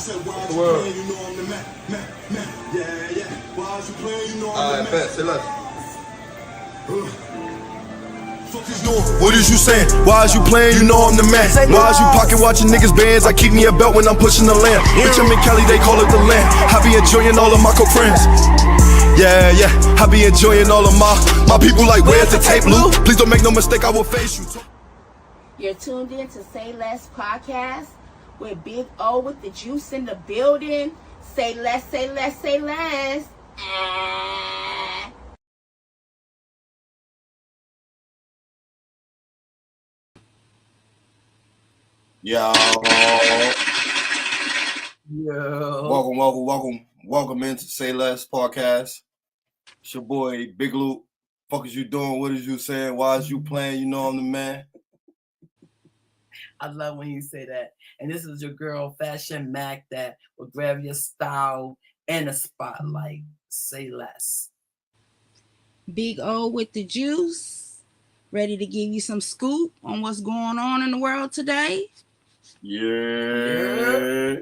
Alright, bet, say less. What is you saying? Why is you playing? You know I'm the man. Why is you pocket watching niggas bands? I keep me a belt when I'm pushing the land. Bitch, I'm in Cali, they call it the land. I be enjoying all of my co-friends. Yeah, I be enjoying all of my people like, where's the tape, Lou? Please don't make no mistake, I will face you. You're tuned in to Sayless podcast with Big O with the juice in the building. Say less, say less, say less. Yo. Welcome into Sayless podcast. It's your boy Big Guloot. Fuck is you doing? What is you saying? Why is you playing? You know I'm the man. I love when you say that. And this is your girl FashionMack that will grab your style in the spotlight. Say less. Big O with the juice. Ready to give you some scoop on what's going on in the world today. Yeah.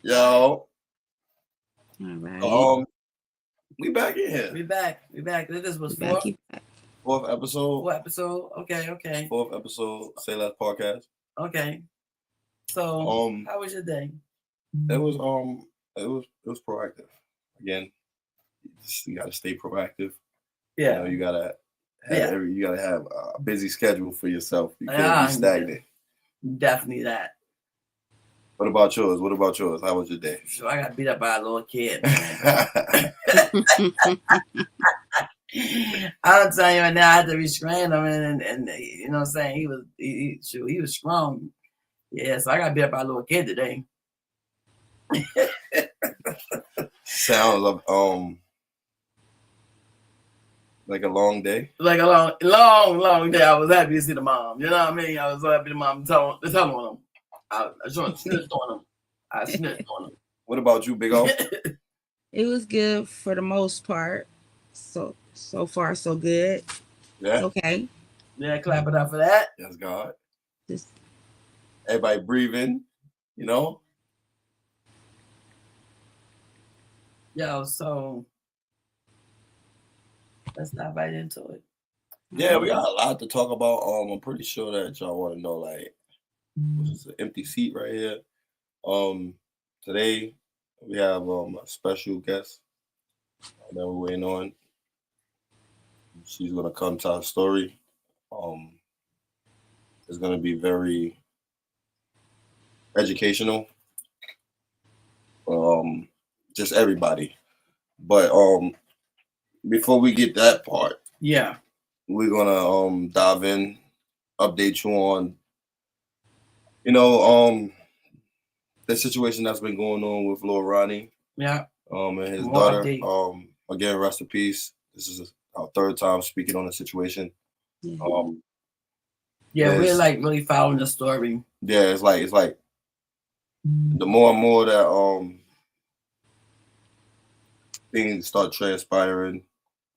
Yo. All right. We back in here. We back. This was fourth episode. Okay. Fourth episode, Sayless podcast. Okay. So how was your day? It was proactive. Again, you gotta stay proactive. Yeah. You gotta have a busy schedule for yourself. You can't be stagnant. Definitely that. What about yours? How was your day? So I got beat up by a little kid. I'm telling you right now, I had to restrain him, and you know what I'm saying, he was strong. Yeah, so I got beat up by a little kid today. Sounds like a long day. Like a long day. I was happy to see the mom. You know what I mean? I was so happy the mom telling on him. I snitched on him. What about you, Big O? It was good for the most part. So far, so good. Yeah. Okay. Yeah, clap it up for that. Yes, God. Just everybody breathing, you know? Yo, so let's dive right into it. Yeah, we got a lot to talk about. I'm pretty sure that y'all want to know, like, this is an empty seat right here. Today we have a special guest that we're waiting on. She's gonna come to our story. It's gonna be very educational. Just everybody. But before we get that part, yeah, we're gonna dive in, update you on, you know, the situation that's been going on with Lil Ronnie. Yeah. And his daughter. Again, rest in peace. This is our third time speaking on the situation. Yeah. We're like really following the story. Yeah, it's like the more and more that things start transpiring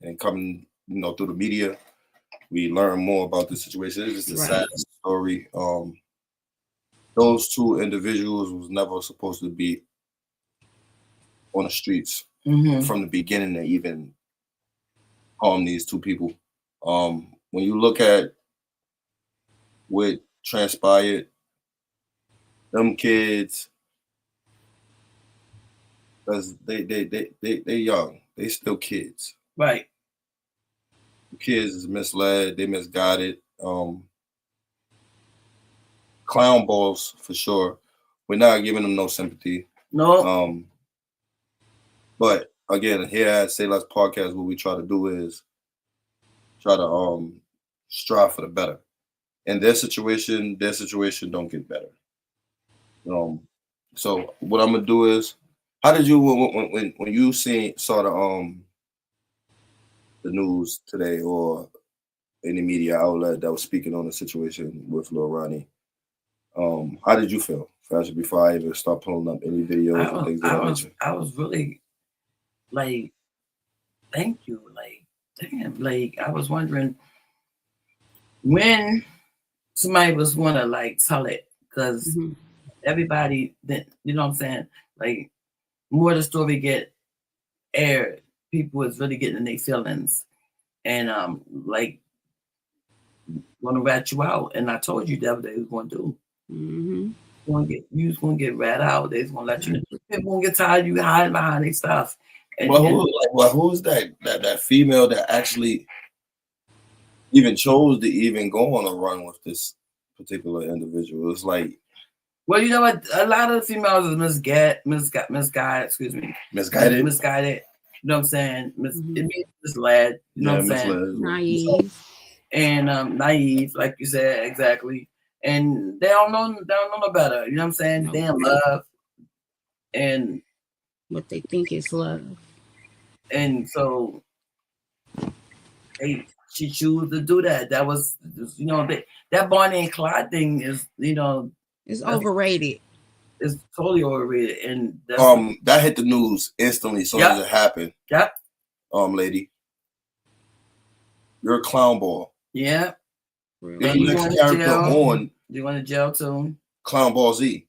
and coming, you know, through the media, we learn more about the situation. It's just a sad story. Those two individuals was never supposed to be on the streets from the beginning to even harm these two people. When you look at what transpired, them kids, because they young, they still kids. Right. The kids is misled, they misguided. Clown balls for sure. We're not giving them no sympathy. No. But again, here at Sayless podcast, what we try to do is try to strive for the better. And their situation don't get better. So what I'm gonna do is, how did you when you saw the news today or any media outlet that was speaking on the situation with Lil Ronnie? How did you feel, Fashion, before I even start pulling up any videos and things of that nature? I was really like, thank you. Like, damn, like I was wondering when somebody was wanna like tell it, because everybody that, you know what I'm saying? Like, more the story get aired, people is really getting in their feelings and like want to rat you out. And I told you that they was going to do. Mm-hmm. You was gonna get rat out. They was gonna let you know. People gonna get tired of you hiding behind their stuff. And, who's that female that actually even chose to even go on a run with this particular individual? It's like, well, you know what? A lot of the females is misguided. Excuse me, misguided. You know what I'm saying? It means misled. You know what I'm saying? Naive. And naive, like you said, exactly. And they don't know no better. You know what I'm saying? No. They in love, and what they think is love. And so she chose to do that. That was, you know, that Bonnie and Clyde thing is, you know, it's overrated. It's totally overrated. And that hit the news instantly as soon as it happened. Yep. Lady, you're a clown ball. Yeah. You're the next character on. You went to jail too. Clown Ball Z.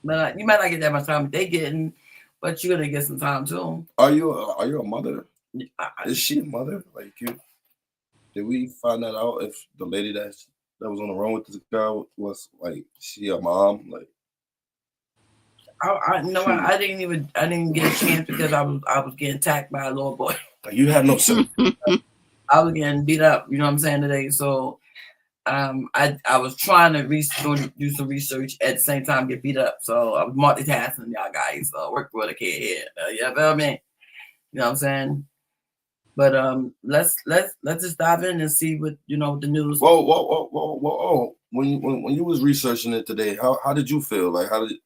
But you might not get that much time they getting, but you're gonna get some time too. Are you a mother? Is she a mother? Like, did we find that out? If the lady that was on the run with this guy was like, she a mom? Like, I didn't get a chance because I was getting attacked by a little boy. You had no sense. I was getting beat up. You know what I'm saying today. So, I was trying to do some research at the same time get beat up. So I was multitasking, y'all guys. Work with a kid here. You feel me? You know what I'm saying? But let's just dive in and see what the news. Whoa! When you was researching it today, how did you feel? Like, how did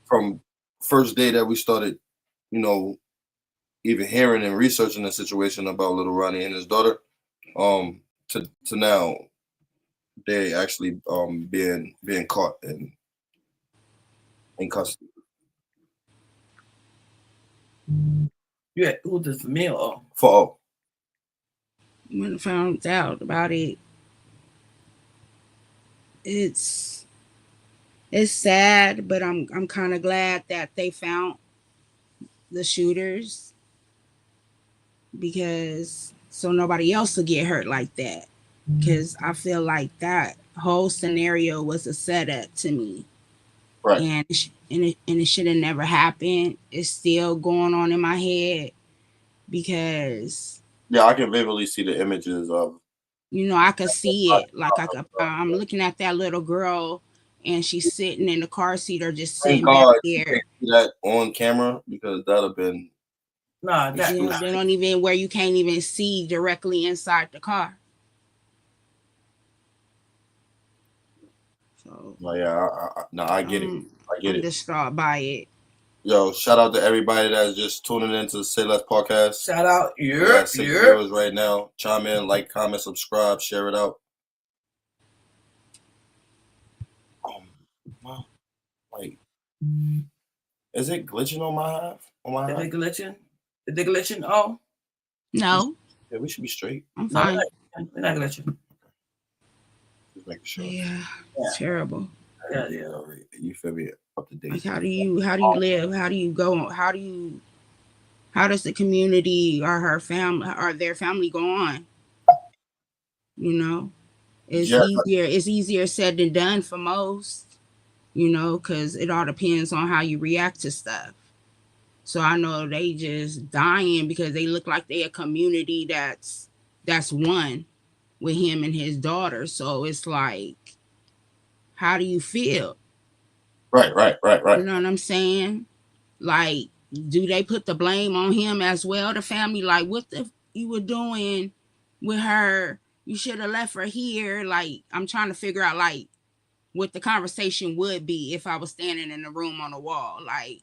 from first day that we started, even hearing and researching the situation about little Ronnie and his daughter, to now they actually being caught in custody. Yeah, who does for me or for? When I found out about it, it's sad, but I'm kind of glad that they found the shooters, because so nobody else will get hurt like that. Because I feel like that whole scenario was a setup to me, right? And it should have never happened. It's still going on in my head because I can vividly see the images of. I could see it. Like I'm looking at that little girl, and she's sitting in the car seat or just sitting back there. That on camera, because that'd have been. No, they don't even where you can't even see directly inside the car. So, I get it. I'm distraught by it. Yo, shout out to everybody that's just tuning into the Sayless podcast. Shout out, six viewers right now. Chime in, like, comment, subscribe, share it out. Wow, like, is it glitching on my hive? Is it glitching? Is it glitching? Oh, no. Yeah, we should be straight. I'm fine. We're not glitching. Just making sure. Yeah, it's terrible. Yeah. You feel me? Up to date. Like, how do you live? How do you go? How does the community or her family or their family go on? It's easier said than done for most, because it all depends on how you react to stuff. So I know they just dying because they look like they a community that's one with him and his daughter. So it's like, how do you feel? Right. You know what I'm saying? Like, do they put the blame on him as well? The family, like, what the you were doing with her? You should have left her here. Like, I'm trying to figure out, like, what the conversation would be if I was standing in the room on the wall. Like,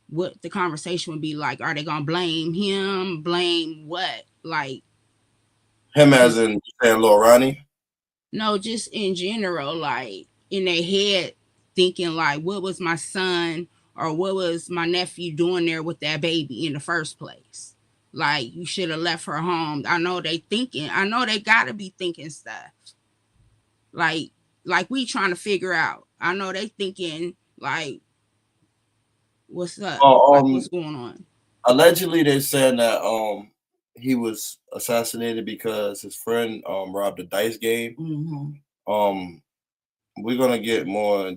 what the conversation would be like. Are they gonna blame him? Blame what? Like, him as in saying Lil Ronnie? No, just in general, like, in their head, thinking like, what was my son or what was my nephew doing there with that baby in the first place? Like, you should have left her home. I know they gotta be thinking stuff. Like we trying to figure out. I know they thinking like, what's up? Oh, What's going on? Allegedly, they're saying that he was assassinated because his friend robbed a dice game. Mm-hmm. We're gonna get more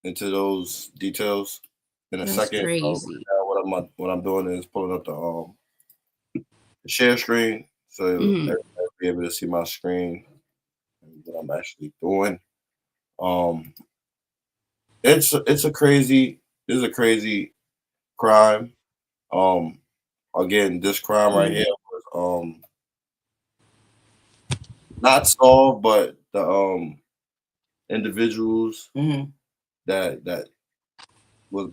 into those details in a That's second. crazy. What I'm doing is pulling up the share screen so everybody will be able to see my screen and what I'm actually doing. It's a crazy crime. Again, this crime right here was not solved, but the individuals that was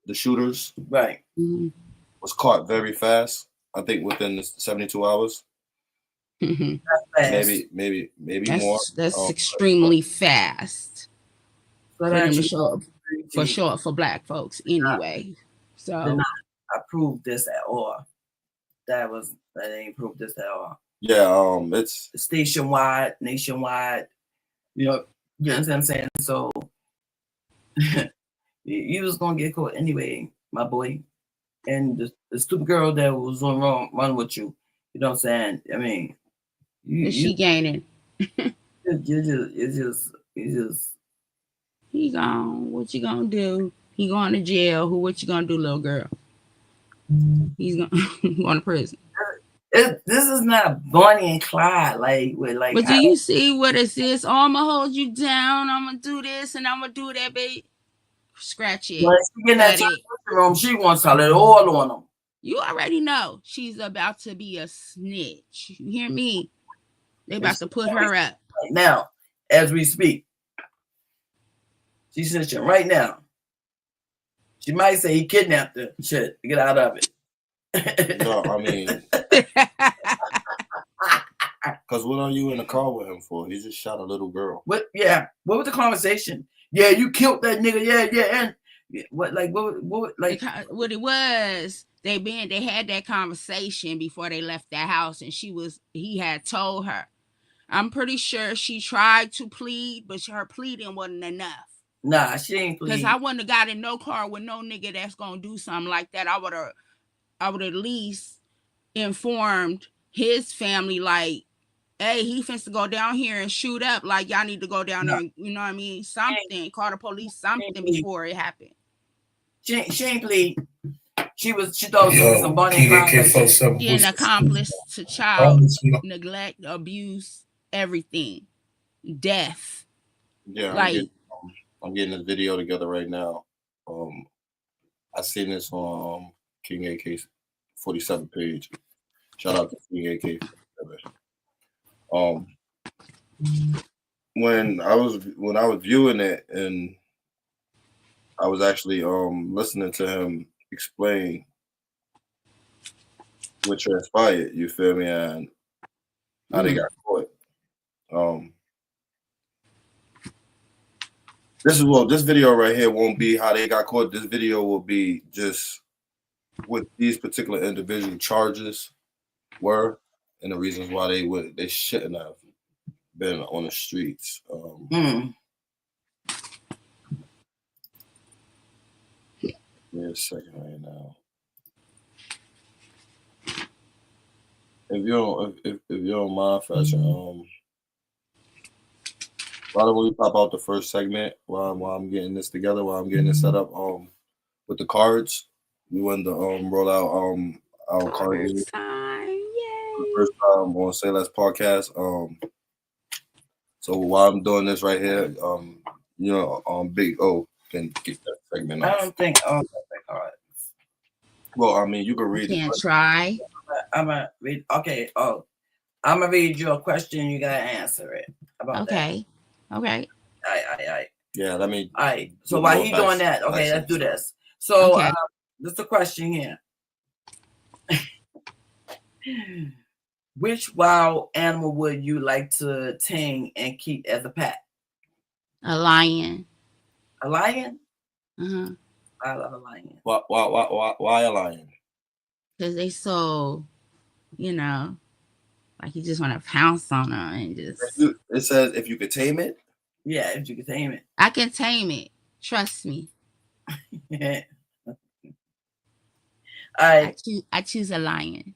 the shooters Right. was caught very fast. I think within the 72 hours. Fast. Maybe more. That's extremely fast So for that them to you show up for sure for Black folks anyway. did So not approve this at all. That ain't proof this at all. Yeah, it's nationwide. You know what I'm saying? So you was gonna get caught anyway, my boy. And the stupid girl that was on run with you, you know what I'm saying? I mean, she gaining. It's just He gone. What you gonna do? He going to jail. What you gonna do, little girl? He's going to prison. This is not Bonnie and Clyde, But do you see what it says? Oh, I'm gonna hold you down. I'm gonna do this and I'm gonna do that, baby. Scratch it. When she get in that room, she wants to let it all on them. You already know she's about to be a snitch. You hear me? They about to put her up right now, as we speak. She's snitching right now. She might say he kidnapped her. Shit, get out of it. No, I mean, because what are you in the car with him for? He just shot a little girl. What? Yeah. What was the conversation? Yeah, you killed that nigga. Yeah. And what it was? They had that conversation before they left that house, and he had told her. I'm pretty sure she tried to plead, but her pleading wasn't enough. Nah, she ain't plead. Because I wouldn't have got in no car with no nigga that's gonna do something like that. I would have at least informed his family, like, hey, he finna go down here and shoot up. Like, y'all need to go down there and, you know what I mean? Something. Call the police, something before it happened. She ain't plead. She thought she was some Bonnie and Clyde. She an accomplice to child neglect, abuse, everything. Death. Yeah, I'm getting this video together right now. I seen this on King AK 47 page. Shout out to King AK 47. When I was viewing it, and I was actually listening to him explain what transpired, you feel me, and how they got caught. This video right here won't be how they got caught. This video will be just what these particular individual charges were and the reasons why they shouldn't have been on the streets. Give me a second right now. If you don't mind, Fashion, why don't we pop out the first segment while I'm getting this together, while I'm getting it set up with the cards. We wanted to roll out our card game for the first time on Sayless podcast. So while I'm doing this right here, Big O can get that segment off. I don't think all that cards. Well, I mean, you can read it. Can't try. I'm gonna read. Okay. Oh, I'm gonna read you a question. You gotta answer it. About okay. That. Okay. Aye. Yeah, let me. All right. So while he's doing that, okay, let's do this. So, okay. This is a question here. Which wild animal would you like to tame and keep as a pet? A lion. A lion? Uh-huh. I love a lion. Why a lion? Because they so, like you just want to pounce on them and just. It says if you could tame it. Yeah, if you could tame it. I can tame it. Trust me. All right. I choose a lion.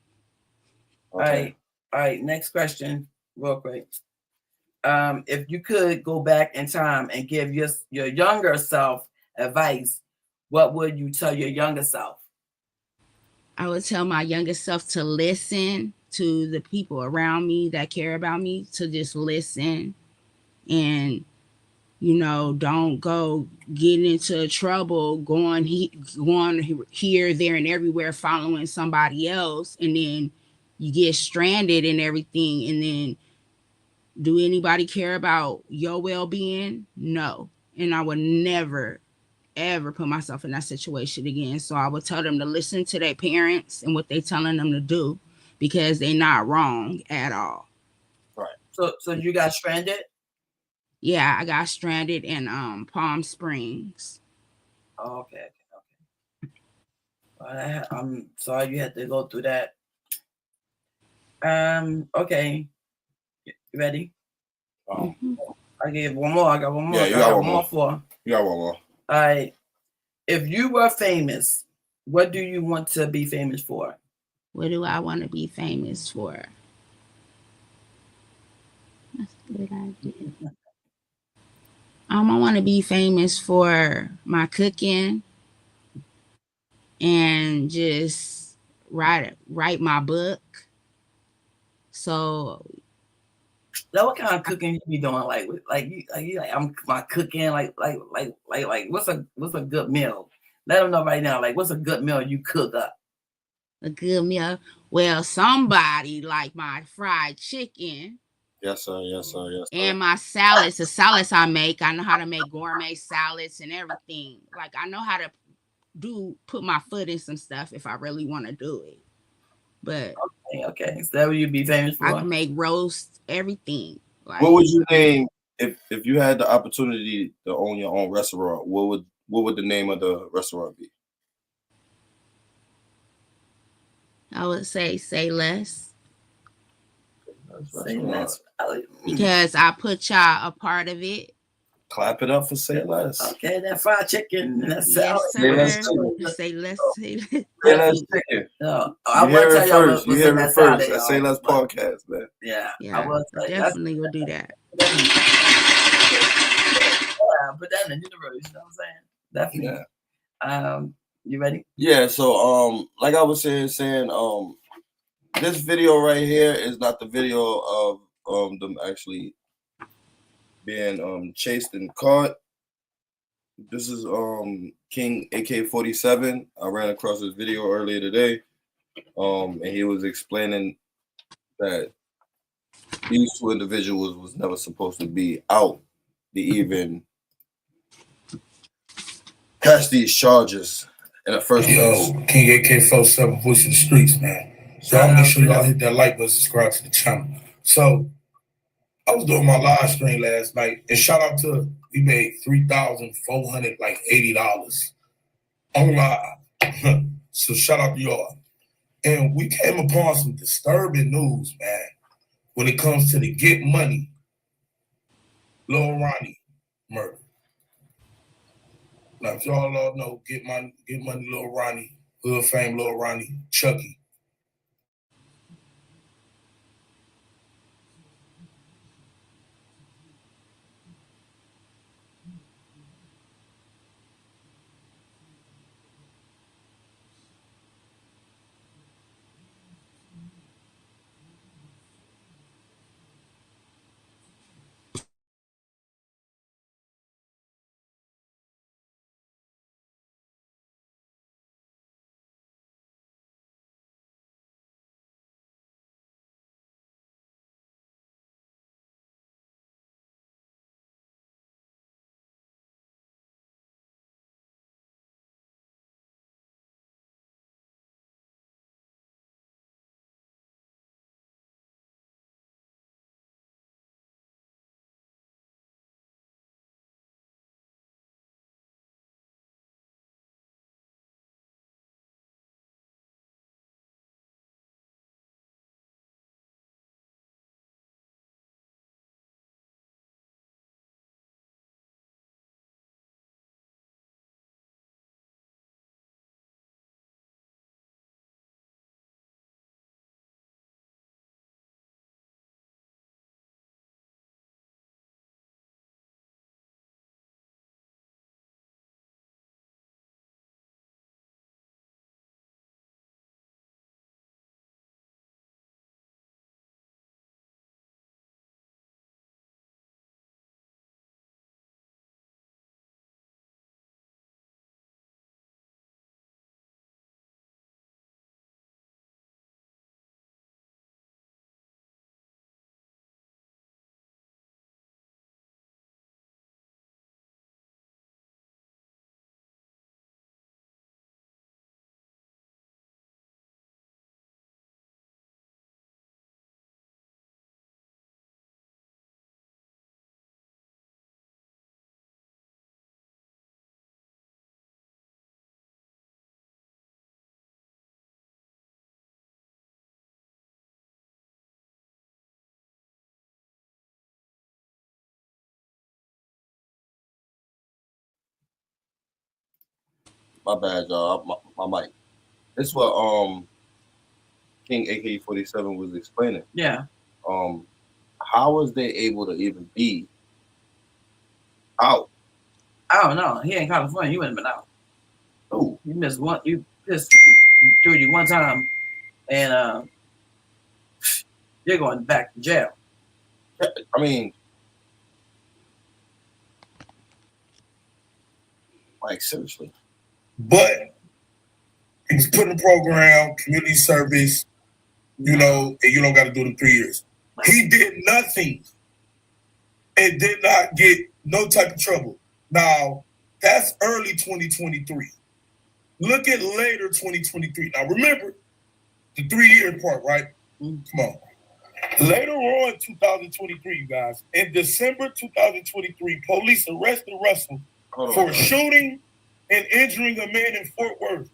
Okay. All right. Next question, real quick. If you could go back in time and give your younger self advice, what would you tell your younger self? I would tell my younger self to listen to the people around me that care about me, to just listen and, don't go get into trouble, going here, there, and everywhere, following somebody else. And then you get stranded and everything. And then do anybody care about your well-being? No. And I would never, ever put myself in that situation again. So I would tell them to listen to their parents and what they're telling them to do, because they're not wrong at all. Right. So you got stranded? Yeah, I got stranded in Palm Springs. Oh, okay. Well, I'm sorry you had to go through that. Okay. You ready? I gave one more. I got one more. Yeah, you got one more. For. You got one more. All right. If you were famous, what do you want to be famous for? What do I want to be famous for? That's a good idea. I want to be famous for my cooking and just write my book. So, what kind of cooking you be doing? Like I'm my cooking. Like what's a good meal? Let them know right now. Like, what's a good meal you cook up? A good meal. Well, somebody like my fried chicken. Yes, sir. Yes, sir. Yes, sir. And my salads, the salads I make, I know how to make gourmet salads and everything. Like, I know how to put my foot in some stuff if I really want to do it. But okay. So that what you'd be famous for? I can make roast, everything. Like, what would you name if you had the opportunity to own your own restaurant? What would the name of the restaurant be? I would say Sayless. Sayless. Because I put y'all a part of it. Clap it up for Sayless. Okay, that fried chicken and that salad. Yes, sir. Sayless. Sayless chicken. No, I want to tell y'all what's in that salad. That Sayless podcast, man. Yeah, I will definitely will do that. Put that in the universe. You know what I'm saying? Definitely. Yeah. You ready? Yeah. So, like I was saying, this video right here is not the video of them actually being chased and caught. This is King AK-47. I ran across this video earlier today, and he was explaining that these two individuals was never supposed to be out to even pass these charges in the first place. King AK-47, voice of the streets, man. So I'll make sure y'all hit that like button, subscribe to the channel. So I was doing my live stream last night, and shout out to, we made $3,480 on live. So shout out to y'all. And we came upon some disturbing news, man, when it comes to the Get Money, Lil Ronnie murder. Now, if y'all all know, Get Money, Lil Ronnie, Hood Fame, Lil Ronnie, Chucky. My bad, y'all. My mic. This is what King AK-47 was explaining. Yeah. How was they able to even be out? I don't know. He in California. He wouldn't have been out. Oh, You missed one. You missed 30 one time, and you're going back to jail. I mean, like seriously. But he was put in the program, community service, and you don't got to do the 3 years. He did nothing and did not get no type of trouble. Now, that's early 2023. Look at later 2023. Now, remember the 3-year part, right? Come on. Later on, 2023, you guys, in December 2023, police arrested Russell for shooting and injuring a man in Fort Worth.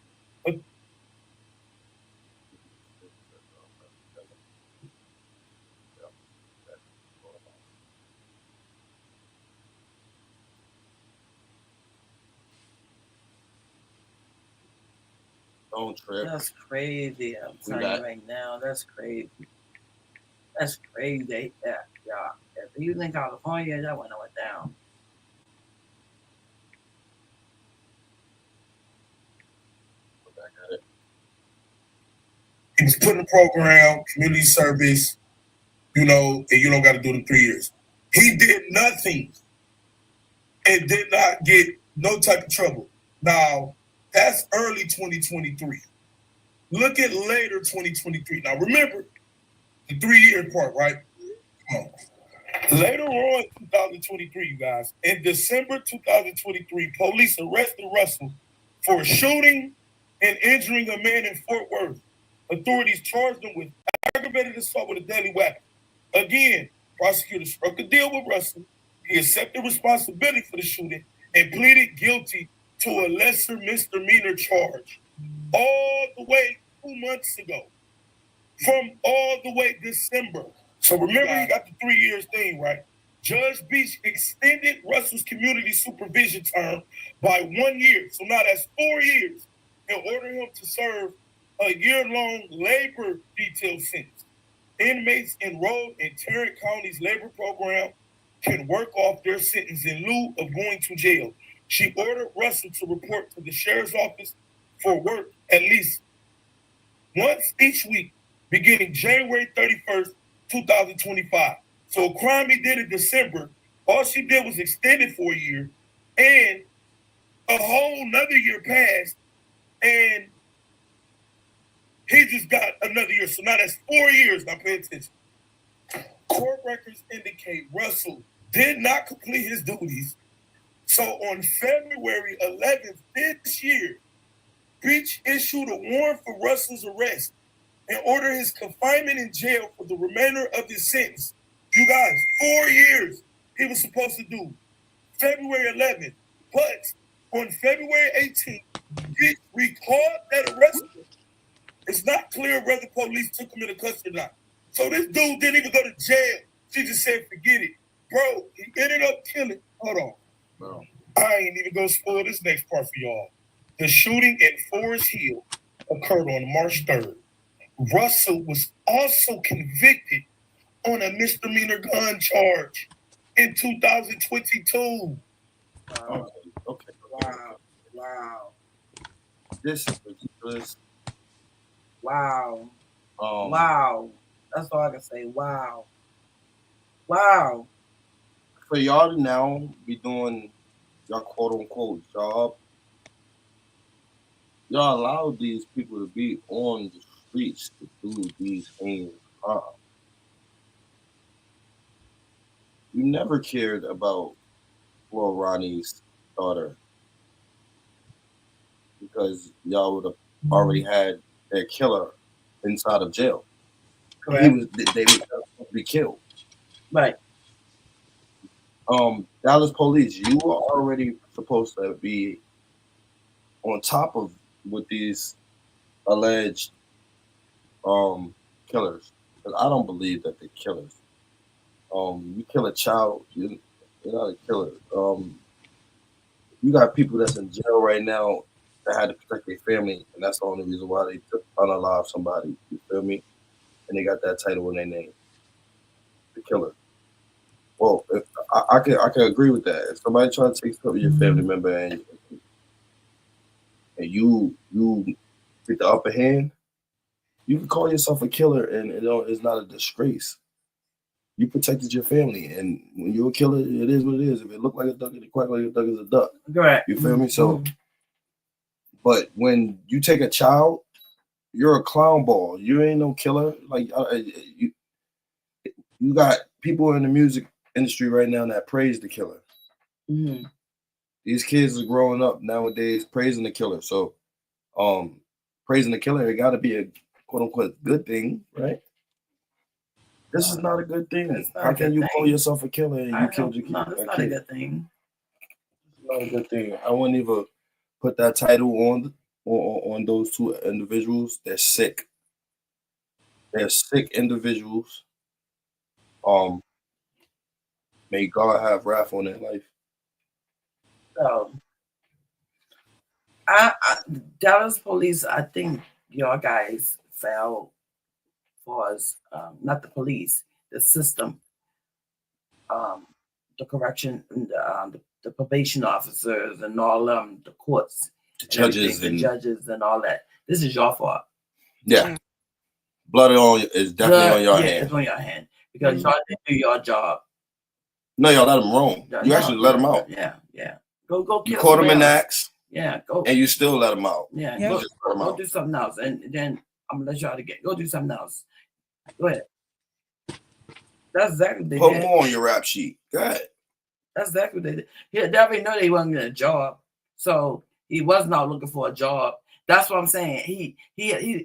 Don't trip. That's crazy. I'm telling you right now. That's crazy. That's crazy. Yeah. If he was in California, that wouldn't have went down. He was put in the program, community service, and you don't got to do the 3 years. He did nothing and did not get no type of trouble. Now, that's early 2023. Look at later 2023. Now, remember the 3-year part, right? Come on. Later on 2023, you guys, in December 2023, police arrested Russell for shooting and injuring a man in Fort Worth. Authorities charged him with aggravated assault with a deadly weapon. Again, prosecutors struck a deal with Russell. He accepted responsibility for the shooting and pleaded guilty to a lesser misdemeanor charge all the way 2 months ago. From all the way December. So remember, you got the 3 years thing, right? Judge Beach extended Russell's community supervision term by 1 year. So now that's 4 years, and ordered him to serve a year-long labor detail sentence. Inmates enrolled in Tarrant County's labor program can work off their sentence in lieu of going to jail. She ordered Russell to report to the sheriff's office for work at least once each week, beginning January 31st, 2025. So a crime he did in December, all she did was extended for a year, and a whole another year passed, and he just got another year. So now that's 4 years. Now pay attention. Court records indicate Russell did not complete his duties. So on February 11th this year, Beach issued a warrant for Russell's arrest and ordered his confinement in jail for the remainder of his sentence. You guys, 4 years he was supposed to do. February 11th. But on February 18th, he recalled that arrest. It's not clear whether police took him into custody or not. So this dude didn't even go to jail. She just said, forget it. Bro, he ended up killing. Hold on. Bro. I ain't even gonna spoil this next part for y'all. The shooting in Forest Hill occurred on March 3rd. Russell was also convicted on a misdemeanor gun charge in 2022. Okay. Wow. This is ridiculous. Wow. Wow. That's all I can say. Wow. For y'all to now be doing your quote unquote job, y'all allow these people to be on the streets to do these things. You never cared about Lil Ronnie's daughter because y'all would have already had their killer inside of jail. They would be killed. Right. Dallas police, you are already supposed to be on top of with these alleged killers. But I don't believe that they're killers. You kill a child, you're not a killer. You got people that's in jail right now that had to protect their family, and that's the only reason why they took unalive somebody. You feel me? And they got that title in their name, the killer. Well, I can agree with that. If somebody trying to take something your family member and you get the upper hand, you can call yourself a killer, and it's not a disgrace. You protected your family, and when you're a killer, it is what it is. If it look like a duck, it quack like a duck is a duck. Correct. You feel me? So, but when you take a child, you're a clown ball. You ain't no killer. Like you got people in the music industry right now that praise the killer. Mm-hmm. These kids are growing up nowadays praising the killer. So, praising the killer, it got to be a quote unquote good thing, right? This is not a good thing. How can you call yourself a killer and you killed your kid? No, that's not a good thing. It's not a good thing. I wouldn't even put that title on those two individuals. They're sick. They're sick individuals. May God have wrath on their life. So, Dallas police, I think your guys fell for us, not the police, the system, the correction, and the probation officers and all the courts, the judges and all that. This is your fault. Yeah. Blood is definitely on your hand. It's on your hand because y'all didn't do your job. No, y'all let them roam. You actually let them out. Yeah. Go kill. You caught them in acts. Yeah, go. And you still let them out. Yeah, go do something else, and then I'm gonna let y'all go do something else. Go ahead. That's exactly what they Put did. more on your rap sheet. Go ahead. That's exactly what they did. They already know they wasn't getting a job, so he was not looking for a job. That's what I'm saying. He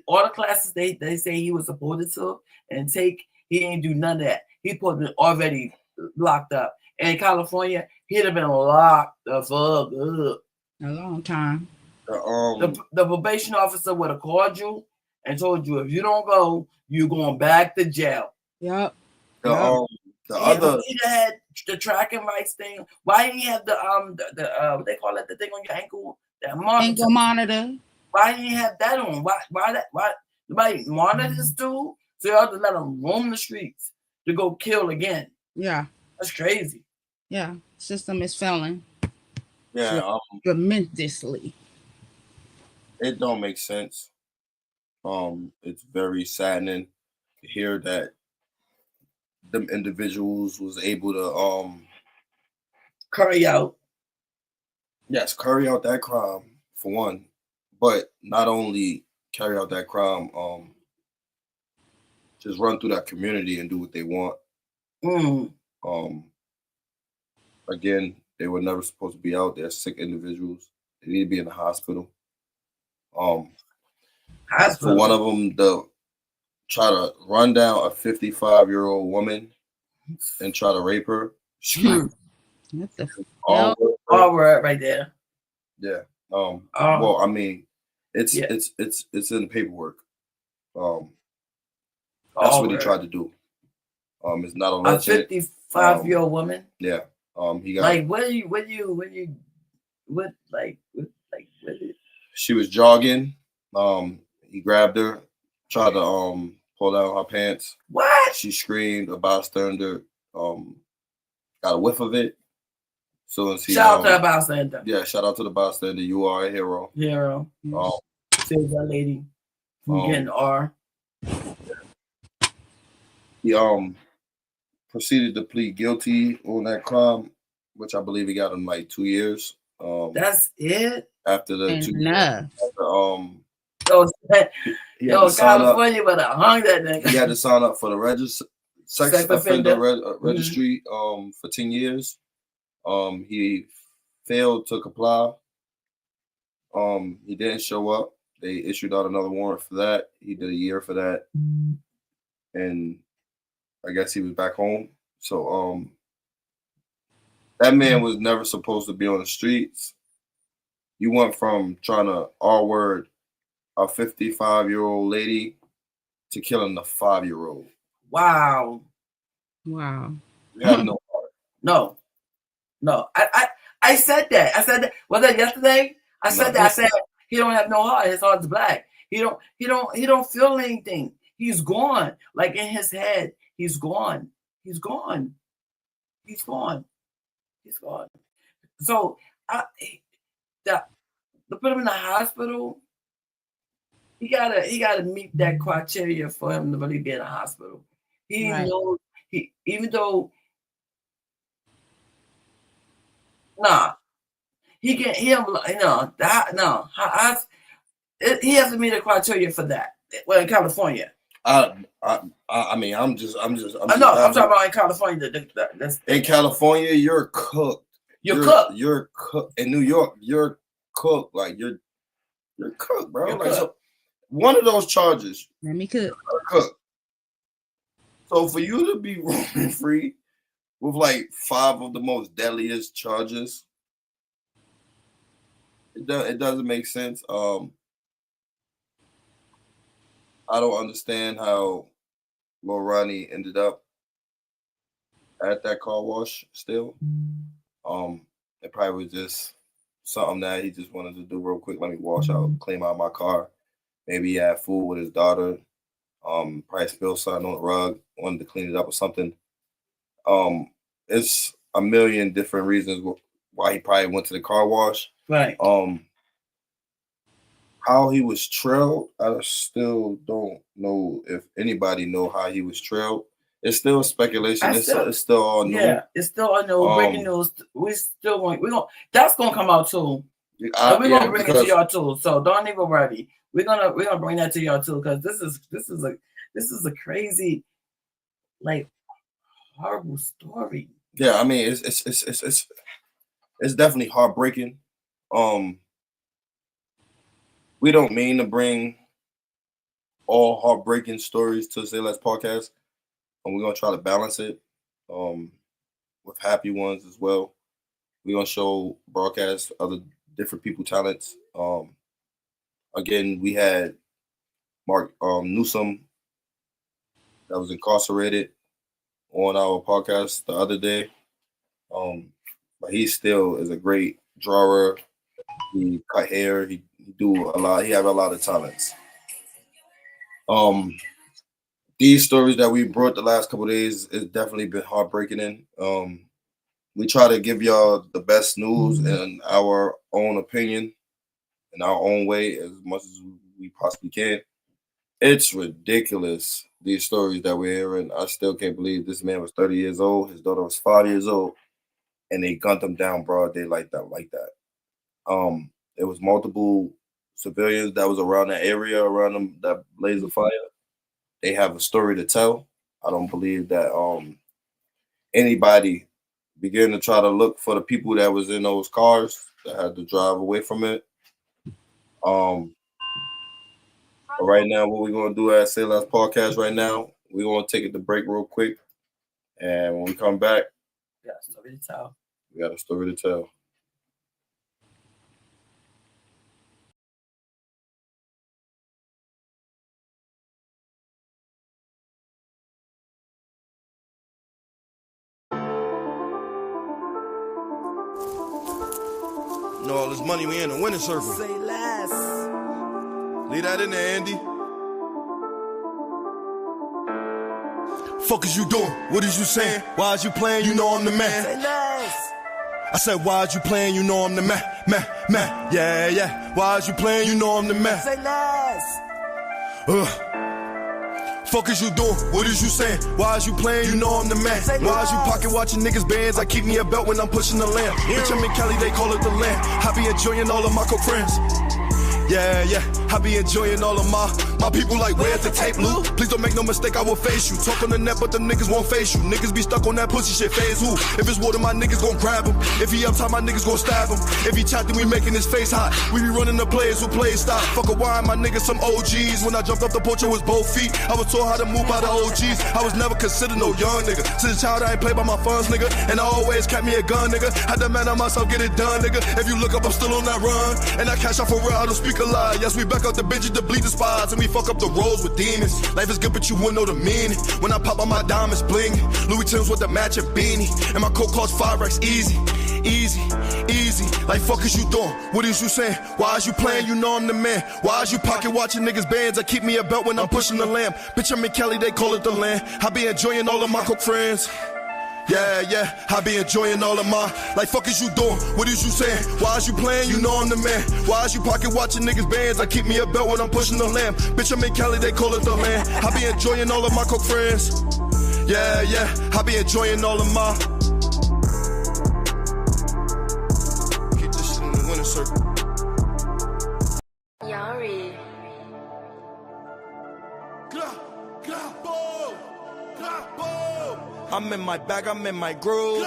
all the classes they say he was supposed to and take, he didn't do none of that. He put it already locked up. And in California, he'd have been locked the fuck up. A long time. The probation officer would have called you and told you if you don't go, you're going back to jail. Yep. He had the tracking lights thing. Why didn't he have the what they call it, the thing on your ankle, that monitor? Ankle monitor. Why didn't he have that on? Why nobody monitor this dude? So you have to let him roam the streets to go kill again. Yeah. That's crazy. Yeah. System is failing. Yeah. Tremendously. It don't make sense. It's very saddening to hear that them individuals was able to carry out that crime for one, but not only carry out that crime, just run through that community and do what they want. Again, they were never supposed to be out there. Sick individuals. They need to be in the hospital. For one of them to try to run down a 55-year-old woman and try to rape her. What the all word right there. Yeah. Well, I mean, it's in the paperwork. That's what he tried to do. It's not a 55-year-old woman. Yeah. He got like what? She was jogging. He grabbed her, tried to pull down her pants. What? She screamed. A bystander got a whiff of it. So shout out to the bystander. Yeah, shout out to the bystander. You are a hero. Save that lady from getting R. He proceeded to plead guilty on that crime, which I believe he got him like 2 years. That's it. After the 2 years. California would have hung that nigga. He had to sign up for the sex offender registry for 10 years. He failed to comply. He didn't show up. They issued out another warrant for that. He did a year for that. And I guess he was back home. So that man was never supposed to be on the streets. You went from trying to R-word a 55-year-old lady to killing the 5-year-old. Wow. You have no heart. No. I said that. Was that yesterday? I said that. I said He don't have no heart. His heart's black. He don't feel anything. He's gone. Like in his head, he's gone. He's gone. He's gone. He's gone. So to put him in the hospital, he gotta meet that criteria for him to really be in the hospital. He knows even though he has to meet the criteria for that. Well, in California. I'm talking about in California. In California, you're cooked. You're cooked. In New York, you're cooked. Like you're cooked, bro. Like, so one of those charges. Let me cook. So for you to be roaming free with like 5 of the most deadliest charges, it doesn't make sense. I don't understand how Lil Ronnie ended up at that car wash still. It probably was just something that he just wanted to do real quick. Let me wash out, clean out my car. Maybe he had food with his daughter. Probably spilled something on the rug, wanted to clean it up or something. It's a million different reasons why he probably went to the car wash. Right. How he was trailed, I still don't know if anybody know how he was trailed. It's still speculation. It's still all new. Yeah, it's still all new. Breaking news. That's gonna come out too. We're gonna bring it to y'all too. So don't even worry. We're gonna bring that to y'all too, because this is a crazy, like, horrible story. Yeah, I mean it's definitely heartbreaking. We don't mean to bring all heartbreaking stories to Sayless podcast, and we're gonna try to balance it with happy ones as well. We're gonna broadcast other different people talents. Again, we had Mark Newsom that was incarcerated on our podcast the other day. But he still is a great drawer. He cut hair. He do a lot. He have a lot of talents. These stories that we brought the last couple of days has definitely been heartbreaking. We try to give y'all the best news in our own opinion, in our own way, as much as we possibly can. It's ridiculous, these stories that we're hearing. I still can't believe this man was 30 years old. His daughter was 5 years old, and they gunned him down broad day like that. There was multiple civilians that was around that area, around them, that blaze of fire. They have a story to tell. I don't believe that anybody began to try to look for the people that was in those cars that had to drive away from it. But right now, what we're going to do at Sayless podcast right now, we're going to take it to break real quick. And when we come back, we got a story to tell. You know all this money, we in the winning circle. Say less. Leave that in there, Andy. Fuck is you doing? What is you saying? Why is you playing? You know I'm the man. Say less. I said, why is you playing? You know I'm the man. Yeah. Why is you playing? You know I'm the man. Say less. Fuck is you doing? What is you saying? Why is you playing? You know I'm the man. Why is you pocket watching niggas bands? I keep me a belt when I'm pushing the lamp. Bitch, I'm in Cali, they call it the lamp. I be enjoying all of my co-friends. Yeah, I be enjoying all of my people like, where's the tape, Luke? Please don't make no mistake, I will face you. Talk on the net, but them niggas won't face you. Niggas be stuck on that pussy shit, phase who? If it's water, my niggas gon' grab him. If he uptight, my niggas gon' stab him. If he chat, then we making his face hot. We be running the players who play stop. Fuck a wine, my niggas some OGs. When I jumped off the porch, it was both feet. I was taught how to move by the OGs. I was never considered no young nigga. Since a child, I ain't played by my funds, nigga. And I always kept me a gun, nigga. Had to man on myself, get it done, nigga. If you look up, I'm still on that run. And I cash out for real, I don't speak a lie. Yes, we back out the bitches to bleed the spots. And we fuck up the roads with demons. Life is good, but you wouldn't know the meaning. When I pop out my diamonds blingin'. Louis Tim's with the matching beanie. And my coke cost 5 racks easy. Like fuck is you doing? What is you saying? Why is you playing? You know I'm the man. Why is you pocket watching niggas bands? I keep me a belt when I'm pushing the lamb. Bitch, I'm in Cali, they call it the land. I be enjoying all of my coke friends. Yeah, I be enjoying all of my. Like fuck is you doing? What is you saying? Why is you playing? You know I'm the man. Why is you pocket watching niggas bands? I keep me a belt when I'm pushing the lamb. Bitch, I'm in Cali, they call it the land. I be enjoying all of my coke friends. Yeah, I be enjoying all of my. Keep this shit in the winner circle. Yari. I'm in my bag, I'm in my groove.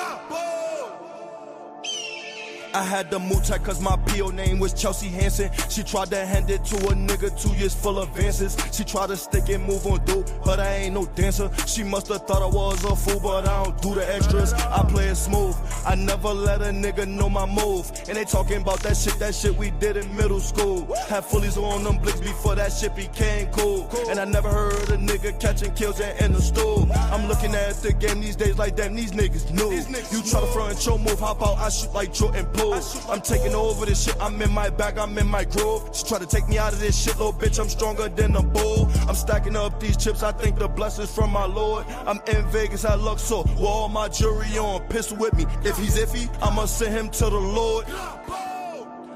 I had to move tight cause my PO name was Chelsea Hansen. She tried to hand it to a nigga 2 years full of advances. She tried to stick and move on dope, but I ain't no dancer. She must've thought I was a fool, but I don't do the extras. I play it smooth, I never let a nigga know my move. And they talking about that shit we did in middle school. Had fullies on them blicks before that shit became cool. And I never heard a nigga catching kills and in the stool. I'm looking at the game these days like damn, these niggas new. You try to front your move, hop out, I shoot like Jordan Poole. I'm taking over this shit, I'm in my bag, I'm in my groove. She try to take me out of this shit, little bitch, I'm stronger than a bull. I'm stacking up these chips, I think the blessings from my Lord. I'm in Vegas at Luxor, with all my jewelry on, pistol with me. If he's iffy, I'ma send him to the Lord.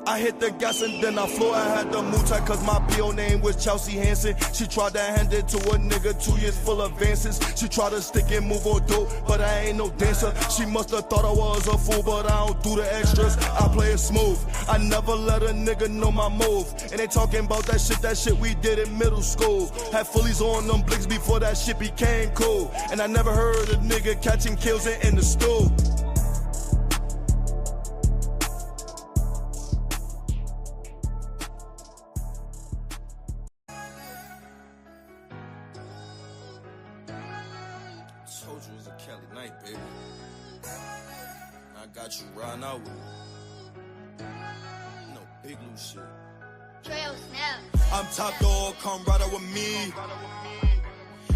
I hit the gas and then I flew. I had to move tight cause my PO name was Chelsea Hansen. She tried to hand it to a nigga 2 years full of advances. She tried to stick and move on dope, but I ain't no dancer. She must've thought I was a fool, but I don't do the extras. I play it smooth, I never let a nigga know my move. And they talking about that shit we did in middle school. Had fullies on them blicks before that shit became cool. And I never heard a nigga catching kills and in the stool. Told you it was a Cali night, baby. I got you riding out with me. No big loose shit. Trail snap. I'm top dog, come ride out with me.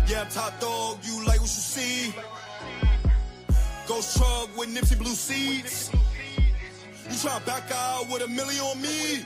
Yeah, I'm top dog, you like what you see. Ghost truck with Nipsey blue seats. You tryna back out with $1 million on me.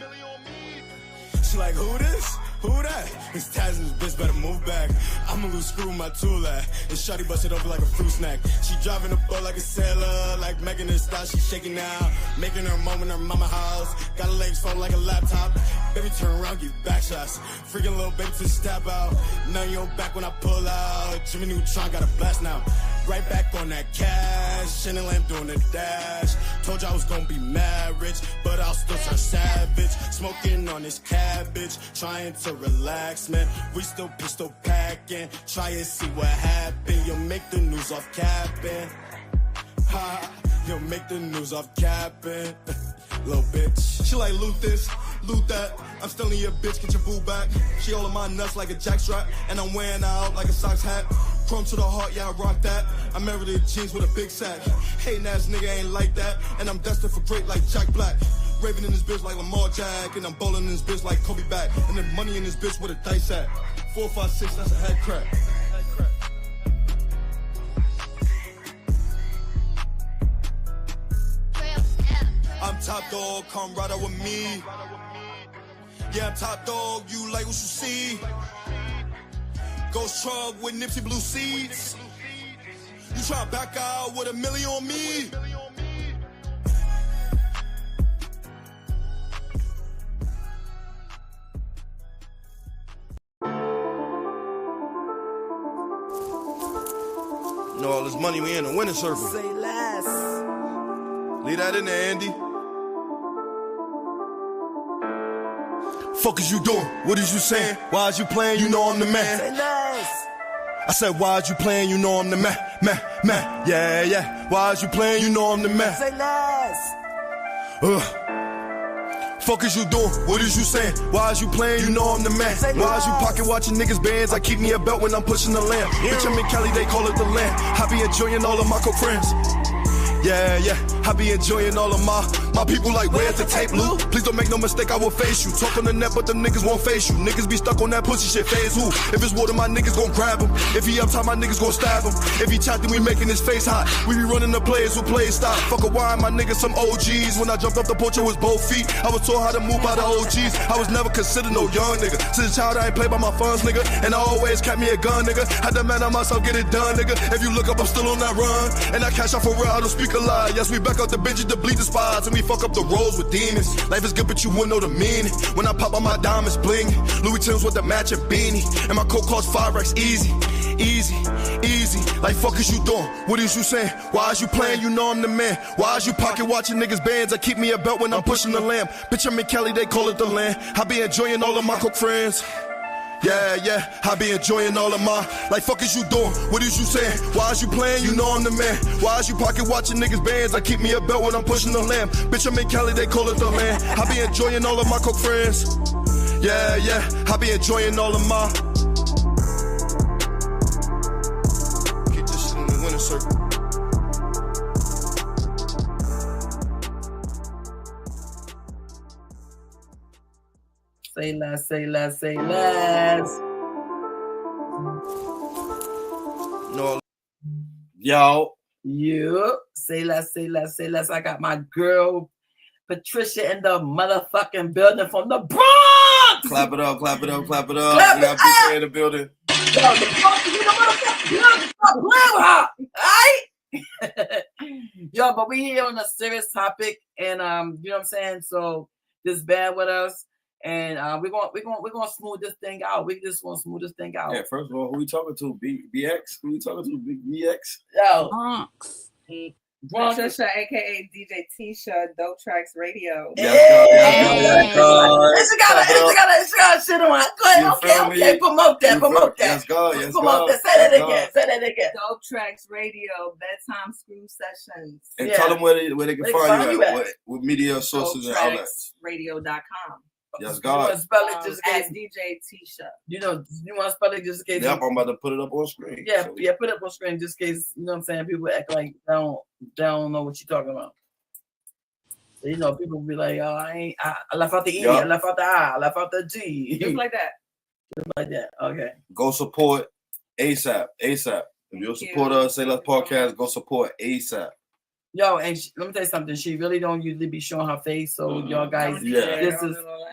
She like, who this? Who that? It's Taz and this bitch better move back. I'ma lose screw my tool at. And shawty bust it up like a fruit snack. She driving a boat like a sailor. Like Megan Thee Stallion, she shaking now. Making her mom in her mama house. Got her legs fold like a laptop. Baby turn around, give back shots. Freaking little baby to stab out. Now you're back when I pull out. Jimmy Neutron got a blast now. Right back on that cash. Shannon Lamb doing the dash. Told you I was gonna be mad rich, but I'll still turn savage. Smoking on this cabbage, trying to relax, man. We still pistol packing, try and see what happened. You'll make the news off capping. Ha, you'll make the news off capping. Little bitch. She like loot this, loot that. I'm still in your bitch, get your boo back. She holding my nuts like a jackstrap, and I'm wearing out like a socks hat. Chrome to the heart, yeah, I rock that. I'm married to jeans with a big sack. Hating ass nigga ain't like that, and I'm destined for great like Jack Black. Raving in this bitch like Lamar Jack, and I'm bowling in this bitch like Kobe back. And the money in this bitch with a dice at. 4, 5, 6, that's a head crack. I'm top dog, come ride out with me. Yeah, I'm top dog, you like what you see. Ghost truck with Nipsey blue seats. You try back out with $1 million on me. You know all this money, we in the winning circle. Sayless. Leave that in there, Andy. Fuck is you doing? What is you saying? Why is you playing? You know I'm the man. Sayless. I said, why is you playing? You know I'm the man. Yeah. Why is you playing? You know I'm the man. Sayless. Fuck is you doing? What is you saying? Why is you playing? You know I'm the man. Why is you pocket watching niggas bands? I keep me a belt when I'm pushing the lamb. Bitch, I'm in Cali, they call it the land. I be enjoying all of my co-friends. Yeah, I be enjoying all of my people like, where's the tape, Lou? Please don't make no mistake, I will face you. Talk on the net, but them niggas won't face you. Niggas be stuck on that pussy shit, phase who? If it's water, my niggas gon' grab him. If he up top, my niggas gon' stab him. If he chat, then we making his face hot. We be running the players who play stop. Fuck a wine, my niggas some OGs. When I jumped up the porch, it was both feet. I was taught how to move by the OGs. I was never considered no young nigga. Since a child, I ain't played by my funds, nigga. And I always kept me a gun, nigga. Had to man on myself, get it done, nigga. If you look up, I'm still on that run. And I cash out for real, I don't speak a lie. Yes, we back out the benches to bleed the spots. And we fuck up the roads with demons. Life is good, but you wouldn't know the meaning. When I pop on my diamonds bling, Louis Tim's with the matching beanie. And my coat cost 5 racks easy. Easy, easy. Like, fuck is you doing? What is you saying? Why is you playing? You know I'm the man. Why is you pocket watching niggas bands? I keep me a belt when I'm pushing the lamb. Bitch, I'm in Cali, they call it the land. I be enjoying all of my coke friends. Yeah, I be enjoying all of my. Like, fuck is you doing? What is you saying? Why is you playing? You know I'm the man. Why is you pocket watching niggas bands? I keep me a belt when I'm pushing the lamb. Bitch, I'm in Cali, they call it the land. I be enjoying all of my coke friends. Yeah, I be enjoying all of my. Keep this shit in the winner circle. Say less, say less, say less. No. Yo. You say less, say less, say less. I got my girl Patricia in the motherfucking building from the Bronx. Clap it up, clap it up, clap it up. Clap We got Patricia in the building. Yo, the Bronx is in the motherfucking building. Stop playing with her, alright? Yo, but we here on a serious topic, and you know what I'm saying. So just bear with us. And we're gonna smooth this thing out. We just want to smooth this thing out. Yeah, first of all, who we talking to? BX? Who we talking to? Big BX? Yo, Bronx. Patricia, aka DJ Tisha, Dope Tracks Radio. Yes, God. She got shit on. Go ahead, okay, promote that. Yes, God. Promote that. Say that again. Dope Tracks Radio, bedtime screw sessions. And tell them where they can find you at. What media sources and outlets. DopeTracksRadio.com. Yes, God. You spell it just as DJ Tisha. You know, you want to spell it just in case. Yep, I'm about to put it up on screen. Yeah, put it up on screen just in case. You know what I'm saying? People act like they don't know what you're talking about. So, you know, people be like, "Oh, I left out the E, I left out the I left out the G." Just like that. Just like that. Okay. Go support ASAP. If you'll support us, Say Less Podcast, go support ASAP. Yo, and let me tell you something. She really don't usually be showing her face. So y'all guys,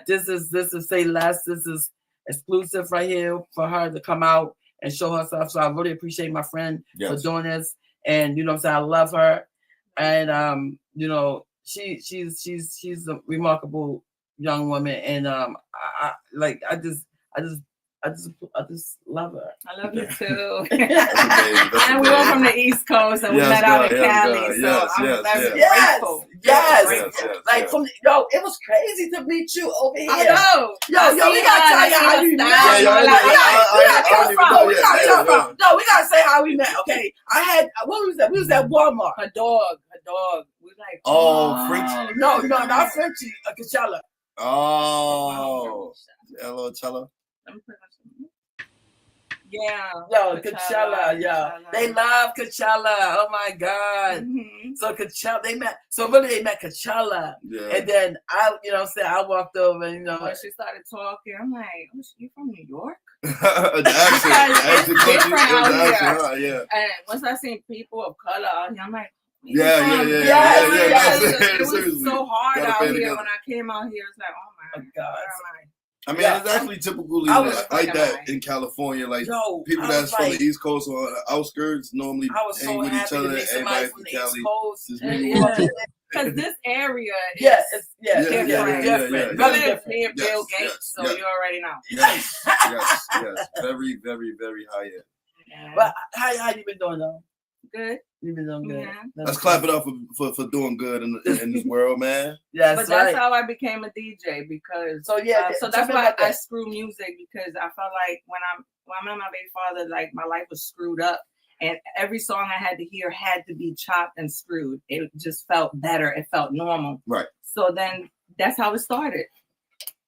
this is Say Less. This is exclusive right here for her to come out and show herself. So I really appreciate my friend for doing this. And you know what I'm saying, I love her. And you know, she's a remarkable young woman. And I just love her. I love you too. And we were from the East Coast and we met out in Cali. So I'm grateful. Yes. Like from it was crazy to meet you over here. I know. Yo, we gotta tell you how we met. No, we gotta say how we met. Okay, what was that? We was at Walmart. Her dog. We like Frenchie. No, not Frenchie. Coachella. Oh, hello, Cello. Yeah. Yo, Coachella. Yeah. They love Coachella. Oh my God. Mm-hmm. So Coachella, they met Coachella. Yeah. And then I walked over and when she started talking, I'm like, oh, you from New York? The accent. Different out here. Yeah. And once I seen people of color out here, I'm like, Yeah. It was so hard out here. When I came out here, it's like, oh my God. I mean, it's actually typically like that in California. Like, people that's from the East Coast or on the outskirts normally hang with each other. Everybody from Cali. Because this area is different. Me and Bill Gates, so you already know. Yes. Very, very, very high end. Yeah. But how you been doing though? Good. You've been doing good. Yeah. Let's clap it up for doing good in this world, man. But that's how I became a DJ because so that's why I screw music, because I felt like when I met my baby father, like my life was screwed up, and every song I had to hear had to be chopped and screwed. It just felt better. It felt normal. Right. So then that's how it started.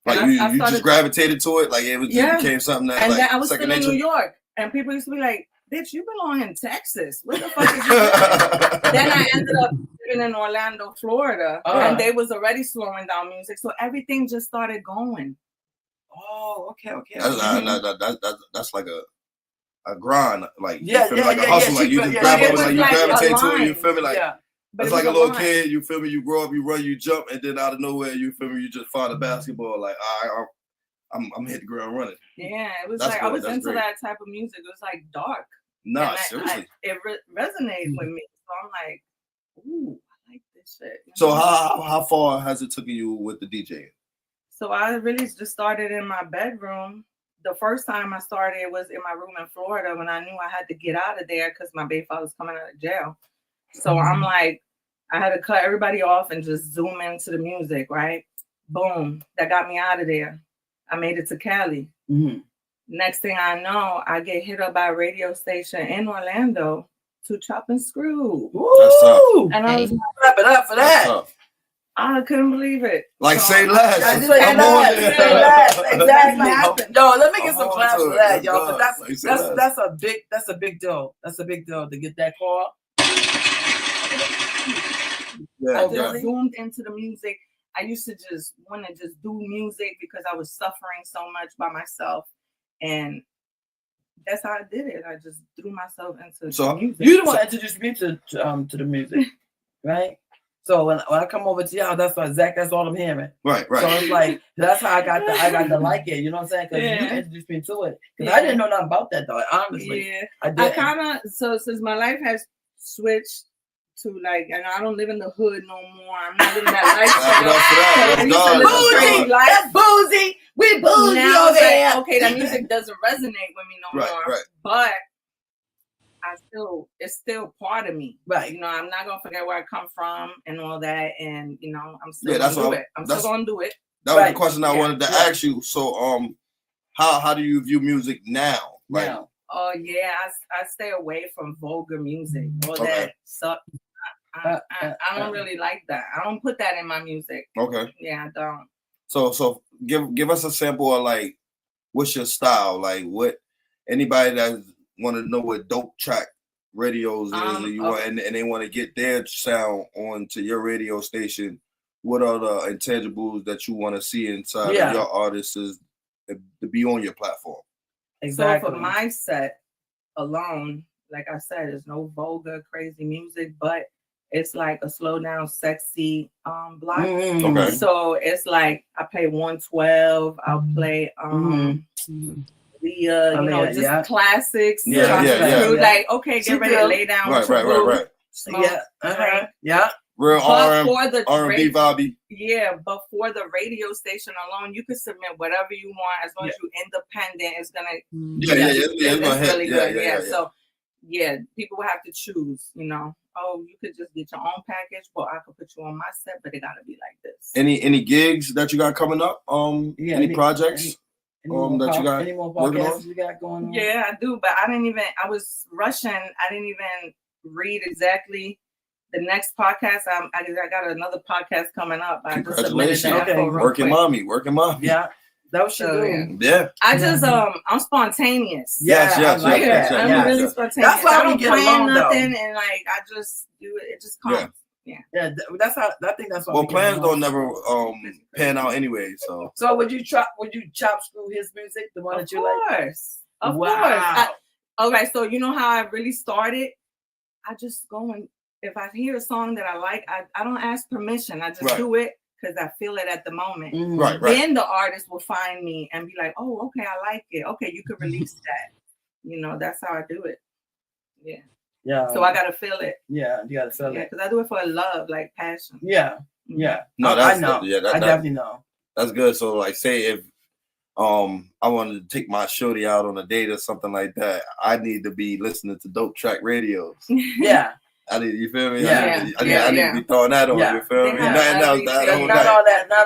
Like you just gravitated to it, like it became something that. And like, then I was still in New York, and people used to be like, bitch, you belong in Texas. What the fuck is you doing? Then I ended up living in Orlando, Florida, and they was already slowing down music. So everything just started going. Oh, okay. That's like a grind, like yeah, you feel me? Like a hustle, like you just grab up and like you gravitate to it, you feel me? Like it's like a little kid, you feel me? You grow up, you run, you jump, and then out of nowhere, you feel me? You just find a basketball, like I'm hitting the ground running. Yeah, it was like I was into that type of music. It was like dark. Nah, seriously, it resonated with me. So I'm like, ooh, I like this shit. So how far has it taken you with the DJing? So I really just started in my bedroom. The first time I started was in my room in Florida when I knew I had to get out of there because my baby father was coming out of jail. So I'm like, I had to cut everybody off and just zoom into the music, right? Boom. That got me out of there. I made it to Cali. Next thing I know, I get hit up by a radio station in Orlando to Chop and Screw. That's tough. And I was like, clap it up for that. I couldn't believe it. Like Sayless. Exactly. Yo, let me get some claps for that, y'all. But that's a big deal. That's a big deal to get that call. I just zoomed into the music. I used to just want to just do music because I was suffering so much by myself, and that's how I did it. I just threw myself into music. You the one introduced me to the music, right? So when I come over to y'all, that's why Zach. That's all I'm hearing. Right. So it's like that's how I got to like it. You know what I'm saying? Because you introduced me to it. Because I didn't know nothing about that though. Honestly, I kind of since my life has switched to like, and I don't live in the hood no more. I'm not living that lifestyle. That's boozy. We boozy over there. Okay, that music doesn't resonate with me no more. Right. But it's still part of me. Right. You know, I'm not gonna forget where I come from and all that. And you know, I'm still gonna do it. I'm still gonna do it. That was the question I wanted to ask you. So how do you view music now? Like, oh yeah, I stay away from vulgar music. All that stuff. I don't really like that. I don't put that in my music. Okay. Yeah, I don't. So give us a sample of like what's your style? Like what anybody that want to know what dope track radios is and they want to get their sound onto your radio station, what are the intangibles that you want to see inside of your artists to be on your platform? Exactly. So for my set alone, like I said, there's no vulgar, crazy music, but it's like a slow down, sexy block. Okay. So it's like I play 112. I'll play just classics. Like, okay, get ready to lay down. Right. Smoke, Real R&B vibey. Yeah, but for the radio station alone, you can submit whatever you want as long as you're independent. It's gonna it's really good. So people will have to choose. You know, you could just get your own package, but I could put you on my set, but it gotta be like this. Any gigs that you got coming up? Any projects? That you got any more podcasts you got going on? Yeah, I do, but I was rushing. I didn't even read exactly the next podcast. I got another podcast coming up. Congratulations. Working mommy. Yeah. That was true. Yeah. I just I'm spontaneous. Yes. I'm really spontaneous. That's why I don't plan nothing though. And like I just do it. It just comes. Yeah, that's how I think that's why. Well, plans don't never pan out anyway. So would you chop screw his music, the one that you like? Of course. Okay, so you know how I really started? I just go and if I hear a song that I like, I don't ask permission. I just do it because I feel it at the moment. Mm-hmm. Right. Then the artist will find me and be like, oh, okay, I like it. Okay, you could release that. You know, that's how I do it. Yeah. Yeah. So I gotta feel it. Yeah, you gotta feel it. Yeah, because I do it for love, like passion. Yeah. No, I know. I definitely know. That's good. So, like, say if I wanted to take my shorty out on a date or something like that, I need to be listening to dope track radios. Yeah. You feel me? Yeah. I need to be throwing that on. You feel me? Nothing else. Not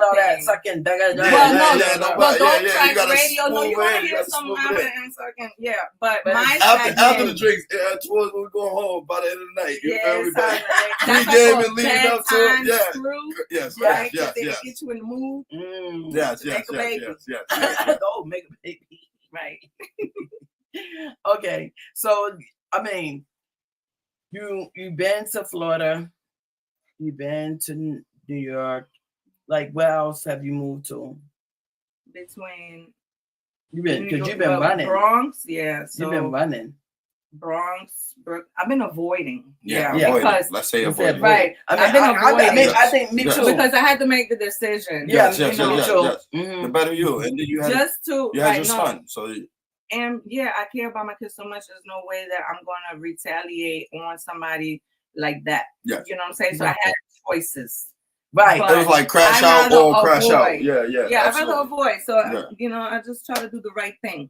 all that. Sucking. Don't track radio. No, you want to hear something and sucking. Yeah, but my after the drinks, towards when we go home by the end of the night. You feel me? Pre-game and leading up to it. Yes. Get you in the mood. Yes. Go make a baby. Right. Okay, so I mean, you've been to Florida, you've been to New York. Like, where else have you moved to? Between You've been running. Bronx, yeah. So you've been running. Bronx, I've been avoiding. Yeah. Because let's say avoiding. Right. I mean, I've been avoiding. I think me too. Because I had to make the decision. Yes. Mm-hmm. The better you, and then you had your son. So. And yeah, I care about my kids so much. There's no way that I'm gonna retaliate on somebody like that. Yeah. You know what I'm saying? So I had choices. Right. It was like crash out or crash out. Yeah. Yeah, I'd rather avoid. So I just try to do the right thing.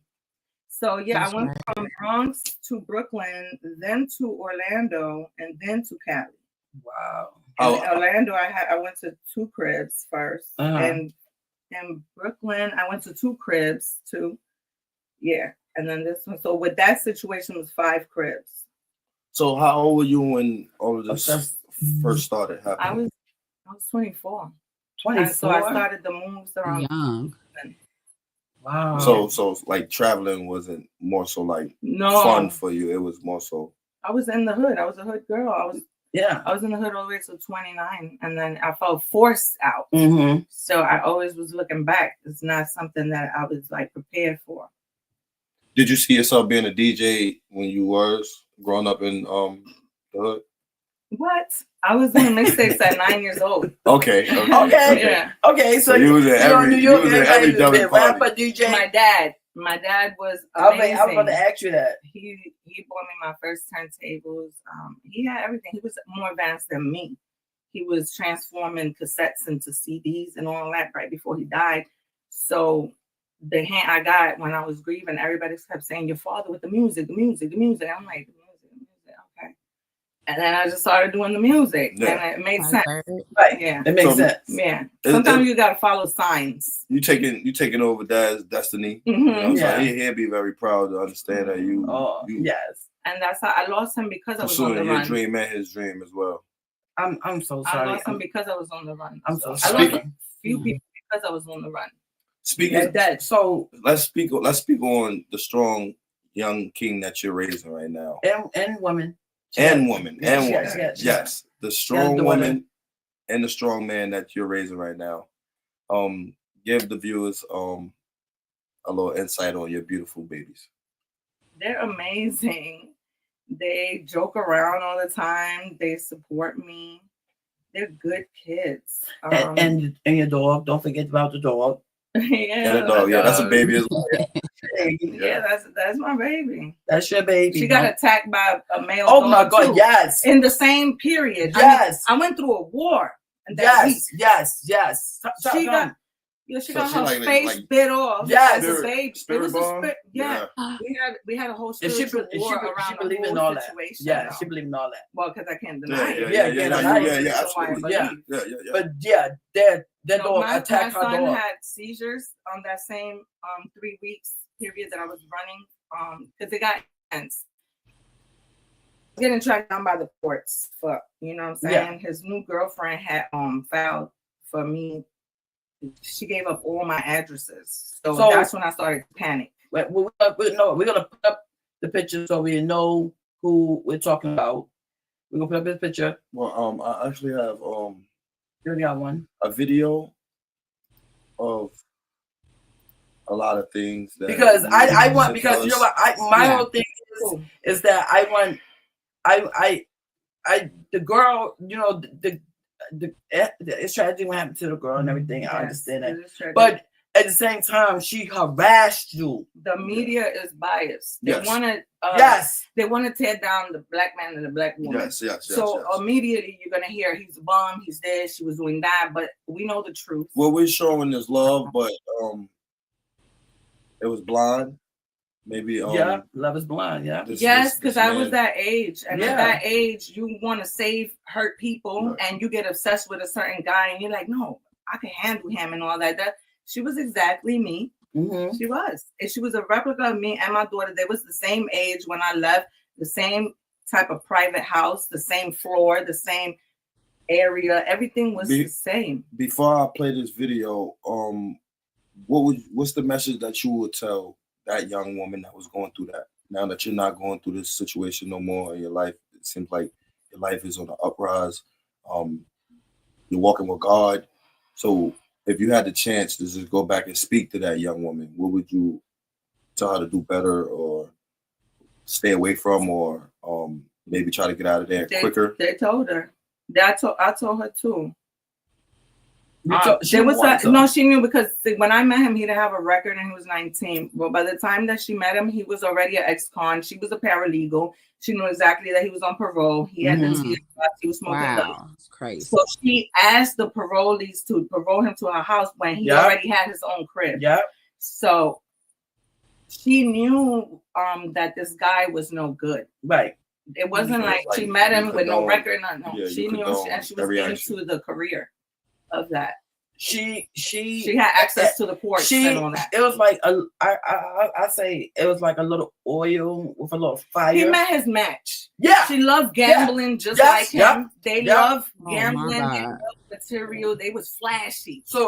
So yeah, I went from Bronx to Brooklyn, then to Orlando, and then to Cali. Wow. In Orlando, I went to 2 cribs first, and in Brooklyn, I went to 2 cribs too. Yeah, and then this one. So with that situation was 5 cribs. So how old were you when all of this first started happening? I was 24. 24. So I started the moves around young. Wow. So like traveling wasn't more so like fun for you. It was more so. I was in the hood. I was a hood girl. I was in the hood all the way to 29, and then I felt forced out. Mm-hmm. So I always was looking back. It's not something that I was like prepared for. Did you see yourself being a DJ when you was growing up in the hood? What? I was doing mixtapes at 9 years old. Okay. Yeah. Okay. So you was in every dummy party. Rapper, DJ. My dad was amazing. I was about to ask you that. He bought me my first turntables. He had everything. He was more advanced than me. He was transforming cassettes into CDs and all that right before he died. So the hand I got when I was grieving, everybody kept saying, "Your father with the music, the music, the music." I'm like, the music, okay. And then I just started doing the music, and it made sense. Right? Yeah, it makes sense. Yeah. Sometimes you gotta follow signs. You taking over Dad's destiny. Mm-hmm. You know, so he'll be very proud to understand that you. Yes. And that's how I lost him because I was on the run. Your dream and his dream as well. I'm so sorry. I lost him because I was on the run. I'm so sorry. I lost a few people because I was on the run. Speaking of that, so let's speak on the strong young king that you're raising right now. And women. Yes. The strong woman and the strong man that you're raising right now. Give the viewers a little insight on your beautiful babies. They're amazing. They joke around all the time. They support me. They're good kids. And your dog. Don't forget about the dog. Yeah, that's a baby as well. Yeah, that's my baby. That's your baby. She got attacked by a male. Oh my God! Too, yes. In the same period. Yes. I went through a war. Yes. She got her face bit off. Yes. As a baby. Spirit bomb. Yeah. We had a whole spiritual war around she believed in all that. Yeah, she believed in all that. Well, because I can't deny it. Yeah, absolutely. Yeah. But that dog attacked her dog. My son had seizures on that same 3 weeks period that I was running because it got intense. Getting tracked down by the courts for, you know what I'm saying? Yeah. His new girlfriend had filed for me. She gave up all my addresses. So that's when I started to panic. We're gonna put up the picture so we know who we're talking about. We're gonna put up his picture. Well, I actually have you got one. A video of a lot of things that because I want because you know what my whole thing is that I want the girl, you know, it's tragic what happened to the girl and everything. Yes, I understand that, but at the same time, she harassed you. The media is biased. They want to. They want to tear down the black man and the black woman. Yes. So immediately you're gonna hear he's a bum, he's this, she was doing that, but we know the truth. Well, we're showing this love, but it was blind. Maybe love is blind. Yeah. Yes, because I was that age, and at that age, you want to save hurt people, and you get obsessed with a certain guy, and you're like, no, I can handle him and all that. She was exactly me. Mm-hmm. She was, and she was a replica of me and my daughter. They was the same age when I left, the same type of private house, the same floor, the same area. Everything was the same. Before I play this video, what's the message that you would tell that young woman that was going through that? now that you're not going through this situation no more in your life, it seems like your life is on the uprise. You're walking with God. So if you had the chance to just go back and speak to that young woman, what would you tell her to do better or stay away from, or maybe try to get out of there quicker? They told her. I told her too. She knew because when I met him, he didn't have a record and he was 19. But by the time that she met him, he was already an ex-con. She was a paralegal. She knew exactly that he was on parole. He had he was smoking. Wow, it's crazy. So she asked the parolees to parole him to her house when he already had his own crib. Yeah. So she knew that this guy was no good. Right. It wasn't like she met him with no record, she knew, and she was into the career of that. She had access to the courts and all that. It was like I say it was like a little oil with a little fire. He met his match. Yeah. She loved gambling just like him. They loved gambling, they loved material, they was flashy. He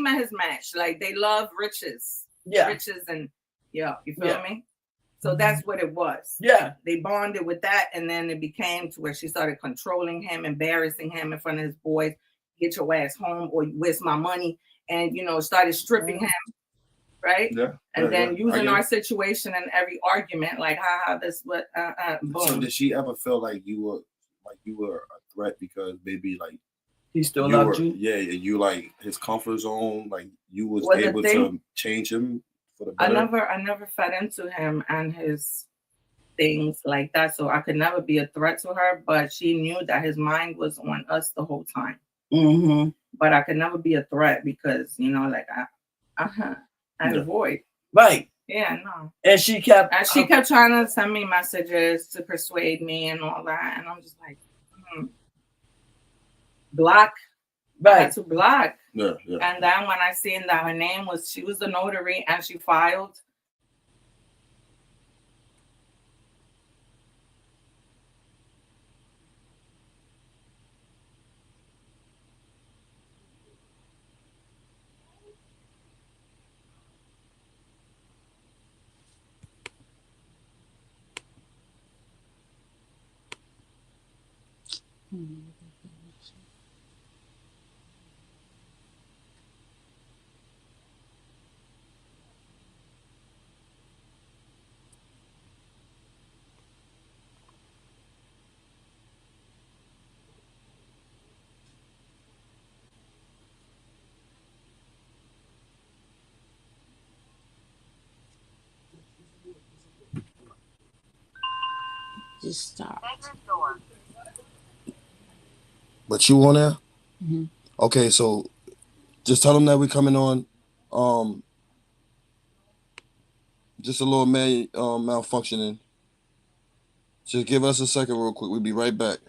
met his match. Like they love riches. Yeah. Riches and you feel me? So that's what it was. Yeah. They bonded with that, and then it became to where she started controlling him, embarrassing him in front of his boys. Get your ass home, or where's my money? And started stripping him, right? Yeah. And then using our situation in every argument, like how this what boom. So did she ever feel like you were a threat because maybe like he still loved you? Yeah, you like his comfort zone, like you was able to change him. I never fed into him and his things like that, so I could never be a threat to her. But she knew that his mind was on us the whole time. Mm-hmm. But I could never be a threat because like I avoid. Right. Yeah, no. And she kept trying to send me messages to persuade me and all that, and I'm just like, block. Right. I had to block. Yeah. And then when I seen that her name she was the notary and she filed. Just stop. But you on there? Mm-hmm. Okay, so just tell them that we're coming on. Just a little malfunctioning. Just give us a second real quick. We'll be right back.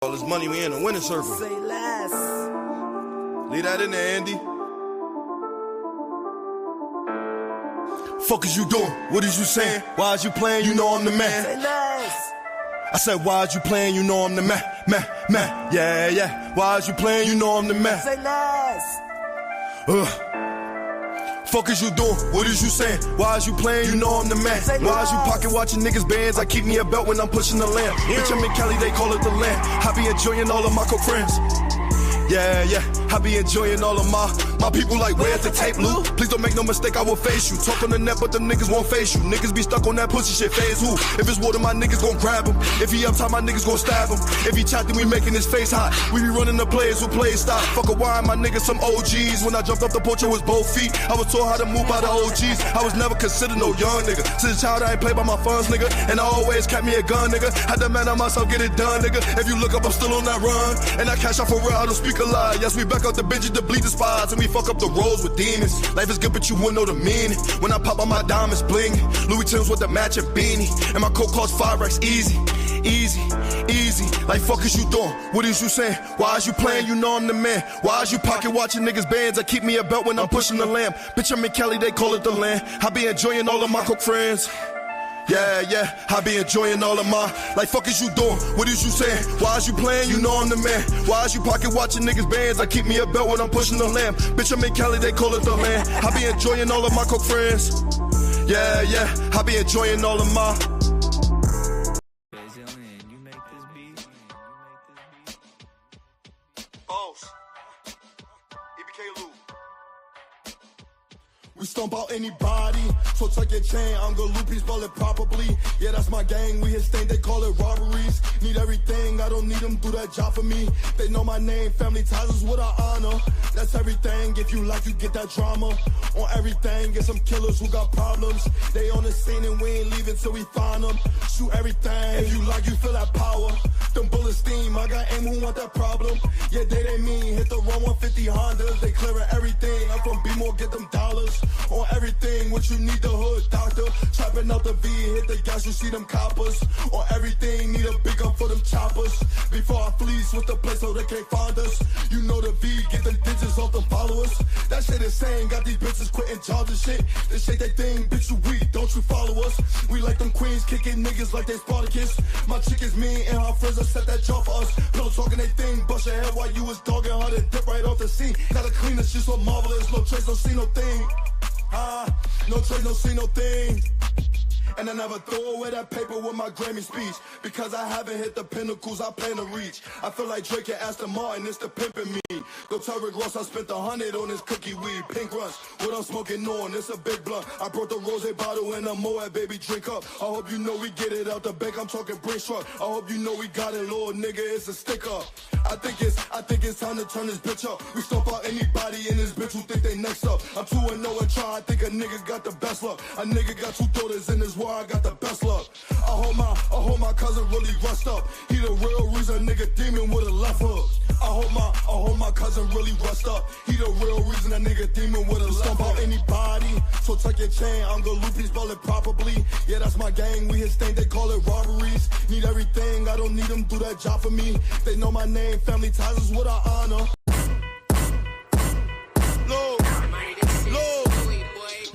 All this money, we in a winning circle. Sayless. Leave that in there, Andy. Fuck is you doing? What is you saying? Why is you playing? You know I'm the man. Sayless. I said, why is you playing? You know I'm the man. Yeah, yeah. Why is you playing? You know I'm the man. Sayless. Fuck is you doing? What is you saying? Why is you playing? You know I'm the man. Why is you pocket watching niggas bands? I keep me a belt when I'm pushing the lamp. Bitch, I'm in Cali, they call it the land. I be enjoying all of my co-friends. Yeah, yeah, I be enjoying all of my people like, where's the tape, Lou? Please don't make no mistake, I will face you. Talk on the net, but the niggas won't face you. Niggas be stuck on that pussy shit, phase who? If it's water, my niggas gon' grab him. If he uptight, my niggas gon' stab him. If he chat, then we making his face hot. We be running the players who play stop. Fuck a wine, my niggas some OGs. When I jumped up the porch, it was both feet. I was taught how to move by the OGs. I was never considered no young nigga. Since a child, I ain't played by my funds, nigga. And I always kept me a gun, nigga. Had to man on myself, get it done, nigga. If you look up, I'm still on that run. And I cash out for real, I don't speak a lie. Yes, we back out the benches to bleed the spots. And we fuck up the roads with demons. Life is good, but you wouldn't know the meaning. When I pop on my diamonds bling, Louis Tim's with the matching beanie. And my coat cost 5 racks easy. Like fuck is you doing? What is you saying? Why is you playing? You know I'm the man. Why is you pocket watching niggas bands? I keep me a belt when I'm pushing the lamp. Bitch, I'm in Cali, they call it the land. I be enjoying all of my coke friends. Yeah, yeah, I be enjoying all of my. Like fuck is you doing? What is you saying? Why is you playing? You know I'm the man. Why is you pocket watching niggas bands? I keep me a belt when I'm pushing the lamp. Bitch, I'm in Cali, they call it the land. I be enjoying all of my coke friends. Yeah, yeah, I be enjoying all of my. We stomp out anybody, so tuck your chain, I'm Guloot, spell it properly. Yeah, that's my gang, we hit stain, they call it robberies. Need everything, I don't need them, do that job for me. They know my name, family ties is what I honor. That's everything, if you like, you get that drama. On everything, get some killers who got problems. They on the scene and we ain't leaving till we find them. Shoot everything, if you like, you feel that power. Them bullets steam, I got aim, who want that problem? Yeah, they mean, hit the wrong 150 Hondas. They clearing everything, I'm from B-More, get them dollars. On everything, what you need, the hood doctor. Trapping out the V, hit the gas, you see them coppers. On everything, need a big gun for them choppers. Before I fleece with the place so they can't find us. You know the V, get them digits off them followers. That shit insane, got these bitches quitting jobs and shit. This shit they thing, bitch you weak, don't you follow us? We like them queens, kicking niggas like they Spartacus. My chick is mean and her friends have set that job for us. Pillow talking they thing, bust your head while you was dogging her to dip right off the scene. Gotta clean this shit so marvelous, no trace, no see no thing. No trade, no see no thing. And I never throw away that paper with my Grammy speech, because I haven't hit the pinnacles I plan to reach. I feel like Drake and Aston Martin, it's the pimpin' me. Go tell Rick Ross I spent 100 on this cookie weed. Pink rush, what I'm smoking on, it's a big blunt. I brought the rose bottle and a Moet, baby, drink up. I hope you know we get it out the bank, I'm talking Brinks truck. I hope you know we got it, Lord nigga, it's a stick up. I think it's time to turn this bitch up. We stomp out anybody in this bitch who think they next up. I'm 2-0 and try, I think a nigga got the best luck. A nigga got 2 daughters in this war, I got the best luck. I hope my cousin really rust up. He the real reason nigga demon with a left hook. I hope my cousin really rust up. He the real reason a nigga demon with a left hook. Stomp out anybody, so tuck your chain, I'm Guloot, spell it properly. Yeah, that's my gang, we hit stain, they call it robberies. Need everything, I don't need them, do that job for me. They know my name, family ties is what I honor.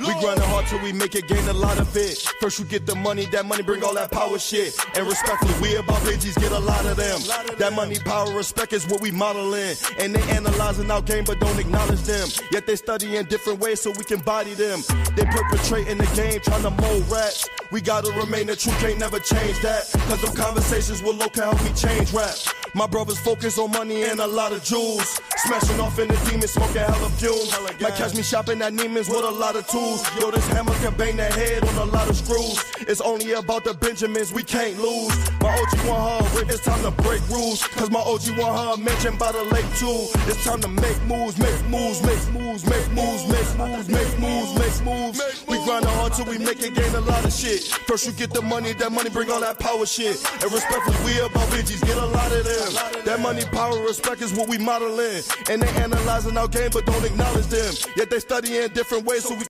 We grindin' hard till we make it, gain a lot of it. First you get the money, that money bring all that power shit. And respectfully, we about Reggie's, get a lot of them. That money, power, respect is what we modelin'. And they analyzing our game but don't acknowledge them. Yet they study in different ways so we can body them. They perpetrating the game, trying to mold rats. We gotta remain the truth, can't never change that. Cause them conversations with low can help me change rap. My brothers focus on money and a lot of jewels. Smashing off in the demons, smoking hella fumes. Might catch me shopping at Neiman's with a lot of tools. Yo, this hammer can bang the head on a lot of screws. It's only about the Benjamins, we can't lose. My OG want her rip, it's time to break rules. Cause my OG want her mentioned by the lake too. It's time to make moves, make moves, make moves, make moves, make moves, make moves, make moves. We grindin' hard till we make it, gain a lot of shit. First you get the money, that money bring all that power shit. And respectfully, we about Benji's, get a lot of them. That money, power, respect is what we modelin'. And they analyzing our game but don't acknowledge them. Yet they study in different ways so we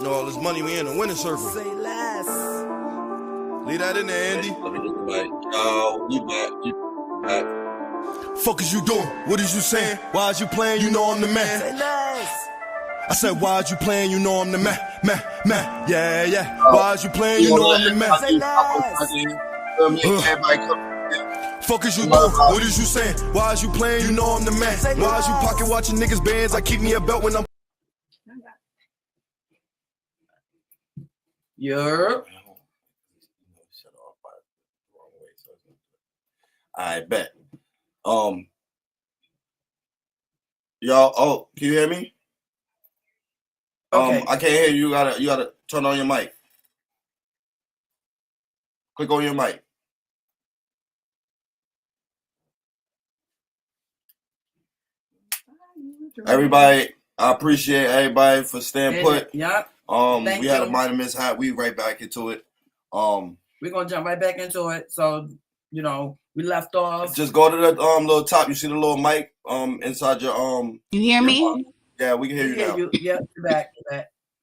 know all this money, we in the winning circle. Sayless. Leave that in there, Andy. We back. Fuck is you doing? What is you saying? Why is you playing? You know I'm the man. Sayless. I said, why is you playing? You know I'm the man. Yeah. Why is you playing? You know I'm the man. Fuck is you doing? What is you saying? Why is you playing? You know I'm the man. Why is you pocket watching niggas bands? I keep me a belt when I'm. You're. I bet. Y'all. Oh, can you hear me? Okay. I can't hear you. You gotta turn on your mic. Click on your mic. Everybody, I appreciate everybody for staying put. Yeah. We had a minor mishap. We right back into it. We're gonna jump right back into it. So, we left off. Just go to the little top. You see the little mic inside your You hear me? Yeah, we can hear you now. Yeah, you're back.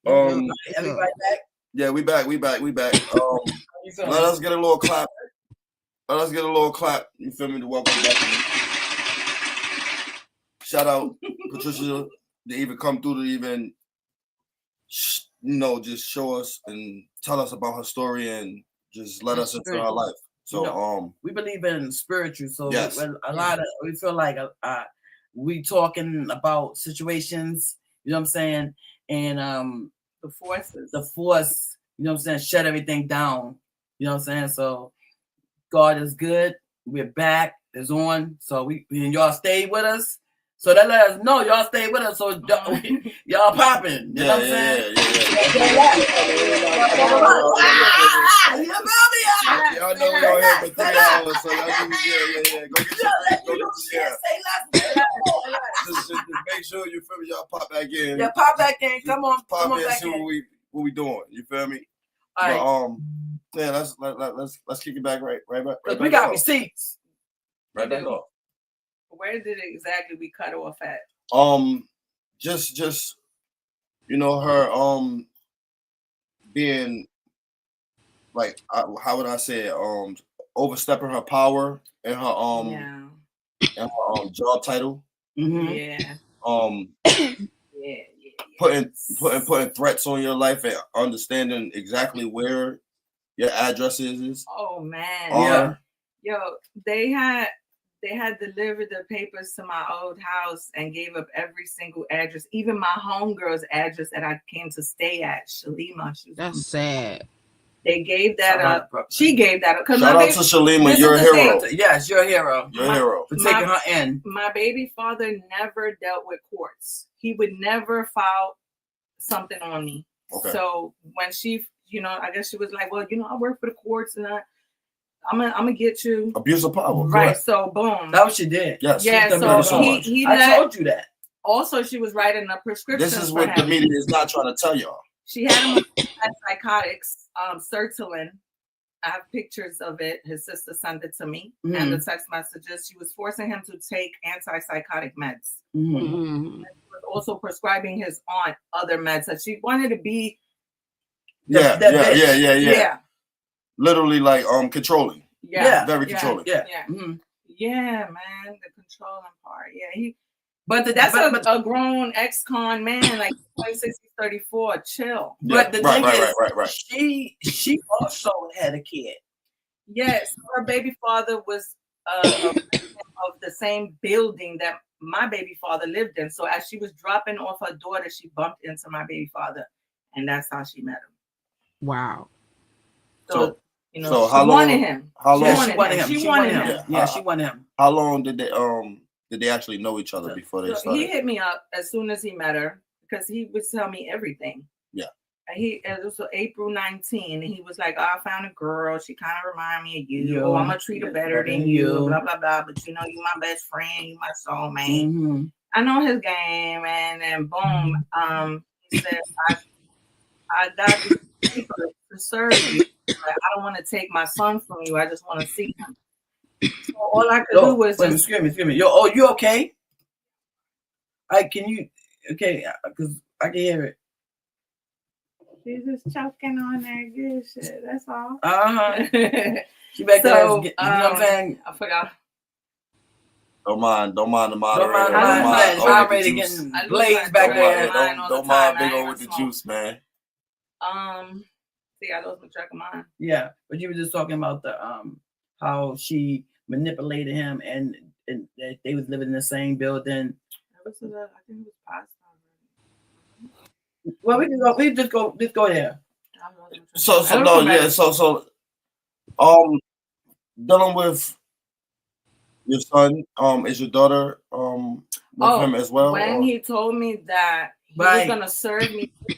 Everybody back? Yeah, we back. Let us get a little clap. You feel me? To welcome back. Shout out Patricia to even come through to even just show us and tell us about her story and just let us into her life. So we believe in spiritual. So yes. we feel like we talking about situations. You know what I'm saying? And the force. You know what I'm saying? Shut everything down. You know what I'm saying? So God is good. We're back. It's on. So and y'all stay with us. So that let us know y'all stay with us. So y'all popping. You know what I'm saying? Y'all know we all here for 3 hours. So y'all Go get just make sure you feel me. Y'all pop back in. Yeah, pop back in. Come on. Pop in. Back See what we doing. You feel me? All right. Let's kick it back right back. We got receipts. Right back off. Where did exactly we cut off at? Just her being like how would I say it? Overstepping her power and her job title. Mm-hmm. Yeah. Putting threats on your life and understanding exactly where your address is. Oh man. Yo, they had delivered the papers to my old house and gave up every single address, even my homegirl's address that I came to stay at, Shalima. That's sad. They gave that up. She gave that up. Shout out to Shalima. You're a hero. Yes, you're a hero. You're a hero. For taking her in. My baby father never dealt with courts. He would never file something on me. Okay. So when she, I guess she was like, well, I work for the courts and I'm gonna get you abuse of power, right? Correct. So boom, that's what she did. Yes, yeah. So I told you that. Also, she was writing a prescription. This is what the media is not trying to tell y'all. She had him on psychotics, sertraline. I have pictures of it. His sister sent it to me, and the text messages. She was forcing him to take antipsychotic meds. She was also prescribing his aunt other meds that she wanted to be. Yeah. Literally, like controlling. Yeah, very controlling. Yeah, yeah, man, the controlling part. Yeah, that's a grown ex-con man, like 26, 34. Chill. Yeah. But the thing is, she also had a kid. Yes, her baby father was of the same building that my baby father lived in. So as she was dropping off her daughter, she bumped into my baby father, and that's how she met him. Wow. So so she wanted him. She wanted him. Yeah, she wanted him. How long did they actually know each other before they started? He hit me up as soon as he met her because he would tell me everything. Yeah. And it was April 19, and he was like, I found a girl. She kind of reminded me of you. Oh, I'm gonna treat her better than you. Blah blah blah. But you my best friend. You my soulmate. Mm-hmm. I know his game, and then boom. He said, I got these people to serve you. I don't want to take my son from you. I just want to see him. So all I could do was excuse me. You okay? Can you? Okay, because I can hear it. She's just choking on that good shit. That's all. She back there, So, you know what I'm saying? I forgot. Don't mind the moderator. I'm ready to get blazed back there. Don't mind big old with the juice, man. See, I lost my track of mine. Yeah, but you were just talking about the how she manipulated him and they was living in the same building. I think it was past. Well, we just go there. So dealing with your son, is your daughter with him as well? When he told me that he was gonna serve me, he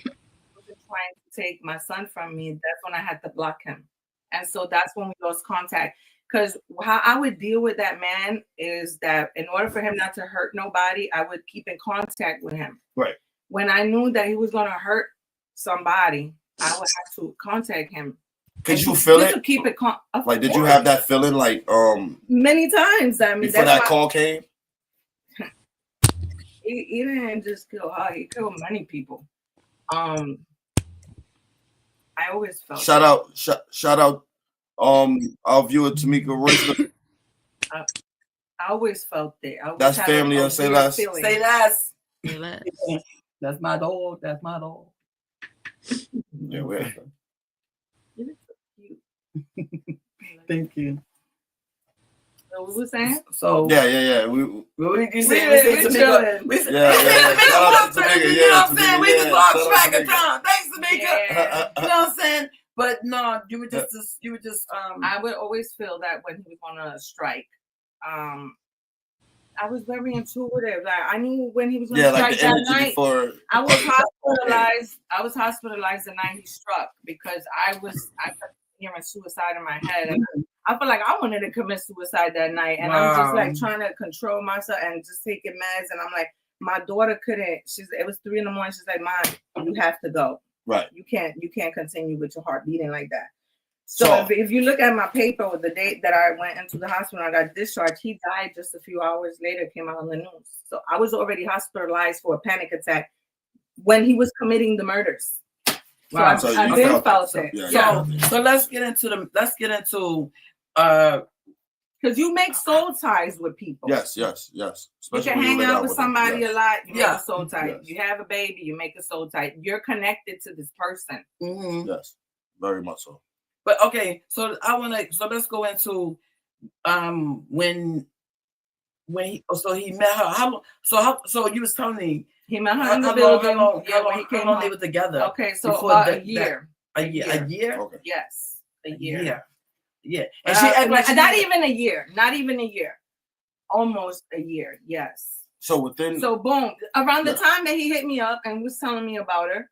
was trying to take my son from me, that's when I had to block him. And so that's when we lost contact. Because how I would deal with that man is that in order for him not to hurt nobody, I would keep in contact with him. Right. When I knew that he was gonna hurt somebody, I would have to contact him. Could you feel it? To keep it like, did you have that feeling? Like, many times. I mean, before that call came, he didn't just kill her; he killed many people. I always felt. Shout out, our viewer Tamika Royce. I always felt that. That's family of Sayless. Say less. That's my dog. That's my dog. Yeah, we're. Thank you. So what was saying? So yeah. What did you say? Yeah. Shout out to Tamika. You know what I'm saying? We just lost track of time. Thanks, Tamika. You know what I'm saying? But no, you were just. I would always feel that when he was on a strike. I was very intuitive. Like I knew when he was on strike that night. I was hospitalized. I was hospitalized the night he struck because I kept hearing suicide in my head, and I felt like I wanted to commit suicide that night. And I'm just like trying to control myself and just taking meds. And I'm like, my daughter couldn't. It was 3 a.m. She's like, Mom, you have to go. Right. You can't continue with your heart beating like that. So if you look at my paper with the date that I went into the hospital, I got discharged. He died just a few hours later. It came out on the news. So I was already hospitalized for a panic attack when he was committing the murders. Wow. So I then felt it. Yeah. So let's get into because you make soul ties with people. Yes. You can hang out with somebody a lot. You make a soul tie. Yes. You have a baby. You make a soul tie. You're connected to this person. Mm-hmm. Yes, very much so. But okay, so let's go into when he met her. So you was telling me he met her in the building. How long they were together? Okay, so a year. A year? Okay. Yes, a year. Yeah. And she not even a year. Not even a year. Almost a year. Yes. So boom, around the time that he hit me up and was telling me about her,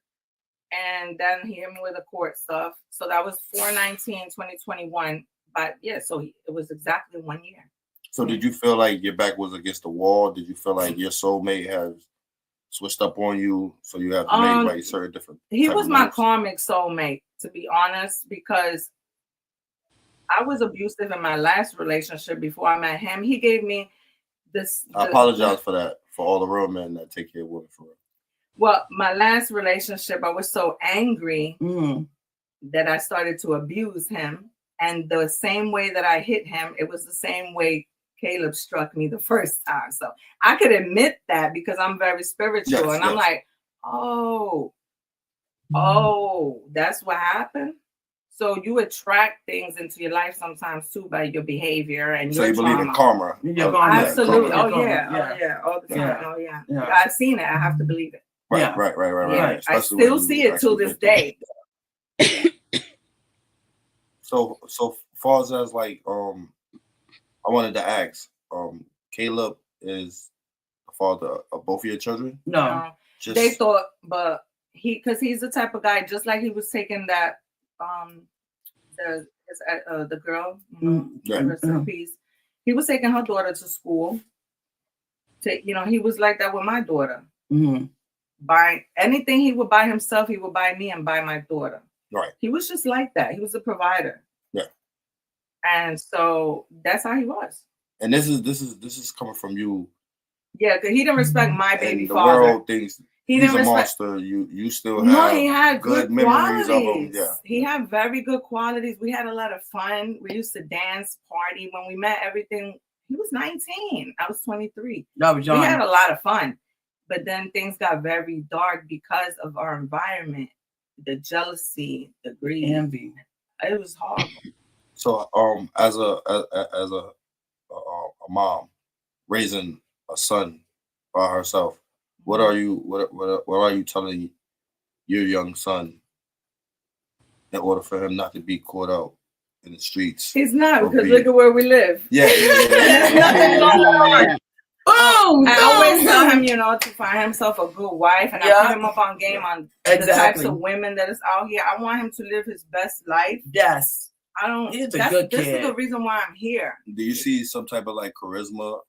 and then he hit me with the court stuff. So that was 4/19/2021. But yeah, so it was exactly 1 year. So did you feel like your back was against the wall? Did you feel like your soulmate has switched up on you, so you have to make like certain different? He was my karmic soulmate, to be honest, because I was abusive in my last relationship before I met him. He gave me this. I apologize for that, for all the real men that take care of women for it. Well, my last relationship, I was so angry that I started to abuse him. And the same way that I hit him, it was the same way Caleb struck me the first time. So I could admit that because I'm very spiritual. I'm like, oh, that's what happened. So you attract things into your life sometimes too by your behavior and your trauma. So you believe in karma? Absolutely. Karma. All the time. I've seen it. I have to believe it. Right. I still see it till this day. So far as like, I wanted to ask, Caleb is the father of both of your children? No. They thought, but because he's the type of guy, just like he was taking that, the girl, rest in peace. He was taking her daughter to school. He was like that with my daughter. Mm-hmm. Buy anything he would buy himself, he would buy me and buy my daughter. Right. He was just like that. He was a provider. Yeah. And so that's how he was. And this is coming from you. Yeah, because he didn't respect my baby the father. World thinks He he's didn't a respect. monster. You still have No, he had good memories qualities. of him. Yeah. He had very good qualities. We had a lot of fun. We used to dance, party. When we met, everything. He was 19. I was 23. That was young. We had a lot of fun. But then things got very dark because of our environment, the jealousy, the greed, envy. It was horrible. So, as a mom raising a son by herself, what are you telling your young son in order for him not to be caught out in the streets? He's not, because look at where we live. Yeah. Boom! I always tell him, to find himself a good wife, and I put him up on game on the types of women that is out here. I want him to live his best life. Yes. I don't. He's a good kid. This is the reason why I'm here. Do you see some type of like charisma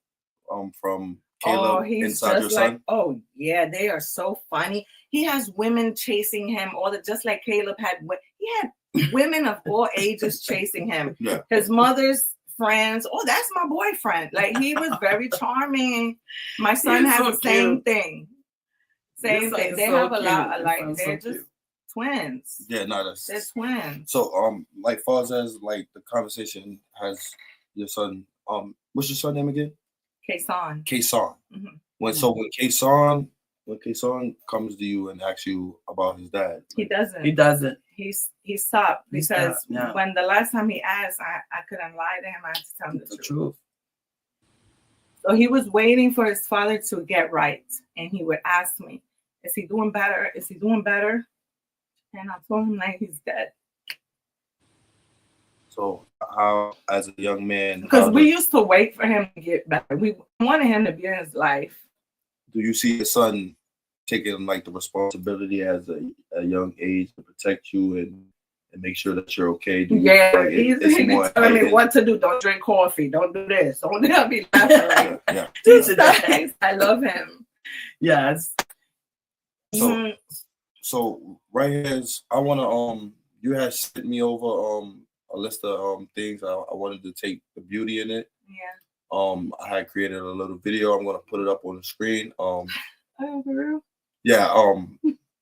from Caleb inside your son? Oh yeah, they are so funny. He has women chasing him, just like Caleb had. He had women of all ages chasing him. Yeah. His mother's friends. Oh, that's my boyfriend. Like, he was very charming. My son has the same thing. Same thing. They have a lot of they're just twins. Yeah, no, they're twins. So like far as like the conversation has your son, what's your son name again? Kason. Mm-hmm. When Kason comes to you and asks you about his dad, he doesn't. He stopped because when the last time he asked, I couldn't lie to him. I had to tell him the truth. So he was waiting for his father to get right, and he would ask me, "Is he doing better? Is he doing better?" And I told him like he's dead. So how, as a young man, because we used to wait for him to get better. We wanted him to be in his life. Do you see your son taking like the responsibility as a young age to protect you and make sure that you're okay? He's telling me what to do. Don't drink coffee. Don't do this. Don't do that. Be laughing. Yeah. I love him. Yes. So right here is, I want to you had sent me over a list of things I wanted to take the beauty in it. Yeah. I had created a little video. I'm gonna put it up on the screen. Oh, for real? Yeah.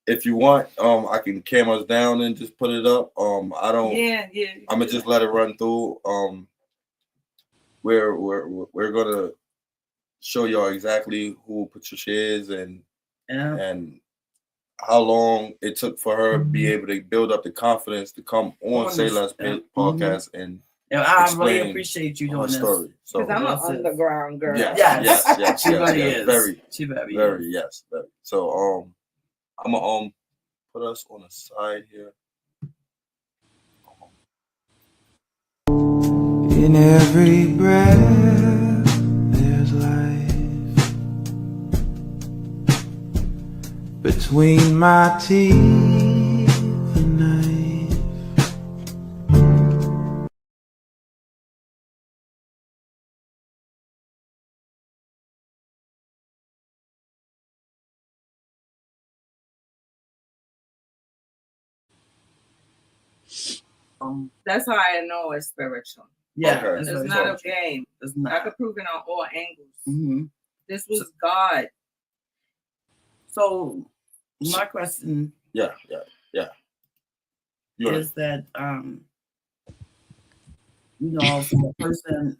If you want, I can cameras down and just put it up. I don't. Yeah. I'm gonna just let it run through. We're gonna show y'all exactly who Patricia is and how long it took for her to be able to build up the confidence to come on Sayless podcast and I really appreciate you doing this. Story. So because I'm an underground girl. Yes. She really is. Very. Yes. Very. So I'm gonna put us on the side here. In every breath there's life. Between my teeth and knife. That's how I know it's spiritual. Yeah, okay. It's not a game. It's not. I could prove it on all angles. Mm-hmm. This was God. So my question, yeah, is that from a person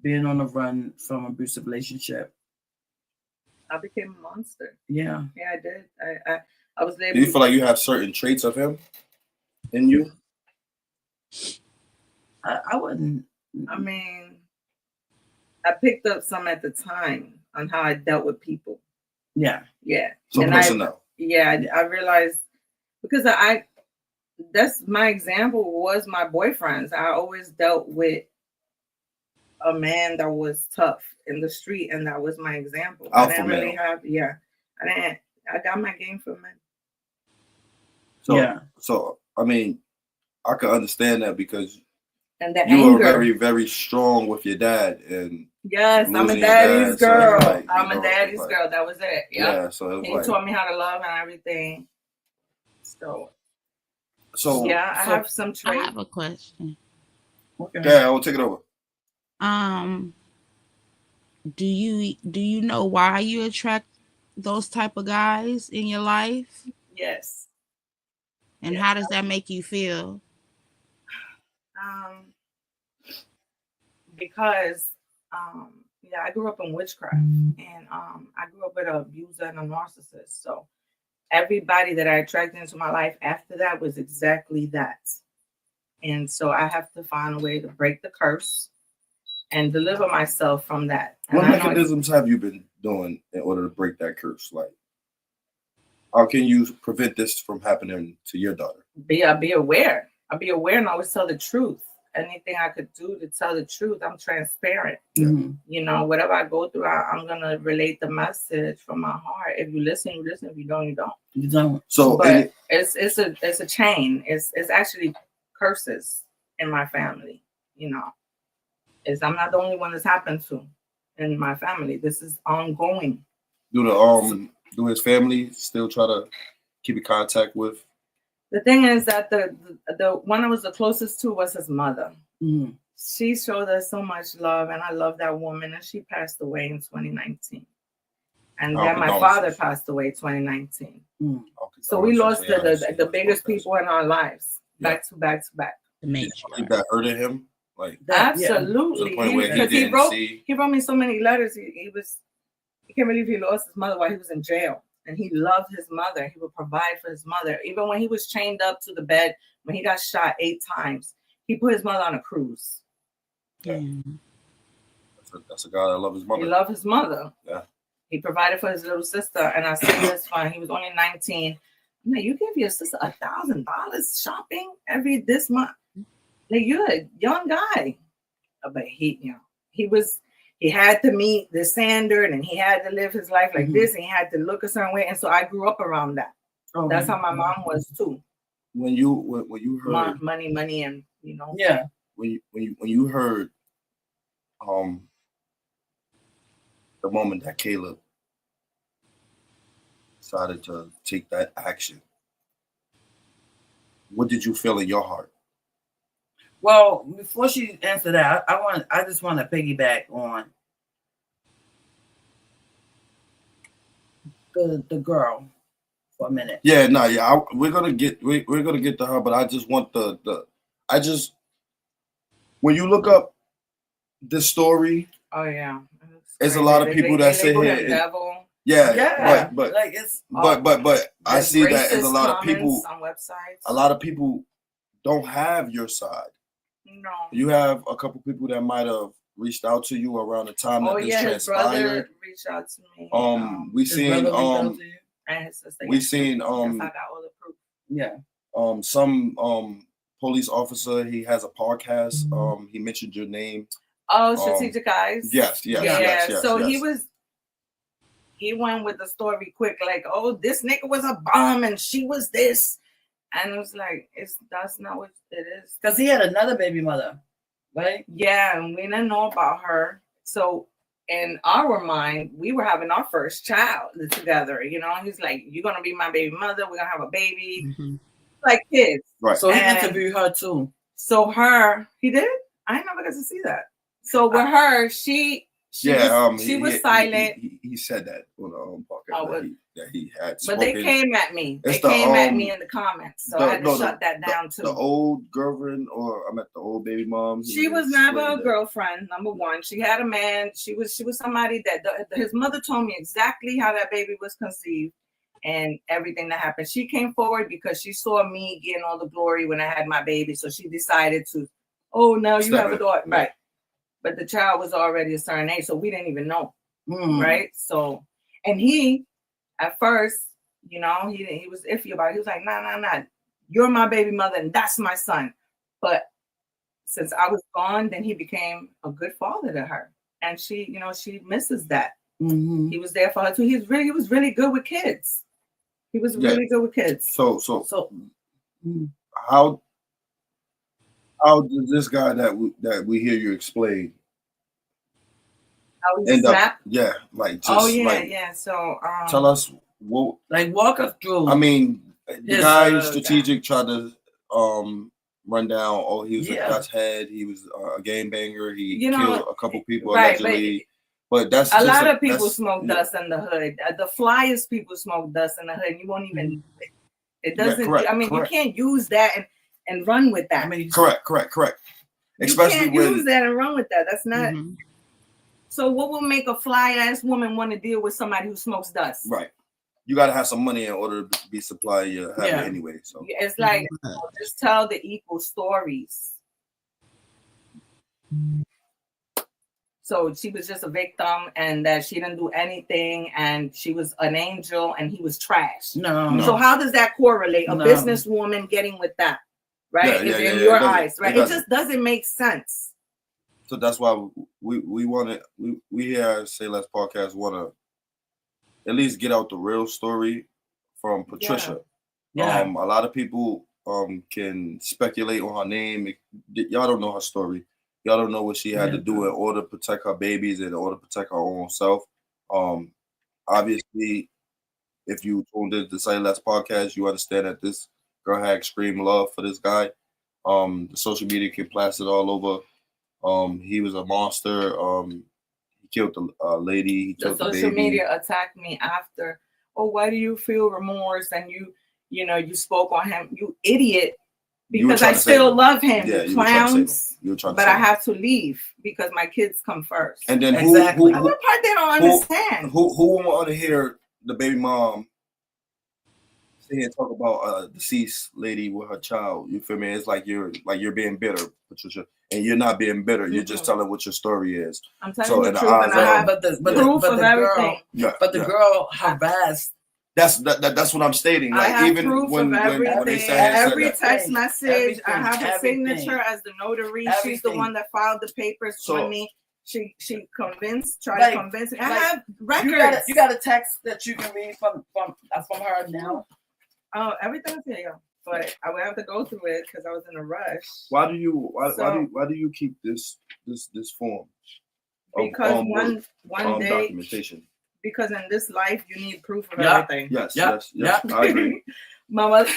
being on the run from an abusive relationship, I became a monster. Yeah, I did. I was able. Do you feel like you have certain traits of him in you? I wouldn't. I mean, I picked up some at the time on how I dealt with people. Yeah. So and personal. I realized because that's my example was my boyfriends. I always dealt with a man that was tough in the street, and that was my example. Alpha I didn't male. really have. I got my game from men. So I mean, I can understand that because and the you anger. were very, very strong with your dad, and yes, I'm a daddy's girl. I'm a daddy's girl. That was it. Yeah. So he taught me how to love and everything. So I have some traits. I have a question. Okay. Yeah, I will take it over. Do you know why you attract those type of guys in your life? Yes. And how does that make you feel? Because I grew up in witchcraft, and I grew up with an abuser and a narcissist. So everybody that I attracted into my life after that was exactly that. And so I have to find a way to break the curse and deliver myself from that. What mechanisms have you been doing in order to break that curse? Like, how can you prevent this from happening to your daughter? Be aware. I'll be aware and always tell the truth. Anything I could do to tell the truth, I'm transparent. Mm-hmm. You know, whatever I go through, I'm gonna relate the message from my heart. If you listen, you listen. If you don't, you don't. You don't. So, but it's a chain. It's actually curses in my family. You know, I'm not the only one that's happened to in my family. This is ongoing. Do his family still try to keep in contact with? The thing is that the one I was the closest to was his mother. Mm-hmm. She showed us so much love, and I love that woman. And she passed away in 2019. And then my father passed away in 2019. Mm. So we lost the biggest people in our lives, back to back to back. That hurted him, like absolutely. Because he wrote me so many letters. He can't believe he lost his mother while he was in jail. And he loved his mother. He would provide for his mother. Even when he was chained up to the bed, when he got shot 8 times, he put his mother on a cruise. Yeah. That's a guy that loves his mother. He loved his mother. Yeah. He provided for his little sister. And I said this fun. He was only 19. Man, you give your sister $1,000 shopping this month. Like, you're a young guy. But he had to meet the standard, and he had to live his life like this, and he had to look a certain way. And so I grew up around that. That's how my mom was too. When you heard money, and when you heard the moment that Caleb decided to take that action, what did you feel in your heart? Well, before she answered that, I just want to piggyback on the girl for a minute. Yeah, we're gonna get to her, but I just want when you look up this story, there's a lot of people that say here. But like it's but I see that there's a lot of people on websites. A lot of people don't have your side. No. You have a couple people that might have reached out to you around the time that this transpired. His brother reached out to me. We seen and his sister. We seen I got all the proof. Yeah. Some police officer, he has a podcast. He mentioned your name. Oh, Strategic Eyes. Yes. So he went with the story quick, like, oh, this nigga was a bum and she was this. And it was like, that's not what it is. Because he had another baby mother, right? Yeah, and we didn't know about her. So in our mind, we were having our first child together. You know, he's like, you're going to be my baby mother. We're going to have a baby. Mm-hmm. Like kids. Right. So he interviewed her too. So he did? I never got to see that. So with her, she was silent. He said that on the podcast that he had spoken. But they came at me. They came at me in the comments. So I had to shut that down too. The old girlfriend, or I meant the old baby mom. She was never a girlfriend, number one. She had a man. She was somebody that his mother told me exactly how that baby was conceived and everything that happened. She came forward because she saw me getting all the glory when I had my baby. So she decided to, now you have a daughter. Right. But the child was already a certain age, so we didn't even know, right? So, and he, at first, he was iffy about it. He was like, nah, you're my baby mother, and that's my son. But since I was gone, then he became a good father to her, and she misses that. Mm-hmm. He was there for her too. He was really good with kids. He was really good with kids. So how does this guy that we hear you explain end up? Yeah, like just So tell us what. Like walk us through. I mean, the guy strategic tried to run down. Oh, he was a Dutch head. He was a game banger. He killed a couple people allegedly. But that's a lot of people smoke dust in the hood. The flyest people smoke dust in the hood. And you won't even. It doesn't. Correct, I mean, correct. you can't use that and run with that. Correct. Especially you can't use that and run with that. That's not. Mm-hmm. So what will make a fly ass woman want to deal with somebody who smokes dust? Right. You got to have some money in order to be supply your habit anyway. So it's like just tell the equal stories. So she was just a victim, and that she didn't do anything, and she was an angel, and he was trash. No. So how does that correlate? A businesswoman getting with that, right? In your eyes, right? It just doesn't make sense. So that's why we here at Sayless podcast want to at least get out the real story from Patricia. Yeah. A lot of people can speculate on her name. Y'all don't know her story. Y'all don't know what she had to do in order to protect her babies and in order to protect her own self. Obviously, if you tuned into the Sayless podcast, you understand that this girl had extreme love for this guy. The social media can plaster all over. He was a monster. He killed the lady. He killed the baby. Social media attacked me after. Oh, why do you feel remorse? And you spoke on him. You idiot. Because I still love him. Yeah, you clowns. But I have to leave because my kids come first. And then what part they don't understand? Who want to hear the baby mom sit here and talk about a deceased lady with her child? You feel me? It's like you're being bitter, Patricia, and you're not being bitter. You're just telling what your story is. I'm telling you the truth, and I have proof of everything. But the girl harassed. That's what I'm stating. Like, I have even proof when they say every text message, I have her signature as the notary. Everything. She's the one that filed the papers for me. She tried to convince me. I have records. You got a text that you can read from her now. Oh, everything's here, but I would have to go through it because I was in a rush. Why do you keep this form? Because one day documentation. Because in this life you need proof of everything. Yes. I agree. My mother,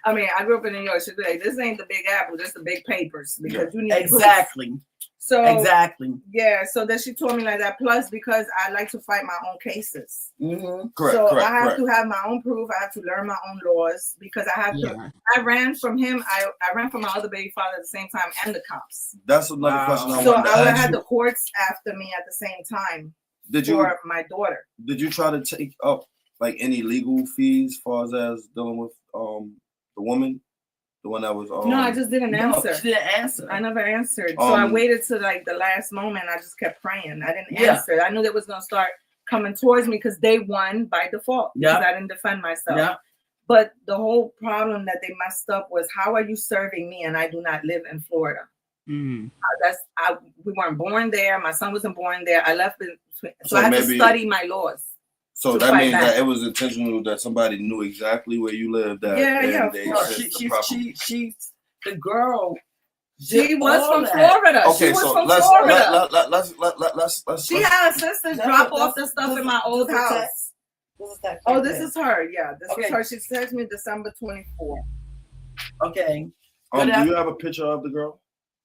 I grew up in New York. She'd be like, "This ain't the Big Apple, this the big papers." Because you need exactly. Proof. So exactly. Yeah. So that she told me like that. Plus, because I like to fight my own cases. Mm-hmm. Correct. I have to have my own proof. I have to learn my own laws because I have to. I ran from him. I ran from my other baby father at the same time and the cops. That's another question I So wanted to I would ask have had you. the courts after me at the same time. For my daughter? Did you try to take up like any legal fees as far as dealing with the woman, the one that was? No, I just didn't answer. She didn't answer. I never answered. So I waited to like the last moment. I just kept praying. I didn't answer. I knew they was gonna start coming towards me because they won by default. Because I didn't defend myself. Yeah. But the whole problem that they messed up was, how are you serving me and I do not live in Florida? Mm. We weren't born there. My son wasn't born there. I left so I had to study my laws. So that means that it was intentional that somebody knew exactly where you lived at. She's the girl. She was from Florida. Okay, so let's. She had her sisters drop off the stuff in my old house. Oh, this is her. Yeah, this is her. She texted me December 24th. Okay. Do you have a picture of the girl?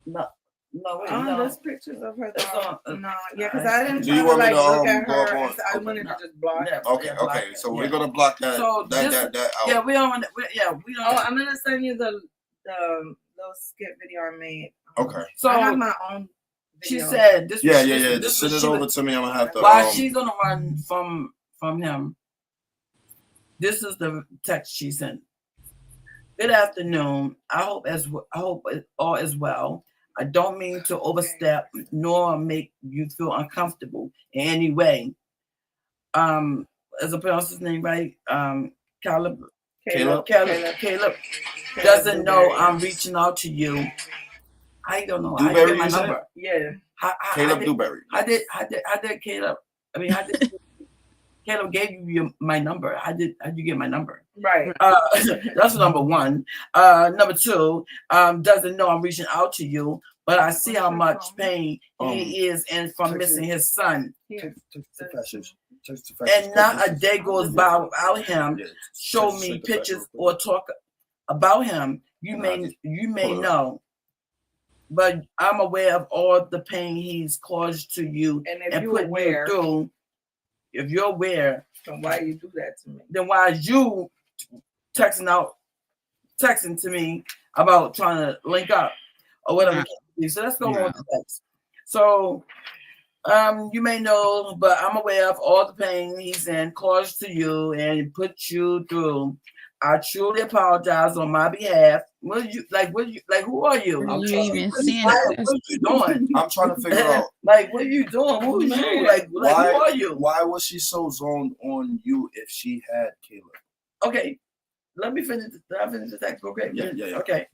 No. There's pictures of her. Because I didn't try to look at her. I wanted to just block. Okay. So we're gonna block that. That out. Yeah, we don't. Oh, I'm gonna send you the little skit video I made. Okay. So I have my own video. She said this. Yeah. Just send it over to me. I'm gonna have to. While she's gonna run from him. This is the text she sent. Good afternoon. I hope all is well. I don't mean to overstep nor make you feel uncomfortable in any way. As I pronounce his name right, Caleb doesn't know I'm reaching out to you. I don't know. I get my number. Yeah. Caleb Dewberry. I did Caleb. How did Caleb gave you my number? How did you get my number? Right. That's number one. Number two, doesn't know I'm reaching out to you, but I see how much pain he is in from missing his son. And not a day goes by without him show me pictures or talk about him. You may know. but I'm aware of all the pain he's caused to you And if and you're put aware, you through. If you're aware, then why you do that to me? Then why is you texting to me about trying to link up or whatever? Yeah. So let's go on to text. So you may know, but I'm aware of all the pain he's in caused to you and put you through. I truly apologize on my behalf. What are you like? Who are you? What are you even saying? What are you doing? I'm trying to figure out. Like, what are you doing? Who are you? Like who are you? Why was she so zoned on you if she had Caleb? Okay, let me finish. Did I finish the text? Okay. Yeah. Okay.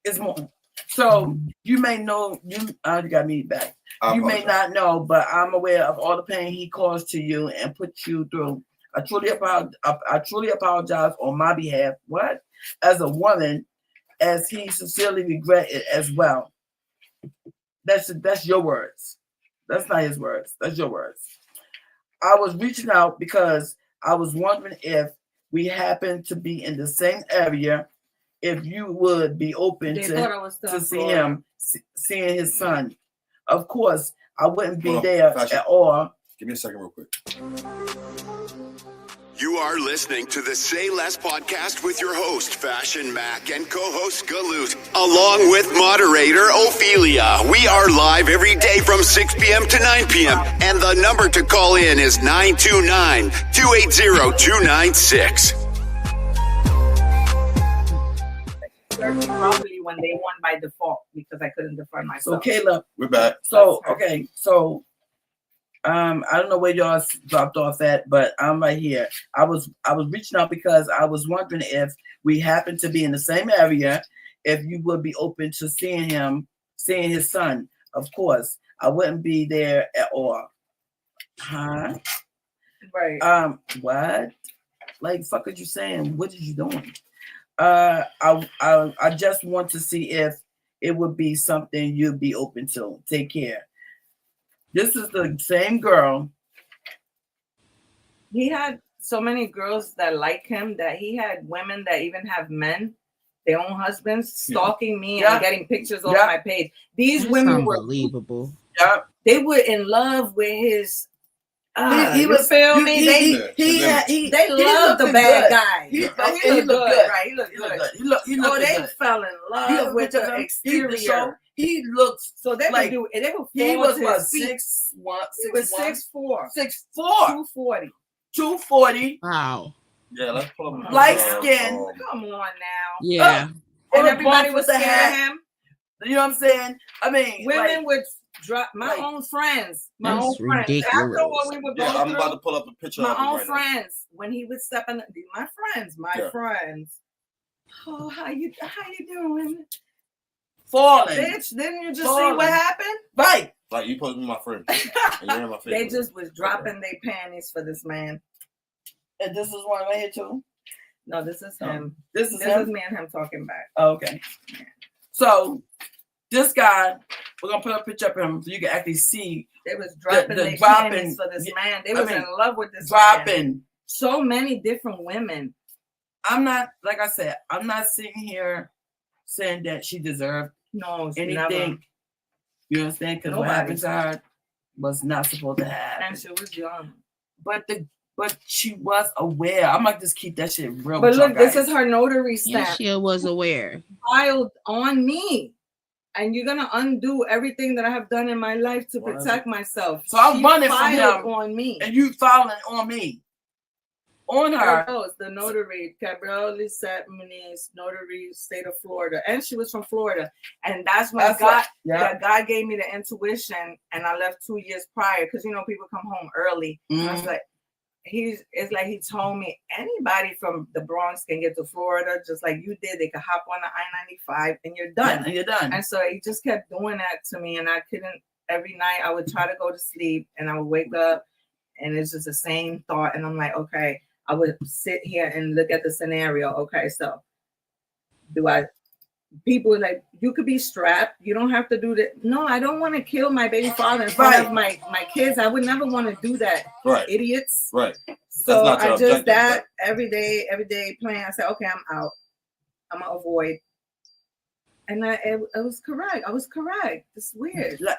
It's more. So you may know you got me back. You may not know, but I'm aware of all the pain he caused to you and put you through. I truly apologize on my behalf. What? As a woman, as he sincerely regret it as well. That's your words. That's not his words. That's your words. I was reaching out because I was wondering if we happen to be in the same area, if you would be open to seeing his son. Of course, I wouldn't be there at all. Give me a second real quick. You are listening to the Sayless podcast with your host, FashionMack, and co-host Guloot, along with moderator Ophelia. We are live every day from 6 p.m. to 9 p.m. And the number to call in is 929-280-296. Probably when they won by default because I couldn't defend myself. So Caleb, we're back. So okay, so I don't know where y'all dropped off at, but I'm right here. I was reaching out because I was wondering if we happen to be in the same area, if you would be open to seeing his son. Of course, I wouldn't be there at all. Huh? Right. What? Like, fuck are you saying? What are you doing? I just want to see if it would be something you'd be open to. Take care. This is the same girl. He had so many girls that like him that he had women that even have men, their own husbands, stalking me and getting pictures off my page. These women were unbelievable. They were in love with his. He was feel me. They loved the bad guy. He looked good, right? He looked good. They fell in love with the exterior. He looks so they like would do. And they were he was what 6'1", 6'4", 240. 240. Wow. Yeah, let's pull up. Light skin. Come on now. Yeah. And everybody was scared of him. You know what I'm saying? I mean, women would drop my own friends. My own friends. After what we were going I'm about to pull up a picture. My of own right friends. Now. When he would step in, my friends. Oh, how you doing? Falling. Bitch, didn't you just see what happened? Right. Like you supposed to be my friend. And you're in my face. They just was dropping their panties for this man. And this is one right here too? No, this is him. This is me and him talking back. Oh, okay. Yeah. So this guy, we're gonna put a picture of him so you can actually see. They was dropping their panties for this man. They was in love with this man. So many different women. I'm not, like I said, I'm not sitting here saying that she deserved anything. Never. You understand? Because what happened to her was not supposed to happen. And she was young. But she was aware. I might just keep that shit real. But look, this is her notary stamp. Yeah, she was aware. Filed on me. And you're gonna undo everything that I have done in my life to protect myself. So I'm running from him on me. And you filing on me. On her. The notary, Gabrielle Lisette Muniz, notary, state of Florida. And she was from Florida. And that's when God gave me the intuition. And I left 2 years prior because, people come home early. Mm-hmm. And I was like, it's like he told me anybody from the Bronx can get to Florida just like you did. They could hop on the I-95 and you're done. And you're done. And so he just kept doing that to me. And I couldn't, every night I would try to go to sleep and I would wake up and it's just the same thought. And I'm like, okay. I would sit here and look at the scenario. Okay, so people like, you could be strapped. You don't have to do that. No, I don't want to kill my baby father in front of my kids. I would never want to do that. Right. Idiots. Right. So I just every day plan. I said, okay, I'm out. I'm going to avoid. And it was correct. I was correct. It's weird. I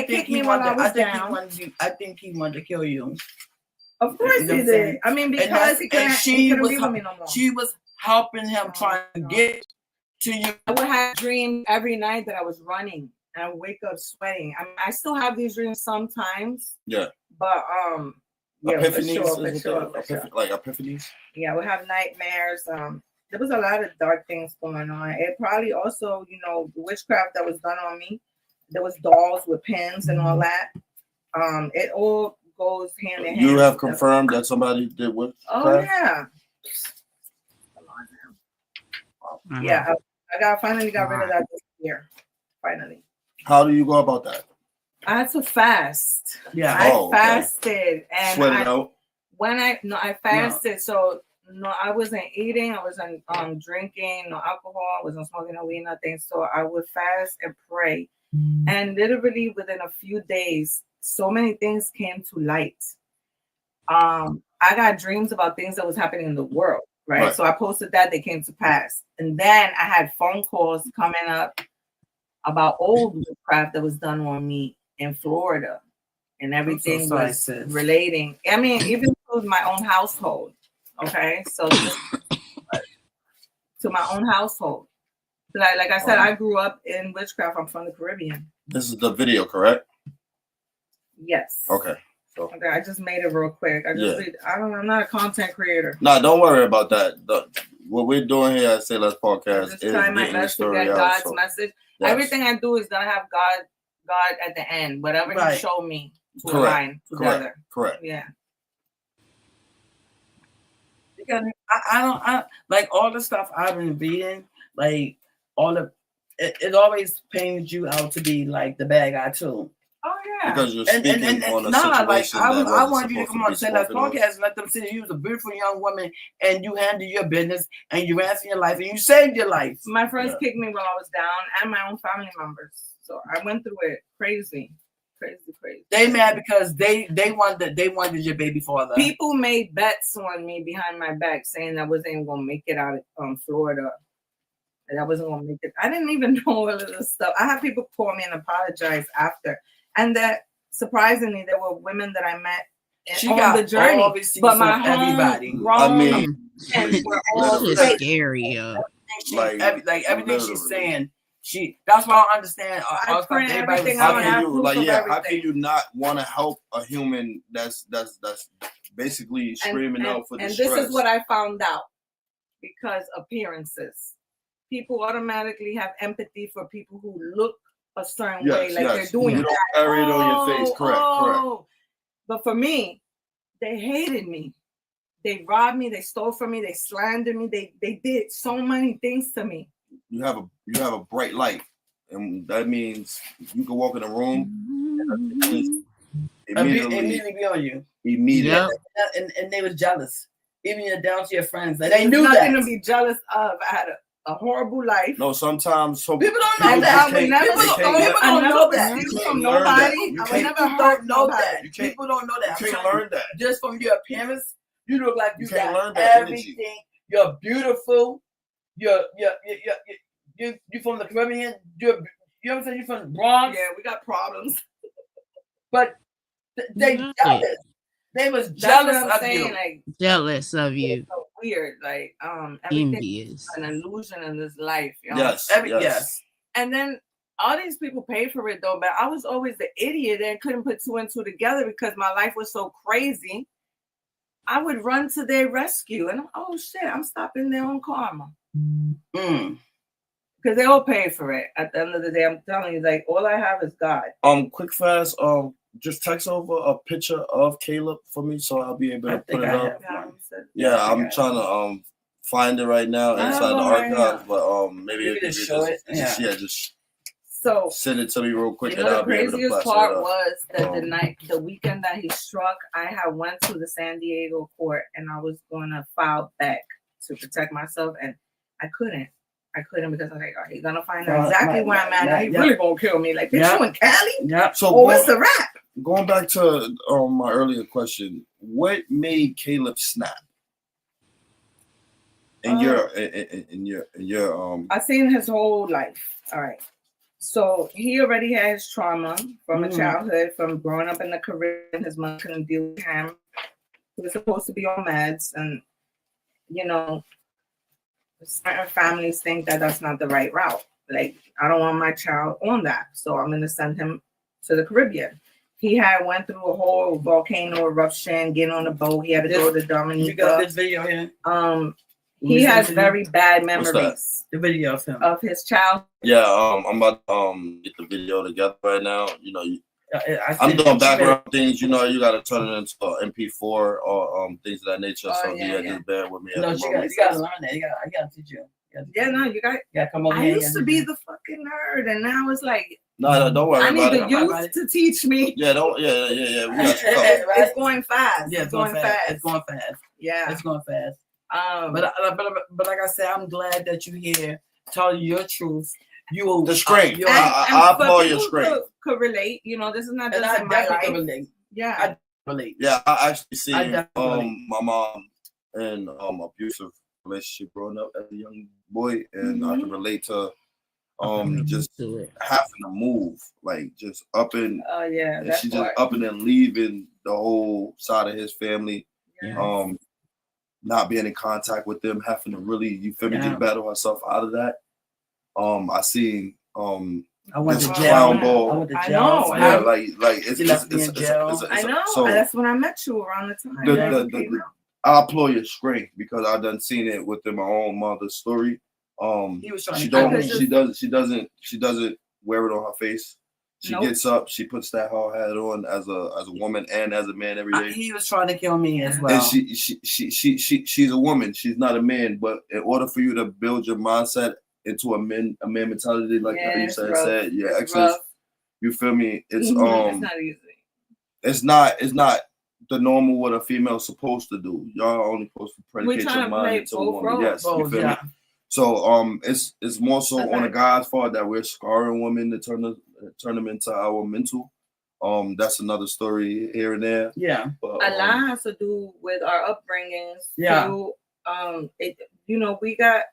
think he wanted to kill you. Of course he did. I mean, because he couldn't be with me no more. She was helping him trying to get to you. I would have dreams every night that I was running, and I would wake up sweating. I mean, I still have these dreams sometimes. Yeah. But yeah, epiphanies, for sure. Like epiphanies. Yeah, we have nightmares. There was a lot of dark things going on. It probably also, the witchcraft that was done on me. There was dolls with pins and all that. It all goes hand in hand. You have confirmed that somebody did witchcraft? Oh yeah. Come on now. Yeah, I finally got rid of that this year. Finally. How do you go about that? I had to fast. Yeah. I fasted and sweat it out. I fasted. Yeah. So I wasn't eating. I wasn't drinking, no alcohol. I wasn't smoking no weed, nothing. So I would fast and pray. And literally within a few days, so many things came to light. I got dreams about things that was happening in the world, right? So I posted that, they came to pass. And then I had phone calls coming up about old witchcraft that was done on me in Florida. And everything was relating. I mean, even to my own household. Okay, so to my own household. Like I said, I grew up in witchcraft. I'm from the Caribbean. This is the video, correct? Yes. Okay. Okay, I just made it real quick. I'm not a content creator. No, don't worry about that. What we're doing here at Sayless Podcast is trying my best to get God's message. Yes. Everything I do is gonna have God at the end. Whatever He showed me to align together. Correct. Yeah. I don't like all the stuff I've been reading, like all of it always pains you out to be like the bad guy too. Oh yeah. Because you're speaking on a situation I want you to come on and say that podcast and let them see that you was a beautiful young woman and you handled your business and you ran for your life and you saved your life. My friends kicked me while I was down and my own family members. So I went through it crazy. They mad because they wanted your baby father. People made bets on me behind my back saying I wasn't even gonna make it out of Florida. And I wasn't gonna make it. I didn't even know all of this stuff. I had people call me and apologize after. And that surprisingly there were women that I met on the journey. But my everybody. Were all scary. Like everything she's saying. That's why I understand. How can you not want to help a human that's basically screaming out for distress? And this is what I found out because appearances. People automatically have empathy for people who look a certain way, like they're doing you don't carry it on your face. Correct. But for me, they hated me. They robbed me. They stole from me. They slandered me. They did so many things to me. You have a bright light, and that means you can walk in a room and immediately be on you. Immediately, and they were jealous. Even down to your friends, they knew nothing to be jealous of. I had a horrible life. No, sometimes people don't know that. People don't know that. People don't know that. You can't learn that. Just from your appearance, you look like you got everything. Energy. You're beautiful. You're from the Caribbean. You know what I'm saying? You're from the Bronx. Yeah, we got problems. But they jealous. They was jealous of you. Like, jealous of you. So weird. Like everything is an illusion in this life. You know? Yes. And then all these people pay for it though, but I was always the idiot and couldn't put two and two together because my life was so crazy. I would run to their rescue and I'm stopping their own karma. Because they all pay for it. At the end of the day, I'm telling you, like all I have is God. Quick fast, just text over a picture of Caleb for me so I'll be able to put it up. Yeah, I'm trying to find it right now inside the archives, but maybe if you just so send it to me real quick. You know, the craziest part was that the weekend that he struck, I had went to the San Diego court and I was going to file back to protect myself, and I couldn't because I was like, oh, he's gonna find out exactly where I'm at. He's really gonna kill me. Like, bitch, you in Cali? Yeah. So what's the rap? Going back to my earlier question, what made Caleb snap? in your I've seen his whole life. All right. So he already has trauma from a childhood, from growing up in the Caribbean. His mom couldn't deal with him. He was supposed to be on meds, and certain families think that that's not the right route. Like, I don't want my child on that, so I'm gonna send him to the Caribbean. He had went through a whole volcano eruption, getting on a boat. He had to go to Dominica. You got this video here? He has very bad memories. The video of him. Of his child. Yeah, I'm about to get the video together right now. I'm doing background things. You gotta turn it into MP4 or things of that nature. Just bear with me. No, you gotta learn that. I gotta teach you. You gotta come over here. I used to be the fucking nerd, and now it's like. No, don't worry. I need the youth to teach me. Yeah, We got you covered. It's going fast. Yeah, it's going fast. It's going fast. Yeah, it's going fast. But like I said, I'm glad that you're here, telling your truth. The strength. I applaud your strength. Could relate. This is not just in my life. Relate. Yeah, I relate. Yeah, I actually see my mom in abusive relationship growing up as a young boy, and I can relate to just having to move, like just up and she just up and leaving the whole side of his family. Yes. Not being in contact with them, having to really, just battle herself out of that. I seen I went to jail. I know. Yeah, like it's I know. So that's when I met you around the time. I applaud your strength because I done seen it within my own mother's story. He was trying she doesn't wear it on her face. She gets up, she puts that hard hat on as a woman and as a man every day. He was trying to kill me as well. And she's a woman, she's not a man. But in order for you to build your mindset into a man mentality, like you said, excellence. You feel me? It's it's not easy. It's not the normal what a female's supposed to do. Y'all are only supposed to predicate your mind into a woman. Yes, you feel me? So it's more so on a guy's part that we're scarring women to turn them into our mental. That's another story here and there. Yeah, but a lot has to do with our upbringings. Yeah, we got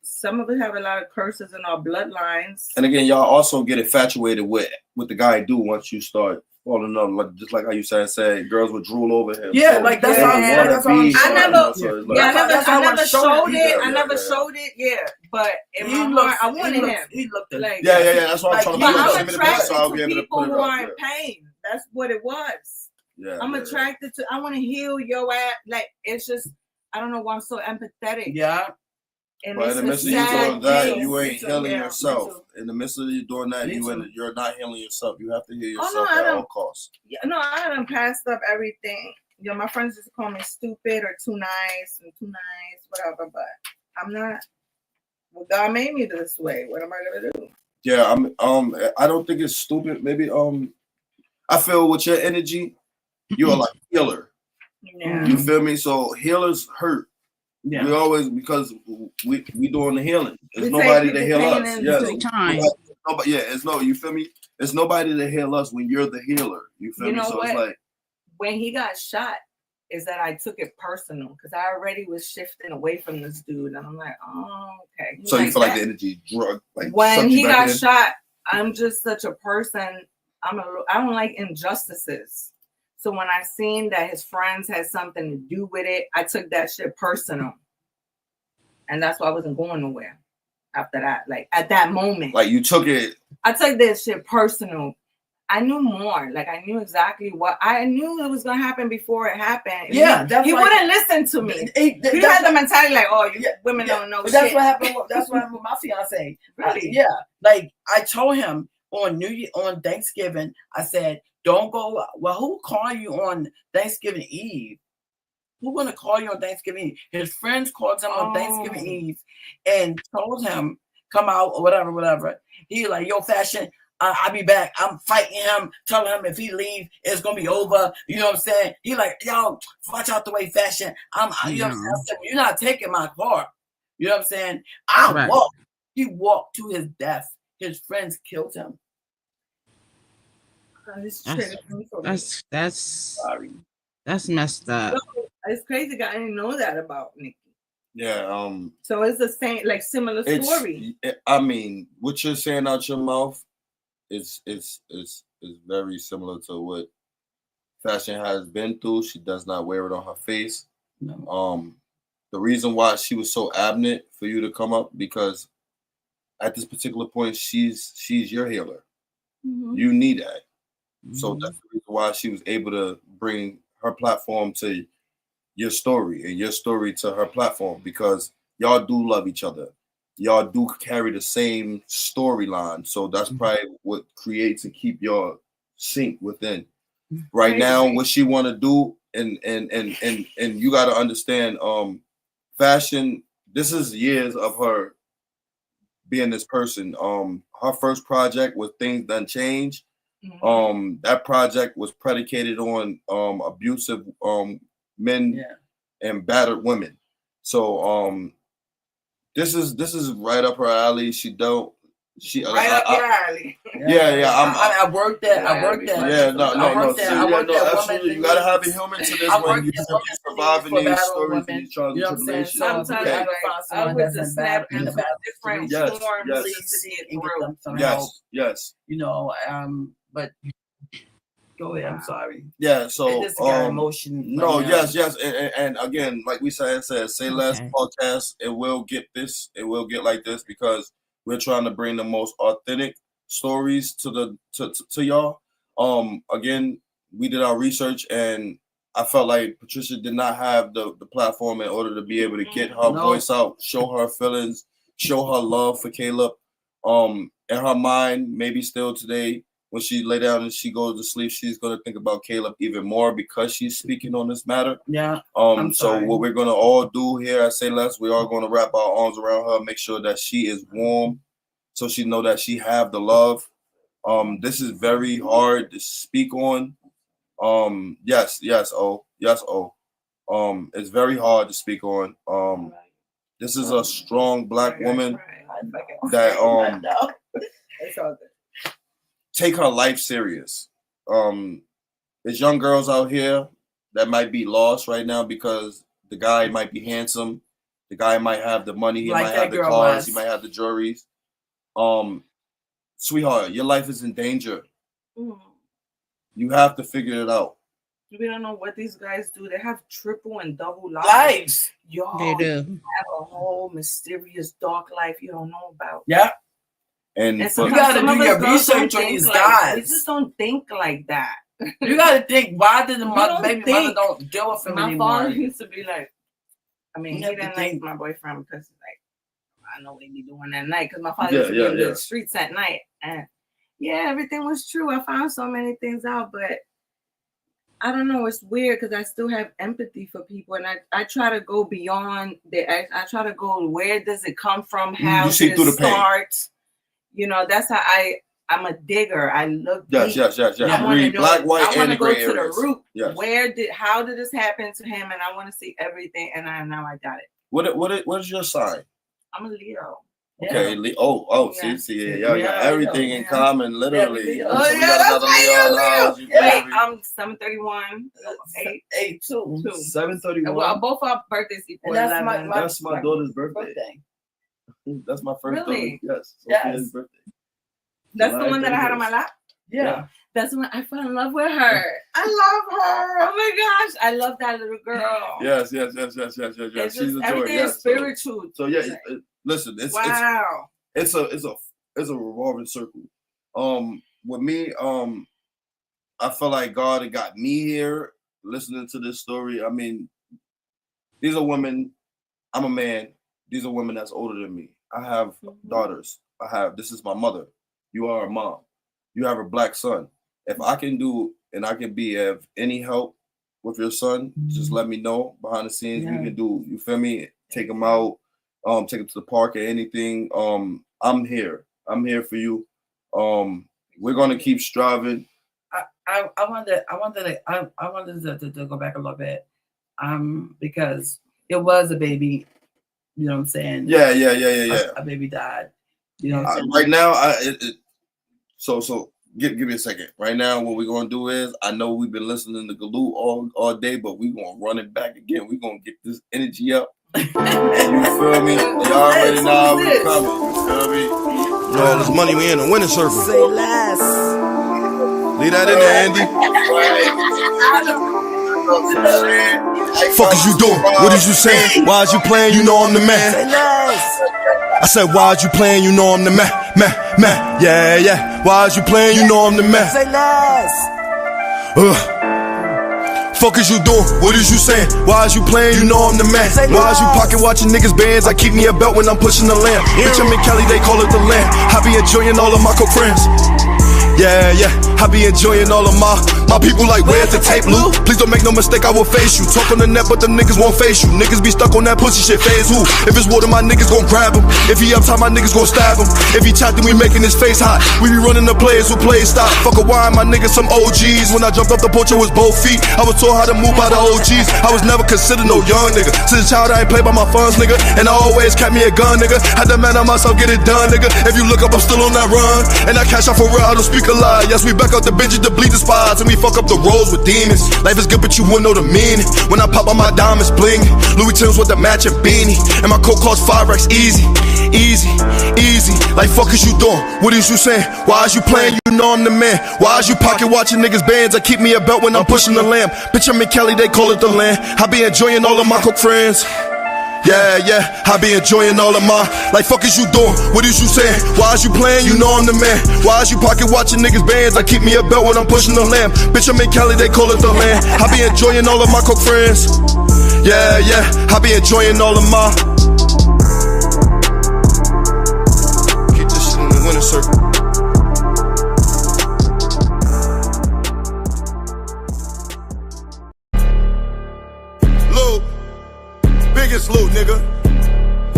some of us have a lot of curses in our bloodlines. And again, y'all also get infatuated with the guy do once you start falling in love, just like how you said girls would drool over him. Yeah, so like that's how I never showed it. I never showed it. Yeah, but in my heart, I wanted him. He looked like That's what I'm trying to do. I'm attracted to people who are in pain. That's what it was. Yeah, I'm attracted to. I want to heal your ass. Like it's just, I don't know why I'm so empathetic. Yeah. And but in the midst of you doing that, you ain't healing yourself. In the midst of you doing that, you're not healing yourself. You have to heal yourself at all costs. Yeah, no, I haven't passed up everything. My friends just call me stupid or too nice, whatever. But I'm not. Well, God made me this way. What am I gonna do? Yeah, I don't think it's stupid. Maybe I feel with your energy, you're like a healer. Yeah. You feel me? So healers hurt. Yeah. We always, because we doing the healing. There's nobody to heal us. Yes. You feel me? There's nobody to heal us when you're the healer. You feel me? So it's like when he got shot, is that I took it personal because I already was shifting away from this dude, and I'm like, oh, okay. So you feel like the energy drug? Like when he got shot, I'm just such a person. I don't like injustices. So when I seen that his friends had something to do with it, I took that shit personal. And that's why I wasn't going nowhere after that. Like at that moment. Like you took it. I took that shit personal. I knew more. Like I knew exactly what I knew it was gonna happen before it happened. Yeah. He wouldn't listen to me. He had the mentality like, oh, women don't know shit. That's what happened. That's what happened with my fiance. Really? Yeah. Like I told him on Thanksgiving, I said, don't go. Well, who call you on Thanksgiving Eve? Who gonna call you on Thanksgiving Eve? His friends called him on Thanksgiving Eve and told him come out or whatever. He like, yo, Fashion, I'll be back. I'm fighting him, telling him if he leave, it's gonna be over. You know what I'm saying? He like, yo, watch out the way, Fashion. You know what I'm saying? I said, you're not taking my car. You know what I'm saying? Walked. He walked to his death. His friends killed him. That's messed up. It's crazy. I didn't know that about Nikki. Yeah. So it's the same, like similar story. I mean, what you're saying out your mouth is very similar to what Fashion has been through. She does not wear it on her face. No. The reason why she was so adamant for you to come up, because at this particular point, she's your healer. Mm-hmm. You need that. So that's the reason why she was able to bring her platform to your story and your story to her platform, because y'all do love each other. Y'all do carry the same storyline. So that's probably what creates and keep y'all sync within. Right now, what she want to do, and you got to understand, Fashion, this is years of her being this person. Her first project was Things Done Change. That project was predicated on abusive men and battered women. So this is right up her alley. Right up your alley. Yeah. I worked that. Yeah, no. Absolutely. You gotta have a human to this when you're surviving these stories and these trials and tribulations. Sometimes I would just snap into different forms. Yes. You know, but go ahead. I'm sorry. Yeah. So this got emotion. No. Yes. And again, like we said, Sayless podcast. It will get this. It will get like this because we're trying to bring the most authentic stories to y'all. Again, we did our research, and I felt like Patricia did not have the platform in order to be able to get her voice out, show her feelings, show her love for Caleb. In her mind, maybe still today, when she lay down and she goes to sleep, she's gonna think about Caleb even more because she's speaking on this matter. Yeah. So what we're gonna all do here at Sayless, we are gonna wrap our arms around her, make sure that she is warm, so she know that she have the love. This is very hard to speak on. Yes. It's very hard to speak on. This is a strong Black woman that take her life serious. There's young girls out here that might be lost right now because the guy might be handsome, the guy might have the money, he might have the cars, he might have the jewelries. Sweetheart, your life is in danger. You have to figure it out. We don't know what these guys do. They have triple and double lives. Y'all, they do have a whole mysterious dark life you don't know about. Yeah. And so you gotta do your research on these guys. We just don't think like that. You gotta think, why did the baby mother don't deal with him anymore? My father used to be like, I mean, he didn't like my boyfriend because like, I know what he be doing that night, because my father used to be in the streets at night. And everything was true. I found so many things out, but I don't know. It's weird because I still have empathy for people, and I try to go beyond I try to go, where does it come from? How does it start? You know, that's how I'm a digger. I look deep. Yes. I Read black, white, and the gray areas. I want to go to the root. Yes. How did this happen to him? And I want to see everything. And now I got it. What is your sign? I'm a Leo. Okay. Yeah. See, y'all got everything in common, literally. I'm 731. 8/2. 731. Well, both our birthdays equal. That's my daughter's birthday. That's my first daughter. Yes. Sophia's birthday. That's the one that I had on my lap. Yeah. That's when I fell in love with her. I love her. Oh my gosh, I love that little girl. Yes. She's a joy. Everything is spiritual. So listen, it's a revolving circle. With me, I feel like God had got me here listening to this story. I mean, these are women. I'm a man. These are women that's older than me. I have daughters. This is my mother. You are a mom. You have a Black son. If I can do and I can be of any help with your son, just let me know behind the scenes. We can do, you feel me? Take him out, take him to the park or anything. I'm here. I'm here for you. We're gonna keep striving. I wanted to go back a little bit. Because it was a baby. You know what I'm saying? Yeah. A baby died. You know, right now, so give me a second. Right now, what we're gonna do is, I know we've been listening to Guloot all day, but we're gonna run it back again. We're gonna get this energy up. You feel me? Y'all already know how we coming. You feel me? You know, all this money, we in the winning circle. Sayless. Leave that in there, Andy. Fuck is you doing? What is you saying? Why is you playing? You know I'm the man. Sayless. I said, why is you playing? You know I'm the man. Yeah, yeah. Why is you playing? You know I'm the man. Sayless. Fuck is you doing? What is you saying? Why is you playing? You know I'm the man. Why is you pocket watching niggas bands? I keep me a belt when I'm pushing the lamp. Bitch, I'm in Cali, they call it the land. I be enjoying all of my co-friends. Yeah, yeah, I be enjoying all of my people like, where's the tape, Lou? Please don't make no mistake, I will face you. Talk on the net, but them niggas won't face you. Niggas be stuck on that pussy shit, phase who? If it's water, my niggas gon' grab him. If he uptight, my niggas gon' stab him. If he chat, then we making his face hot. We be running the players who play stop. Fuck a wine, my niggas some OGs. When I jumped up the porch, it was both feet. I was taught how to move by the OGs. I was never considered no young nigga. Since a child, I ain't played by my funds, nigga. And I always kept me a gun, nigga. Had to man on myself, get it done, nigga. If you look up, I'm still on that run. And I cash out for real, I don't speak a lie. Yes, we back out the benches to bleed the spots. And we fuck up the roads with demons. Life is good, but you wouldn't know the meaning. When I pop out my diamonds bling, Louis Tim's with the matching beanie. And my coke cost 5 racks easy. Like fuck is you doing? What is you saying? Why is you playing? You know I'm the man. Why is you pocket watching niggas bands? I keep me a belt when I'm pushing the lamp. Bitch, I'm in Cali, they call it the land. I be enjoying all of my coke friends. Yeah, yeah, I be enjoying all of my. Like fuck is you doing? What is you saying? Why is you playing? You know I'm the man. Why is you pocket watching niggas bands? I keep me a belt when I'm pushing the lamp. Bitch, I'm in Cali, they call it the land. I be enjoying all of my coke friends. Yeah, yeah, I be enjoying all of my. Keep this shit in the winner circle. Biggest loot, nigga.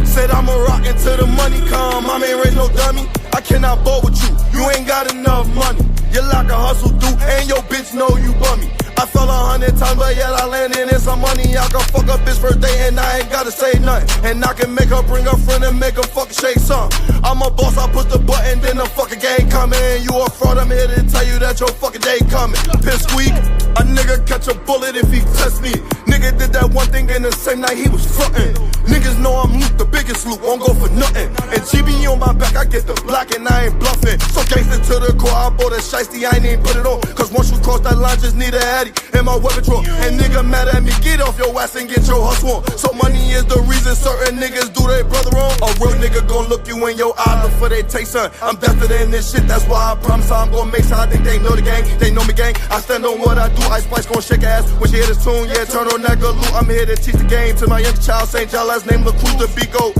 Said I'ma rock until the money come. I ain't raised no dummy. I cannot bowl with you. You ain't got enough money. You like a hustle dude, and your bitch know you bummy. I fell 100 times, but yet I landed in some money. I can fuck up bitch first day, and I ain't gotta say nothing. And I can make her bring her friend and make her fucking shake some. I'm a boss, I push the button, then the fucking game coming. You a fraud, I'm here to tell you that your fucking day coming. Piss squeak, a nigga catch a bullet if he test me. Nigga did that one thing in the same night he was frontin'. Niggas know I'm Luke, the biggest Luke, won't go for nothing. And GB on my back, I get the black and I ain't bluffing. So gangsta to the core, I bought a shiesty, I ain't even put it on. Cause once you cross that line, just need a addy in my weapon drawer. And nigga mad at me, get off your ass and get your hustle on. So money is the reason certain niggas do their brother wrong. A real nigga gon' look you in your eye before they take son. I'm deafer than this shit, that's why I promise I'm gon' make sure. I think they know the gang, they know me gang. I stand on what I do, Ice Spice gon' shake ass when she hear this tune. Yeah, turn on that Guloot. I'm here to teach the game to my young child. St. John, last name LaCruz, the beat go.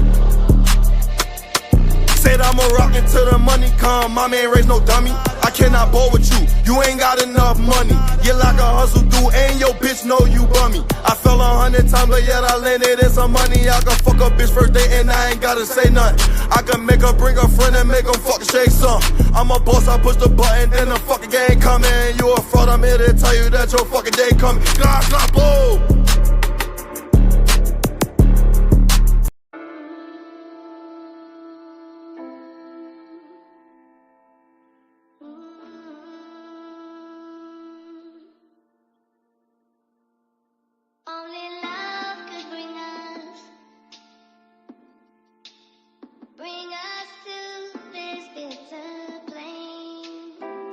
Said I'ma rock until the money come. Mommy ain't raised no dummy. I cannot bowl with you. You ain't got enough money. You like a hustle dude, and your bitch know you bummy. I fell 100 times, but yet I landed in some money. I can fuck a bitch first day, and I ain't gotta say nothing. I can make her bring her friend and make them fucking shake some. I'm a boss, I push the button, then the fucking game coming. You a fraud, I'm here to tell you that your fucking day coming. Glop, boom.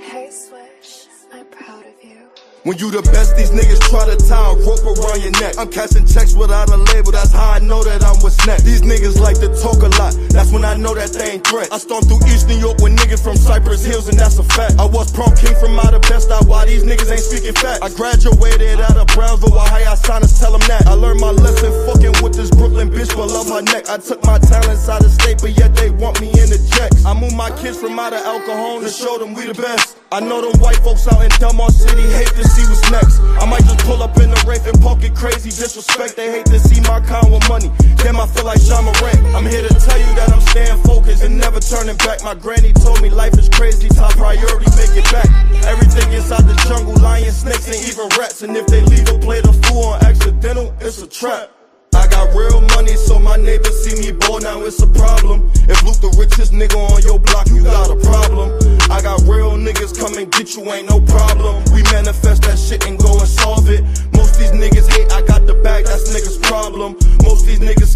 Hey, Swish, I'm proud of you. When you the best, these niggas try to tie a rope around your neck. I'm cashing checks without a label, that's how I know that I'm what's next. These niggas like to talk a lot, that's when I know that they ain't threats. I stormed through East New York with niggas from Cypress Hills, and that's a fact. I was prom king from out of Best Eye, why these niggas ain't speaking facts. I graduated out of Brownsville, while high signers tell them that. I learned my lesson fucking with this Brooklyn bitch, but love her neck. I took my talents out of state, but yet they want me in the checks. I moved my kids from out of El Cajon to show them we the best. I know them white folks out in Delmar City hate to see what's next. I might just pull up in the Wraith and park it crazy, disrespect. They hate to see my kind with money. Damn, I feel like Sean Morant. I'm here to tell you that I'm staying focused and never turning back. My granny told me life is crazy, top priority, make it back. Everything inside the jungle, lions, snakes, and even rats. And if they leave a plate of food on accidental, it's a trap. I got real money, so my neighbors see me ball, now it's a problem. If Luke the richest nigga on your block, you got a problem. I got real niggas come and get you, ain't no problem. We manifest that shit and go and solve it. Most these niggas hate, I got the bag, that's niggas' problem. Most these niggas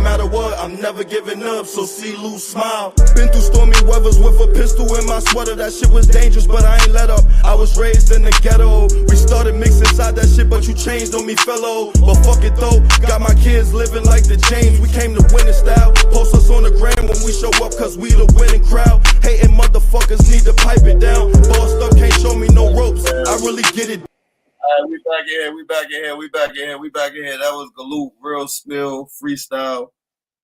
matter what, I'm never giving up, so see Lou smile. Been through stormy weathers with a pistol in my sweater. That shit was dangerous, but I ain't let up. I was raised in the ghetto. We started mixing inside that shit, but you changed on me, fellow. But fuck it though, got my kids living like the James. We came to win in style. Post us on the gram when we show up, cause we the winning crowd. Hating motherfuckers need to pipe it down. Bossed up, can't show me no ropes. I really get it. We back in here. That was Guloot, Real Spill, Freestyle.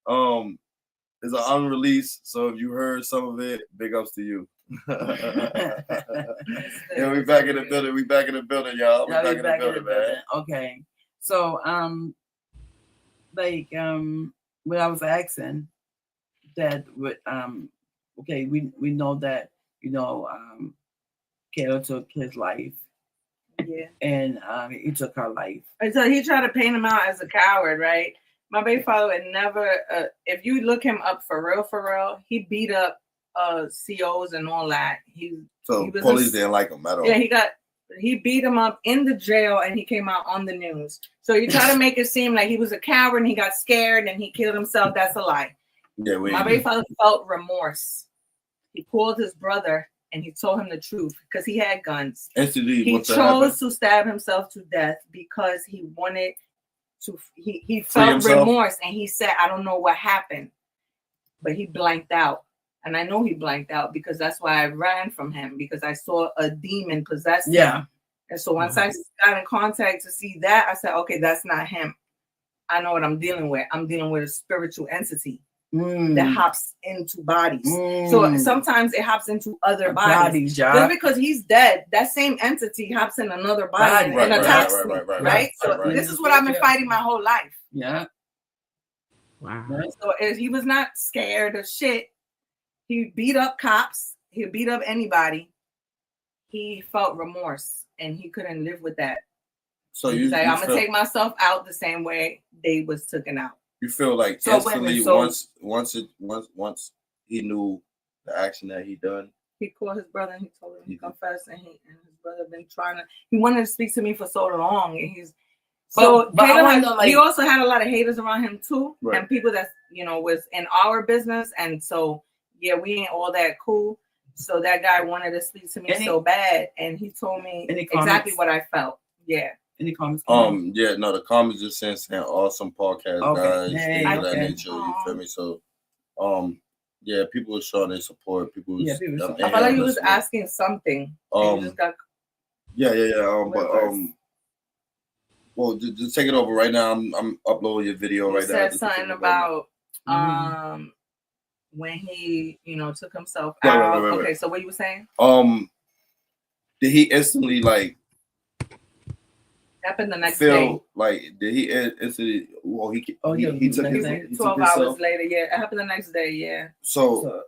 It's an unreleased, so if you heard some of it, big ups to you. Yeah, we back in the building. We back in the building, y'all. We back in the building, man. Okay. So, when I was asking that, okay, we know that, Kayla took his life. Yeah. And he took her life. And so he tried to paint him out as a coward, right? My baby father would never, if you look him up for real, he beat up COs and all that. So police didn't like him at all. Yeah, he beat him up in the jail and he came out on the news. So you try to make it seem like he was a coward and he got scared and he killed himself. That's a lie. Yeah, my baby father felt remorse. He called his brother and he told him the truth because he had guns. Instantly, he chose to stab himself to death because he wanted to. He felt remorse and he said, "I don't know what happened," but he blanked out. And I know he blanked out because that's why I ran from him, because I saw a demon possess him. Yeah. And so once I got in contact to see that, I said, okay, that's not him. I know what I'm dealing with. I'm dealing with a spiritual entity that hops into bodies. So sometimes it hops into other bodies. Just because he's dead, that same entity hops in another body and attacks me. Right? So this is what I've been fighting my whole life. Yeah. Wow. So if he was not scared of shit. He beat up cops. He beat up anybody. He felt remorse, and he couldn't live with that. So he's like, I'm gonna take myself out the same way they was taken out. You feel like instantly once he knew the action that he done. He called his brother and he told him he confessed, and his brother been trying to. He wanted to speak to me for so long, and he's. He also had a lot of haters around him too, and people that was in our business, and so. Yeah, we ain't all that cool. So that guy wanted to speak to me so bad, and he told me exactly what I felt. Yeah. Any comments? Yeah, no, the comments just saying awesome podcast, guys, things of that nature. You feel me? So, yeah, people were showing their support. People was, I felt like he was asking something. Just got... well, just take it over right now. I'm uploading your video right now. He said something about when he, took himself out. Right. Okay, so what you were saying? Did he instantly happened the next day? Did he instantly? Well, he took his 12 hours later. Yeah, it happened the next day. Yeah. So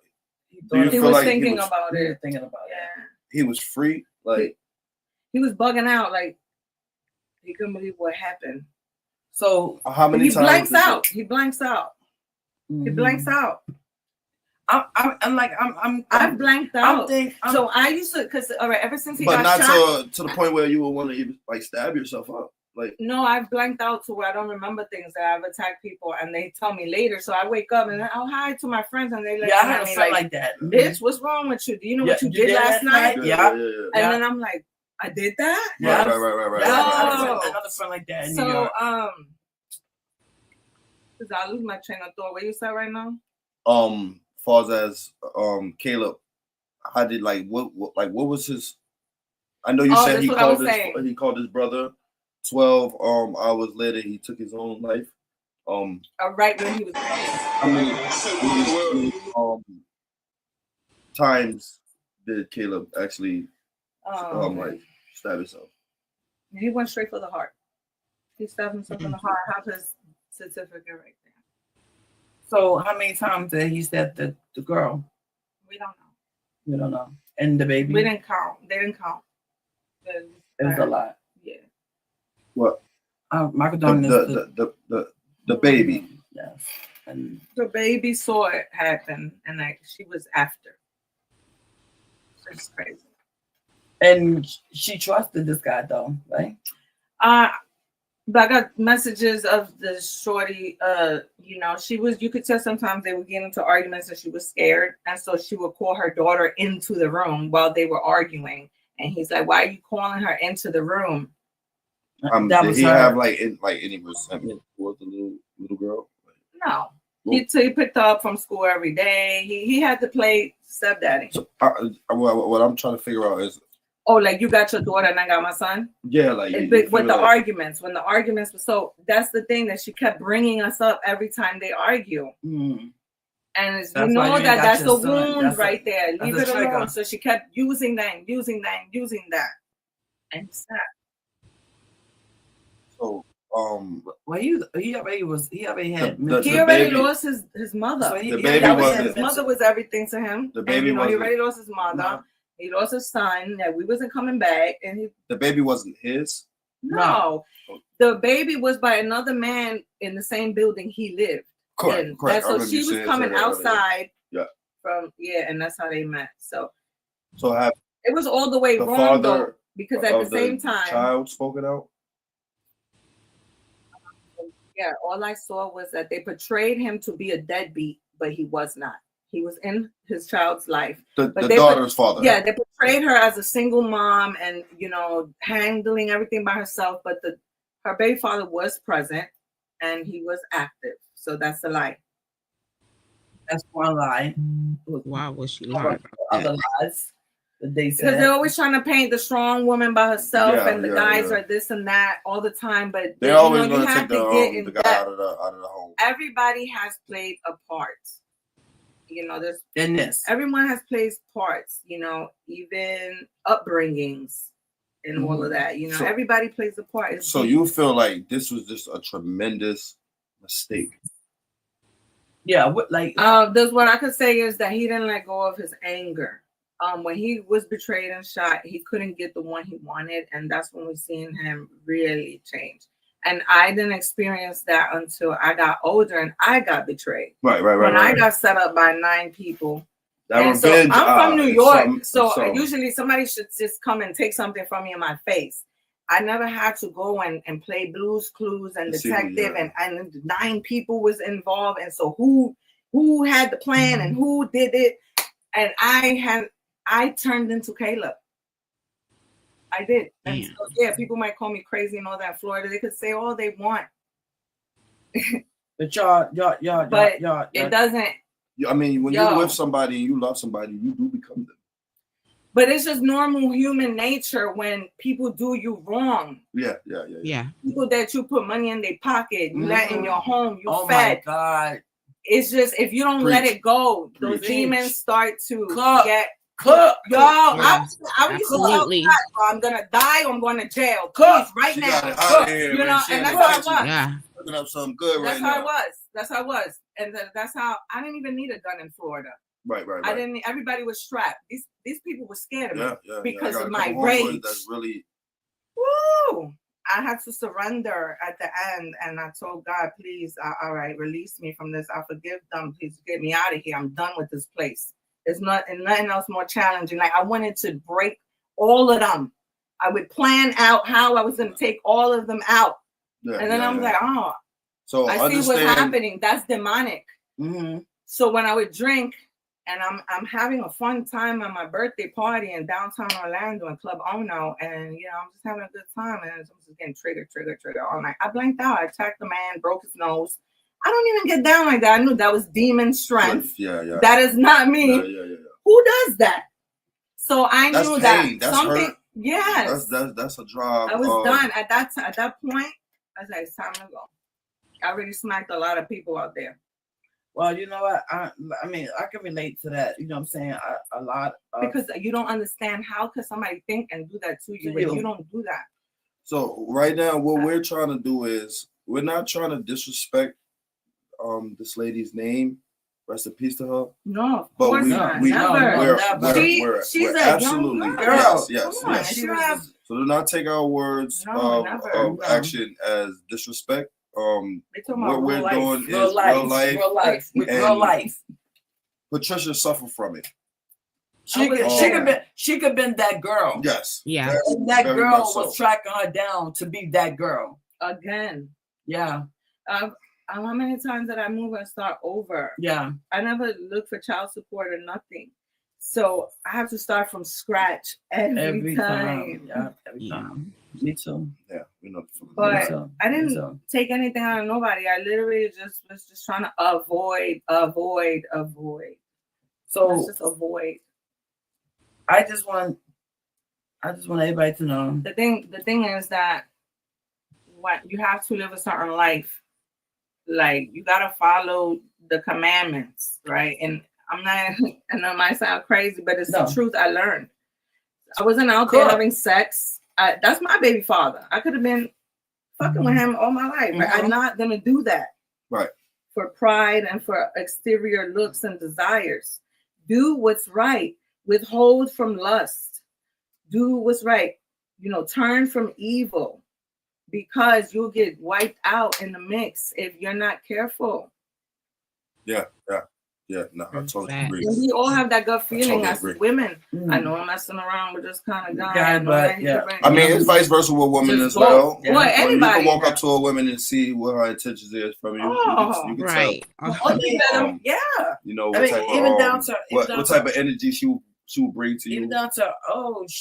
he was thinking about it. Yeah. He was free. He was bugging out. Like he couldn't believe what happened. So how many times? He blanks out. He blanks out. I've blanked out. So I used to, because ever since he got shot. But not to the point where you would want to even stab yourself up. No, I've blanked out to where I don't remember things that I've attacked people, and they tell me later. So I wake up and hi to my friends, and they I had a friend like that. Bitch, what's wrong with you? Do you know what you did last night? Yeah. And then I'm like, I did that. Right. Another friend like that. So because I lose my train of thought. Where you at right now? Far as Caleb, how did what was his? I know you said he called his brother. 12 hours later, he took his own life. Right when he was. How many times did Caleb actually stab himself? He went straight for the heart. He stabbed himself in the heart. I have his certificate right there. So how many times did he stab the girl? We don't know. We don't know. And the baby? We didn't count. They didn't count. It was a lot. Yeah. What? Michael the baby. Yes. And the baby saw it happen, and she was after. It's crazy. And she trusted this guy, though, right? But I got messages of the shorty, you could tell sometimes they would get into arguments and she was scared. And so she would call her daughter into the room while they were arguing. And he's like, why are you calling her into the room? Did he have any resentment towards the little girl? No. He picked her up from school every day. He had to play stepdaddy. So, what I'm trying to figure out is, like you got your daughter and I got my son? Yeah, with the arguments. When the arguments were that's the thing that she kept bringing us up every time they argue. Mm. And that's a wound right there. Leave it alone. So she kept using that. And it's sad. So well, he already lost his mother. So his mother was everything to him. The baby he already lost his mother. No. He lost his son. That we wasn't coming back, and the baby wasn't his. No, the baby was by another man in the same building he lived. Correct. So she was coming outside. Yeah. And that's how they met. So it was all the way wrong though, because at the same time, child spoken out. Yeah, all I saw was that they portrayed him to be a deadbeat, but he was not. He was in his child's life. The daughter's father. Yeah, they portrayed her as a single mom and, handling everything by herself. But her baby father was present and he was active. So that's a lie. That's one lie. Why was she lying? Other lies that they said. Because they're always trying to paint the strong woman by herself, and the guys are this and that all the time. But they're always going to take the guy out of the home. Everybody has played a part. There's in this. Everyone has played parts. Even upbringings and all of that. So, everybody plays a part. So you feel like this was just a tremendous mistake? Yeah, there's what I could say is that he didn't let go of his anger. When he was betrayed and shot, he couldn't get the one he wanted, and that's when we seen him really change. And I didn't experience that until I got older and I got betrayed. Right. When I got set up by 9 people. I'm from New York, so usually somebody should just come and take something from me in my face. I never had to go and play Blues Clues and detective, and 9 people was involved, and so who had the plan and who did it, and I turned into Caleb. I did. And so, people might call me crazy and all that in Florida. They could say all they want. But y'all. It doesn't. I mean, when you're with somebody and you love somebody, you do become them. But it's just normal human nature when people do you wrong. Yeah. People that you put money in their pocket, you let in your home, you fed. My God. It's just, if you don't let it go, those demons start to get cook. Yo, I was absolutely. I'm gonna die. I'm going to jail. Please, right now. And that's how it was. Yeah. Looking up something good right now. That's how it was. That's how it was. And that's how I didn't even need a gun in Florida. Right. I didn't. Everybody was strapped. These people were scared of me because of my rage. That's really. Woo! I had to surrender at the end, and I told God, "Please, all right, release me from this. I forgive them. Please get me out of here. I'm done with this place. There's nothing else more challenging. Like I wanted to break all of them. I would plan out how I was going to take all of them out, and then I was like, oh, so I see what's happening. That's demonic. Mm-hmm. So when I would drink, and I'm having a fun time at my birthday party in downtown Orlando in Club Ono, and I'm just having a good time, and I'm just getting triggered all night. I blanked out. I attacked the man, broke his nose. I don't even get down like that. I knew that was demon strength. Yeah. That is not me. Yeah. Who does that? So I knew that that's something. Hurt. Yes. That's a drive. I was done at that point. I said it's time to go. I already smacked a lot of people out there. Well, you know what? I mean, I can relate to that. You know what I'm saying? A lot. Because you don't understand how could somebody think and do that to you when you don't do that. So right now, what we're trying to do is we're not trying to disrespect this lady's name. Rest in peace to her. No, of but course not. Never. She's a absolutely young girl. Yes. So do not take our words of action as disrespect. What we're doing is real life. Patricia suffered from it. She could have been that girl. Yes. Yeah. And that girl was tracking her down to be that girl. again. Yeah. How many times did I move and start over? Yeah. I never looked for child support or nothing. So I have to start from scratch every time. Yeah, every time. Me too. Yeah, we know. But I didn't take anything out of nobody. I literally was just trying to avoid. So let's just avoid. I just want everybody to know. The thing is that what you have to live a certain life. Like you gotta follow the commandments, right? And I'm not, I know it might sound crazy, but it's the truth I learned. I wasn't out there having sex. That's my baby father. I could have been fucking with him all my life. But I'm not gonna do that. Right. For pride and for exterior looks and desires. Do what's right. Withhold from lust. Do what's right. Turn from evil. Because you'll get wiped out in the mix if you're not careful. Yeah. No, I totally agree. And we all have that gut feeling as women. I know I'm messing around with this kind of guy. But I mean, it's vice versa with women as well. Well, anybody. You can walk up to a woman and see what her intentions is from you. You can right. Tell. What type of, even down to what type of energy she will bring to you. Even down to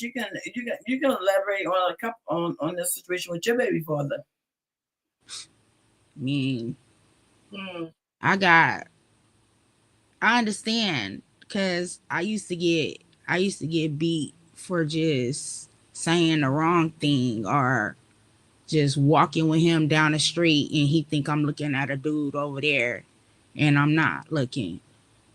you can elaborate on a couple on this situation with your baby father. I mean, I understand because I used to get beat for just saying the wrong thing or just walking with him down the street and he think I'm looking at a dude over there and I'm not looking.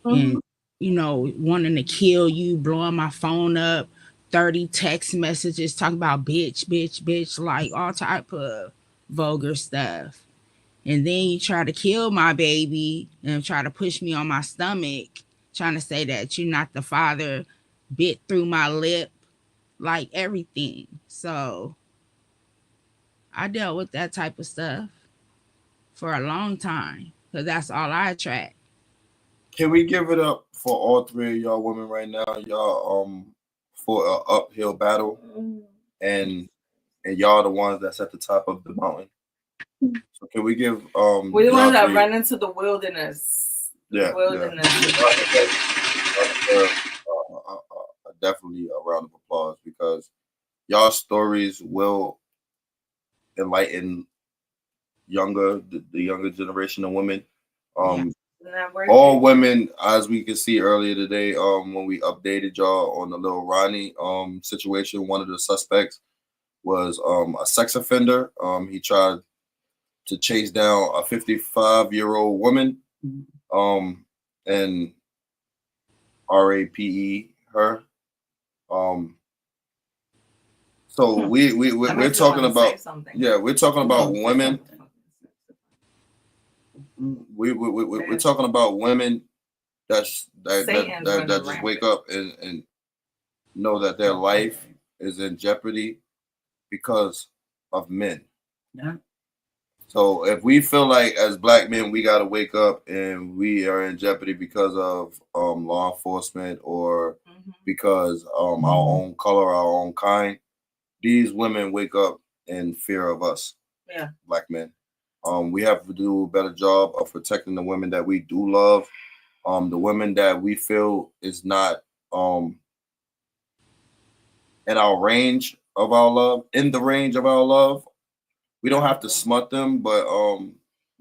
And wanting to kill you, blowing my phone up, 30 text messages talking about bitch, like all type of vulgar stuff. And then you try to kill my baby and try to push me on my stomach, trying to say that you're not the father, bit through my lip, like everything. So I dealt with that type of stuff for a long time because that's all I attract. Can we give it up for all three of y'all women right now? Y'all for an uphill battle, and y'all the ones that's at the top of the mountain. So can we give we're the ones that run into the wilderness. Yeah. Wilderness. Definitely a round of applause because y'all stories will enlighten the younger generation of women. All women, as we can see earlier today, when we updated y'all on the little Ronnie situation, one of the suspects was a sex offender. He tried to chase down a 55-year-old woman and rape her. So we're talking about we're talking about women. We're talking about women that just wake up and know that their life is in jeopardy because of men. Yeah. So if we feel like as Black men we gotta wake up and we are in jeopardy because of law enforcement or because our own color, our own kind, these women wake up in fear of us, Black men. We have to do a better job of protecting the women that we do love, the women that we feel is not in our range of our love, in the range of our love. We don't have to smut them, but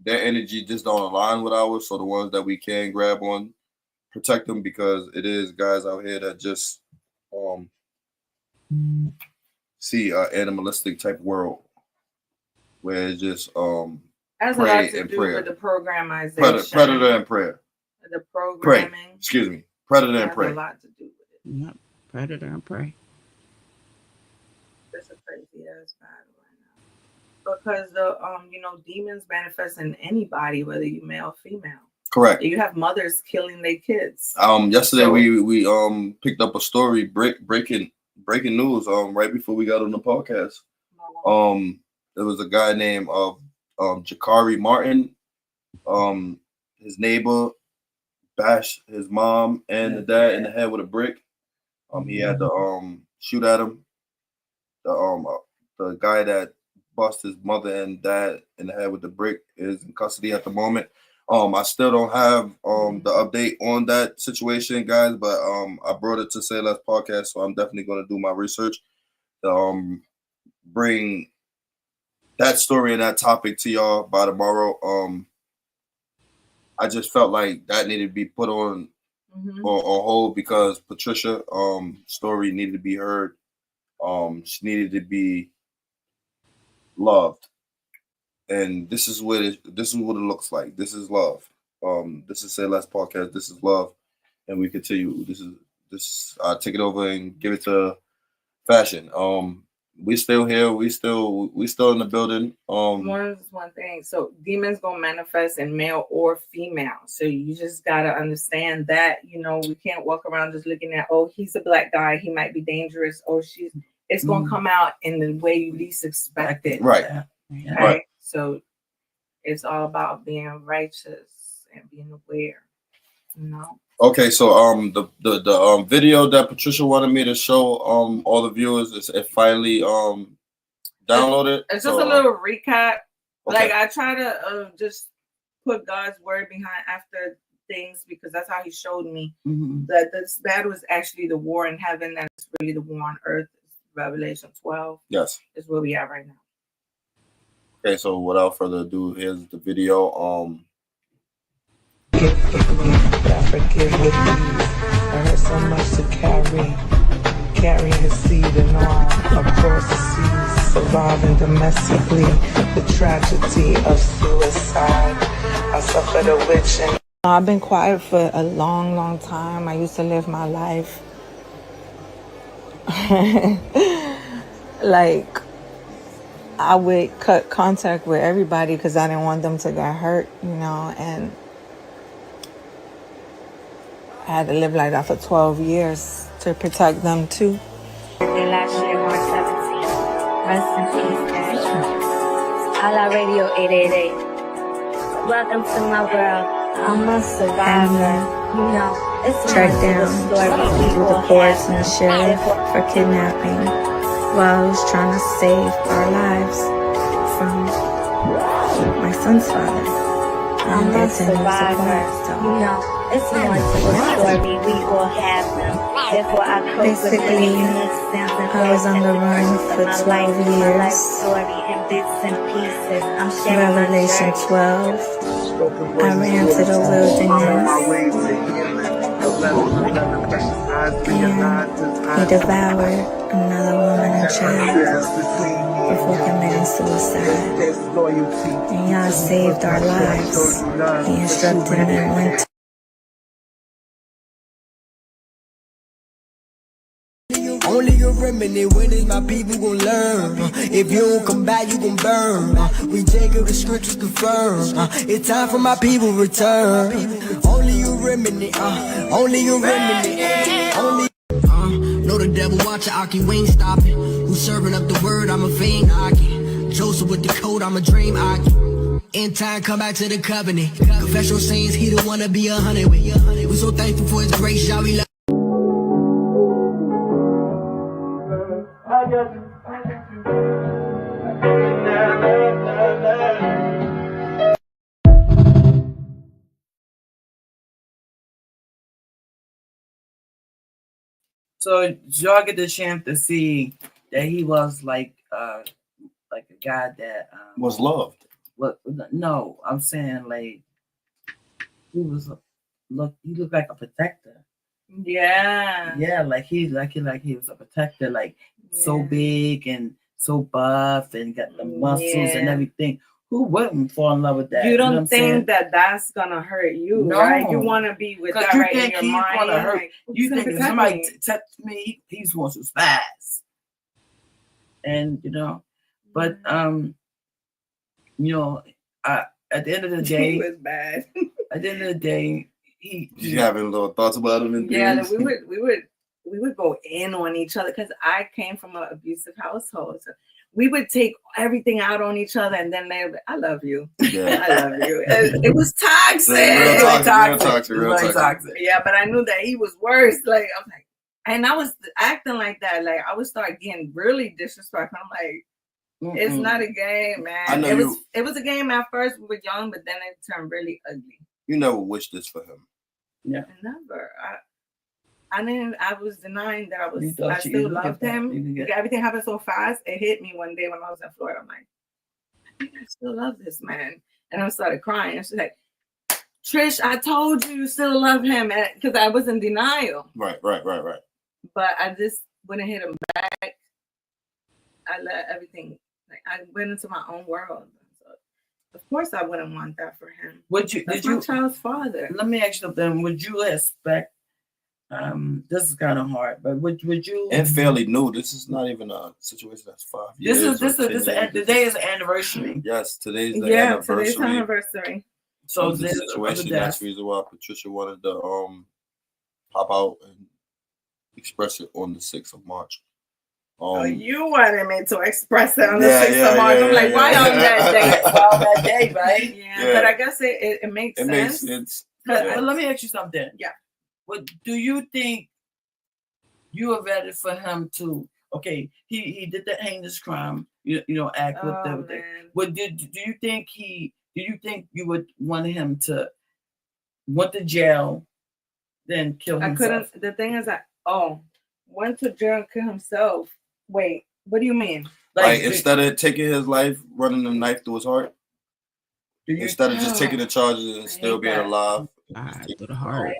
their energy just don't align with ours. So the ones that we can grab on, protect them because it is guys out here that just see an animalistic type world where it's just has a lot to do with the programmation. Predator and prayer. The programming. Pray. Excuse me. Predator and pray. Has a lot to do with it. Yep. Predator and prey. It's a crazy ass battle right now. Because the demons manifest in anybody, whether you male or female. Correct. You have mothers killing their kids. Yesterday we picked up a story, breaking news. Right before we got on the podcast. There was a guy named Jakari Martin. His neighbor bashed his mom and the dad in the head with a brick. He had to shoot at him. The guy that bust his mother and dad in the head with the brick, is in custody at the moment. I still don't have the update on that situation, guys, but I brought it to Sayless podcast, so I'm definitely going to do my research to bring that story and that topic to y'all by tomorrow. I just felt like that needed to be put on hold because Patricia story needed to be heard. She needed to be loved, and this is what it looks like. This is love. This is Say Less podcast. This is love, and we continue. This. I take it over and give it to Fashion. We still here. We still in the building. One thing. So demons gonna manifest in male or female. So you just gotta understand that. You know, we can't walk around just looking at, oh, he's a black guy, he might be dangerous. Oh, it's gonna come out in the way you least expect it. Right. Yeah. Right. So it's all about being righteous and being aware. You know. Okay, so the video that Patricia wanted me to show all the viewers is it finally downloaded. It's just a little recap. Okay. Like I try to just put God's word behind after things because that's how He showed me that this battle is actually the war in heaven and it's really the war on earth. Revelation 12. Yes, is where we are right now. Okay, so without further ado, here's the video. Forgive with ease. I had so much to carry his seed and all across the seas, surviving domestically the tragedy of suicide. I suffered a witch and I've been quiet for a long time. I used to live my life like I would cut contact with everybody because I didn't want them to get hurt, you know, and I had to live like that for 12 years to protect them too. Last year, March 17th. Rest in peace, Patricia. Ala Radio 888. Welcome to my world. I'm a survivor. You know, it's tracked down with the police and the sheriff for kidnapping while I was trying to save our lives from my son's father. I'm a survivor. You know. It's more to the story, we will have them. Therefore, I basically, I was on the run for 12 years. Revelation 12. I ran to the wilderness. And he devoured another woman and child before committing suicide. And y'all saved our lives. He instructed me when to. Only a remedy, when is my people gon' learn? If you don't come back, you gon' burn. We take up the scriptures confirm. It's time for my people return. Only a remedy, only a remedy. Only. Know the devil watch Aki, we ain't stopping. Who's serving up the word? I'm a fiend Aki. Joseph with the code, I'm a dream Aki. In time, come back to the covenant. Confessional sayings, he don't wanna be 100 with. We so thankful for his grace, y'all. We love. So y'all get the chance to see that he was like a guy that was loved. What? No, I'm saying like he was he looked like a protector. Yeah, like he was a protector, like so big and so buff and got the muscles and everything. Who wouldn't fall in love with that? You don't think that that's gonna hurt you, right? You want to be with that right in your mind. Gonna hurt. Like, you think if somebody touched me, he's going to spaz. And you know, but you know, at the end of the day, he was bad. At the end of the day, you having little thoughts about him and things? we would go in on each other because I came from an abusive household. So we would take everything out on each other, and then they would be, I love you. Yeah. I love you. It was toxic. Real toxic. Yeah, but I knew that he was worse. Like, I'm like, and I was acting like that. Like, I would start getting really disrespectful. I'm like, It's not a game, man. I know it was a game at first. We were young, but then it turned really ugly. You never wished this for him. Yeah. Never. I was denying that I still loved him. Everything happened so fast. It hit me one day when I was in Florida. I'm like, I think I still love this man. And I started crying. And she's like, Trish, I told you still love him. Because I was in denial. Right. But I just wouldn't hit him back. I let everything, like I went into my own world. So of course I wouldn't want that for him. That's my child's father. Let me ask you something. Would you expect, this is kind of hard, but would you? And fairly new. This is not even a situation that's 5 years. Today is anniversary. Yes, today's the anniversary. Today's anniversary. So this situation, that's the reason why Patricia wanted to pop out and express it on the 6th of March. You wanted me to express it on the 6th of March. I'm like, why on that day? On that day, right? Yeah, but I guess it makes sense. It makes sense. But let me ask you something. Yeah. What do you think you are ready for him to? Okay, he did the heinous crime. You know, act with everything. What do you think he? Do you think you would want him to went to jail, then kill himself? I couldn't. The thing is that went to jail and kill himself. Wait, what do you mean? Like instead of taking his life, running a knife through his heart, instead of just taking the charges and still being alive, through the heart.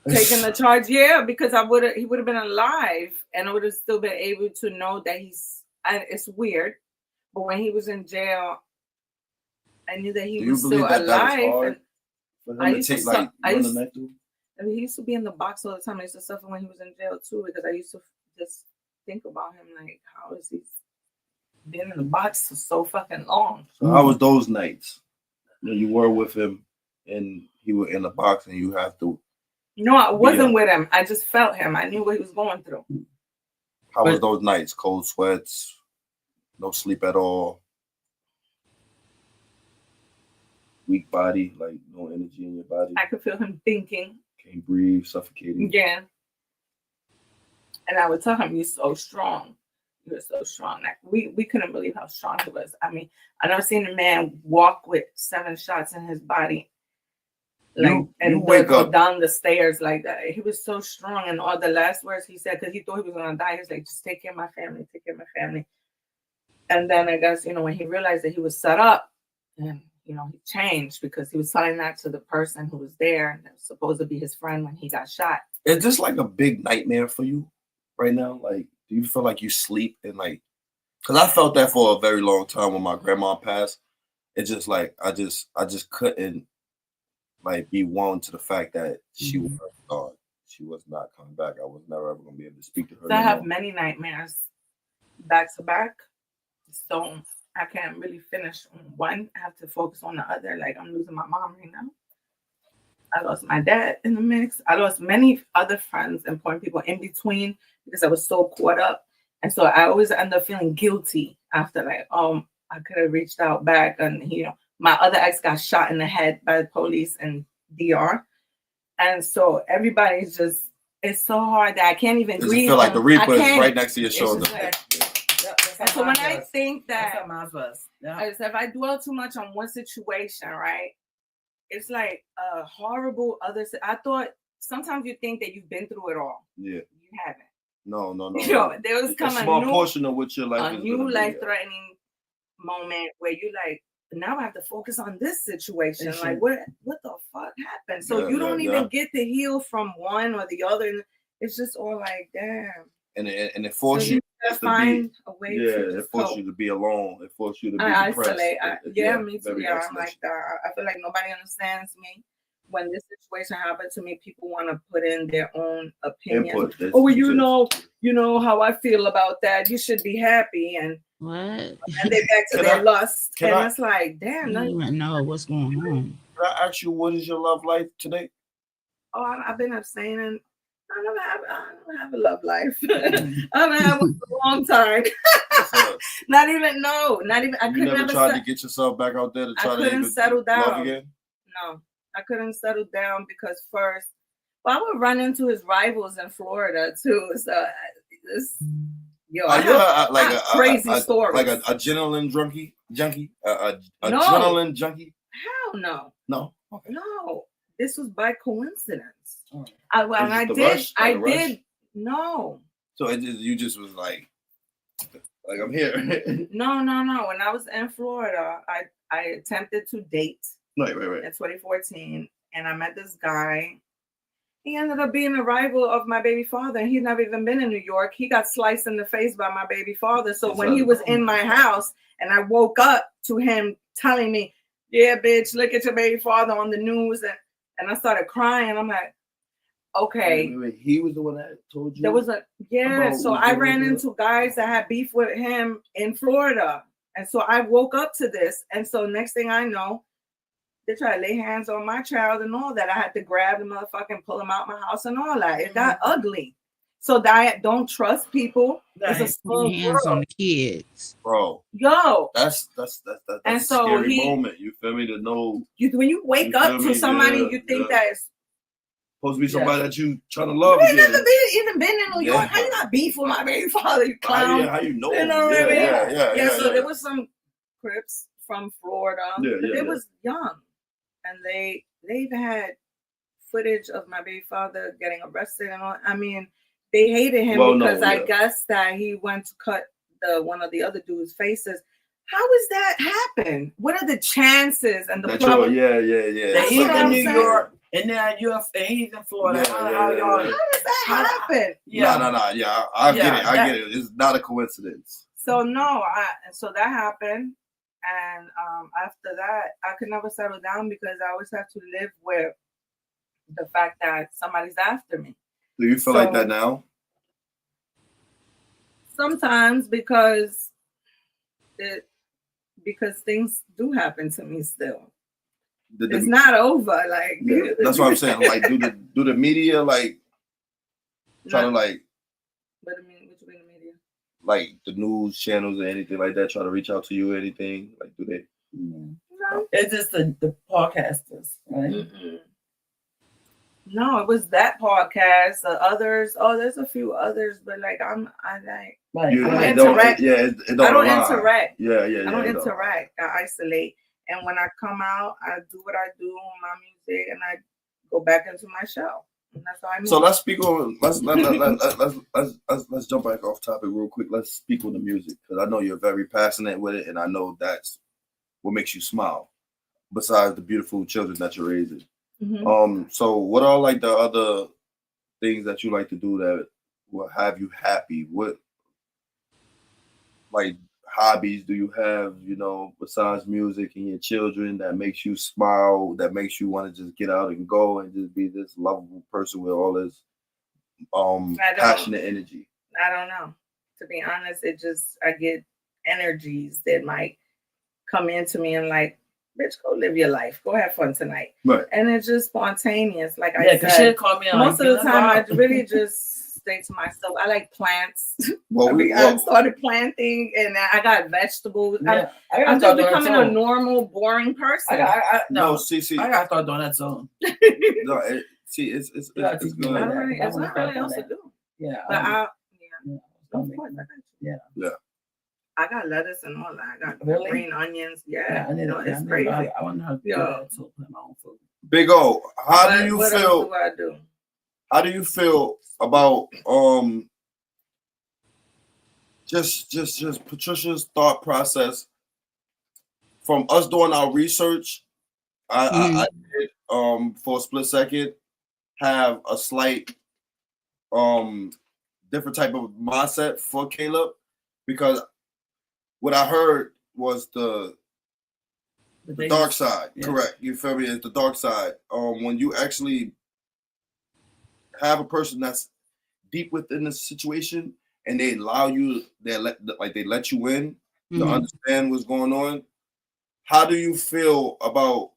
Taking the charge, because he would have been alive, and I would have still been able to know that it's weird, but when he was in jail, I knew that he was still alive. He used to be in the box all the time. I used to suffer when he was in jail too, because I used to just think about him like, how is he been in the box for so fucking long? So how was those nights when you were with him and he was in the box and you have to? No, I wasn't with him. I just felt him. I knew what he was going through. How was those nights? Cold sweats, no sleep at all, weak body, like no energy in your body. I could feel him thinking. Can't breathe, suffocating. Yeah. And I would tell him, you're so strong. You're so strong. Like we couldn't believe how strong he was. I mean, I never seen a man walk with 7 shots in his body. Like and go down the stairs like that. He was so strong. And all the last words he said, because he thought he was gonna die, he was like, just take care of my family, take care of my family. And then I guess, when he realized that he was set up, and he changed because he was telling that to the person who was there and that was supposed to be his friend when he got shot. Is this like a big nightmare for you right now? Like, do you feel like you sleep and like, because I felt that for a very long time when my grandma passed. It's just like, I just couldn't like be won to the fact that she was gone. She was not coming back. I was never ever going to be able to speak to her. So I have many nightmares back to back. So I can't really finish on one. I have to focus on the other. Like I'm losing my mom right now. I lost my dad in the mix. I lost many other friends, important people in between because I was so caught up. And so I always end up feeling guilty after like, I could have reached out back. And, my other ex got shot in the head by the police in DR. And so everybody's just, it's so hard that I can't even grieve. You feel like the Reaper is right next to your shoulder. And so when I think that, if I dwell too much on one situation, right, it's like a horrible other. I thought sometimes you think that you've been through it all. Yeah. You haven't. No. There was a small portion of what your life is. A new life-threatening moment where you like, now I have to focus on this situation. Like, what the fuck happened? So you don't even get to heal from one or the other. And it's just all like, damn. And it forces you to find a way to it forces you to be alone. It forces you to be isolate. depressed. Me too. Yeah, I'm like that. I feel like nobody understands me. When this situation happened to me, people want to put in their own opinion. You know how I feel about that. You should be happy. And what? And they back to their lust. And it's like, damn. I don't even know what's going on. Can I ask you, what is your love life today? I've been abstaining. I don't have a love life. I haven't had one for a long time. Not even. I couldn't never tried to get yourself back out there to try to even settle down. Love again? No, I couldn't settle down because first, I would run into his rivals in Florida too. So Yo, I have crazy stories. Like a adrenaline junkie, adrenaline junkie. Hell no. No. Okay. No. This was by coincidence. Oh. I did. No. So you just was like I'm here. No. When I was in Florida, I attempted to date. Right. In 2014, and I met this guy. He ended up being a rival of my baby father, and he'd never even been in New York. He got sliced in the face by my baby father. So when he was in my house, and I woke up to him telling me, "Yeah, bitch, look at your baby father on the news," and I started crying. I'm like, okay. Wait, he was the one that told you? There was so I ran into guys that had beef with him in Florida. And so I woke up to this. And so next thing I know, they tried to lay hands on my child and all that. I had to grab the motherfucker and pull him out my house and all that. It got ugly. So I don't trust people. It's a small hands on the kids, bro. Yo, that's and a so scary moment. You feel me? To know when you wake up to somebody, you think that it's supposed to be somebody that you trying to love. You never even been in New York. How you got beef with my baby father? You clown. How you know? You know what I mean? Yeah. So there was some Crips from Florida. It was young, and they even had footage of my baby father getting arrested and all. I mean, they hated him because I guess that he went to cut one of the other dude's faces. How does that happen? What are the chances and the problem? Yeah. He's in New York. And now he's in Florida. How does that happen? Yeah. No. Yeah, I get it. It's not a coincidence. So so that happened, and after that, I could never settle down because I always have to live with the fact that somebody's after me. Do you feel like that now? Sometimes because things do happen to me still. It's not over. Like that's what I'm saying. Like, do the media like try to like? What do you mean? Which way the media? Like the news channels or anything like that try to reach out to you or anything? Like, do they? No, it's just the podcasters, right? Mm-mm. No, it was that podcast. The others, there's a few others, but like I don't interact. I don't interact. Yeah. I don't interact. I isolate. And when I come out, I do what I do on my music, and I go back into my shell. And that's how I move. So let's speak on. Let's jump back off topic real quick. Let's speak on the music because I know you're very passionate with it, and I know that's what makes you smile. Besides the beautiful children that you're raising, so what are like the other things that you like to do that will have you happy? What like hobbies do you have, besides music and your children that makes you smile, that makes you want to just get out and go and just be this lovable person with all this passionate energy? I don't know. To be honest, I get energies that might come into me and like, bitch, go live your life. Go have fun tonight. Right. And it's just spontaneous. Like I said, most of the time I really just stay to myself. I like plants. I started planting and I got vegetables. Yeah. I'm just becoming a normal, boring person. I gotta start doing that too. It's good. It's not really else to do. Yeah. But Yeah. I got lettuce and all that. I got green onions. Yeah. It's crazy. I wonder how to do that too. Plant my own food. Big O, how do you what feel? Else do I do? How do you feel about just Patricia's thought process from us doing our research? I did for a split second have a slight different type of mindset for Caleb because what I heard was the dark side. Yeah. Correct. You feel me? It's the dark side. When you actually have a person that's deep within the situation and they allow you, they let you in to understand what's going on. How do you feel about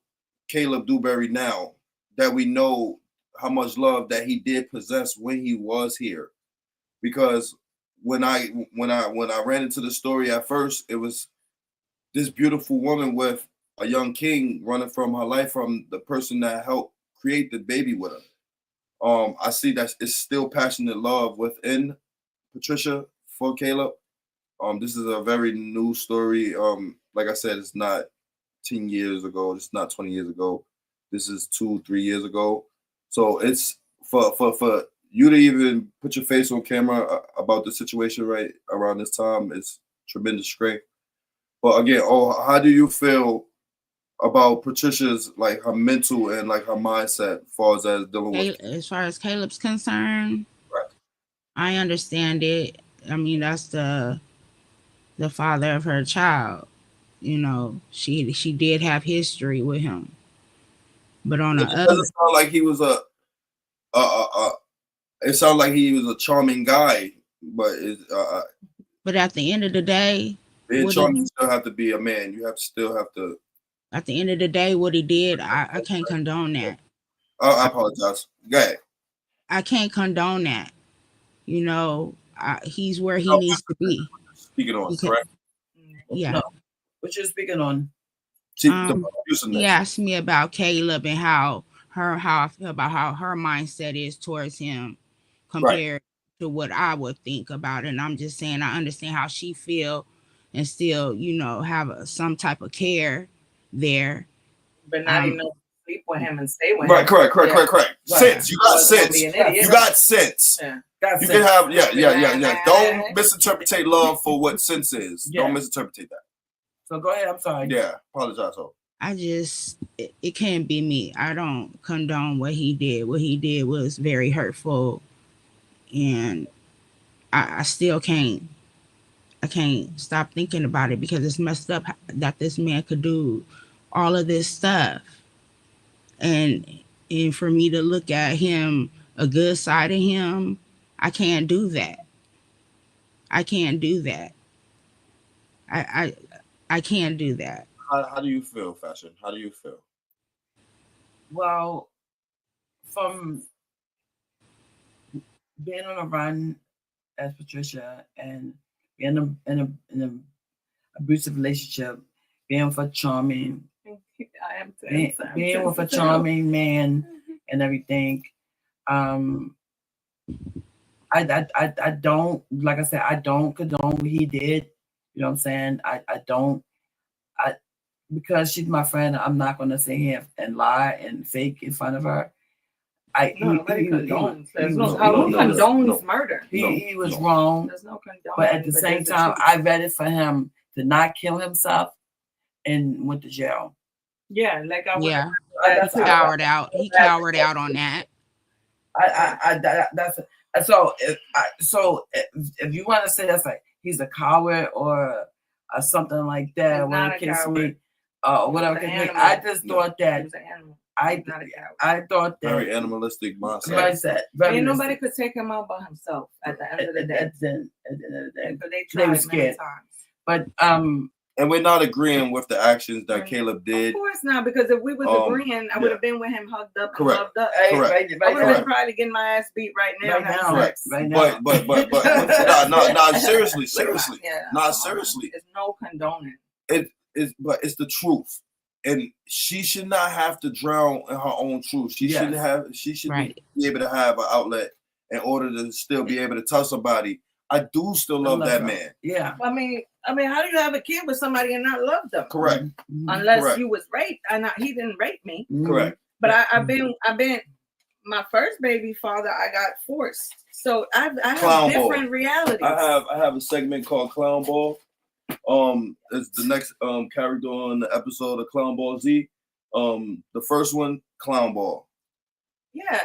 Caleb Dewberry now that we know how much love that he did possess when he was here? Because when I ran into the story at first, it was this beautiful woman with a young king running from her life from the person that helped create the baby with her. I see that it's still passionate love within Patricia for Caleb. This is a very new story. Like I said, it's not 10 years ago. It's not 20 years ago. This is 2-3 years ago. So it's for you to even put your face on camera about the situation right around this time is tremendous strength. But again, how do you feel about Patricia's like her mental and like her mindset as far as dealing with? As far as Caleb's concerned, right. I understand it. I mean, that's the father of her child. You know, she did have history with him. But on the other, doesn't sound like he was it sounds like he was a charming guy, but but at the end of the day, being charming, you still have to be a man. You still have to. At the end of the day, what he did, I can't condone that. I apologize. Go ahead. I can't condone that. You know, he's where he needs to be. Speaking on, correct? Yeah. No. What you're speaking on? He asked me about Caleb and how I feel about how her mindset is towards him compared to what I would think about it. And I'm just saying I understand how she feel and still, you know, have some type of care there. But not even sleep with him and stay with him. Right, correct. Sense. You got sense. You got sense. Yeah. You can have, yeah. Don't misinterpret love for what sense is. Yeah. Don't misinterpret that. So go ahead. I'm sorry. Yeah, apologize. It can't be me. I don't condone what he did. What he did was very hurtful, and I still can't. I can't stop thinking about it because it's messed up that this man could do all of this stuff, and for me to look at him, a good side of him, I can't do that. I can't do that. I can't do that. How do you feel, Fashion? How do you feel? Well, from being on a run as Patricia and being in an abusive relationship, being with a charming, being with a charming man and everything, I don't, like I said, I don't condone what he did. You know what I'm saying? I don't. Because she's my friend, I'm not going to sit here and lie and fake in front of her. Nobody condones. Who condones murder? He was wrong. There's no condone. But at the same time, I read it for him to not kill himself and went to jail. Yeah, like I yeah. He cowered out. He cowered out on that. So if you want to say that's like he's a coward or something like that, whatever. I just thought that I thought that very animalistic mindset. Ain't nobody could take him out by himself at the end of the day. At the end of the day, but they were scared. But and we're not agreeing with the actions that Caleb did. Of course not, because if we was agreeing, I would have been with him hugged up and loved up. Correct. I would have been probably getting my ass beat right now. Right now. But no, seriously. Yeah, not seriously. There's no condoning. But it's the truth. And she should not have to drown in her own truth. She should be able to have an outlet in order to still be able to tell somebody, I do still love that man. Yeah. I mean, how do you have a kid with somebody and not love them? Correct. Unless you was raped. He didn't rape me. Correct. But I've been my first baby father, I got forced. So I have different realities. I have a segment called Clown Ball. It's the next character on the episode of Clown Ball Z. The first one, Clown Ball. Yeah,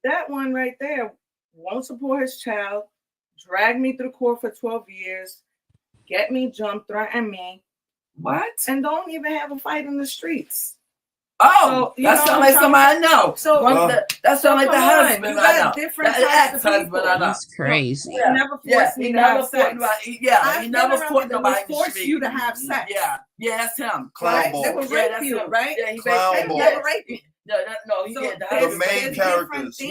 that one right there won't support his child, drag me through court for 12 years, get me jumped, threaten me. What? And don't even have a fight in the streets. Oh, so, that sounds like somebody I know. So that sounds like the husband. You got different types of people. That's crazy. He never forced me to have sex. He never forced nobody to force you to have sex. Yeah, that's him. Clown Ball. They will rape you, right? Yeah, Clown Ball. They never rape you. No, he did. The main characters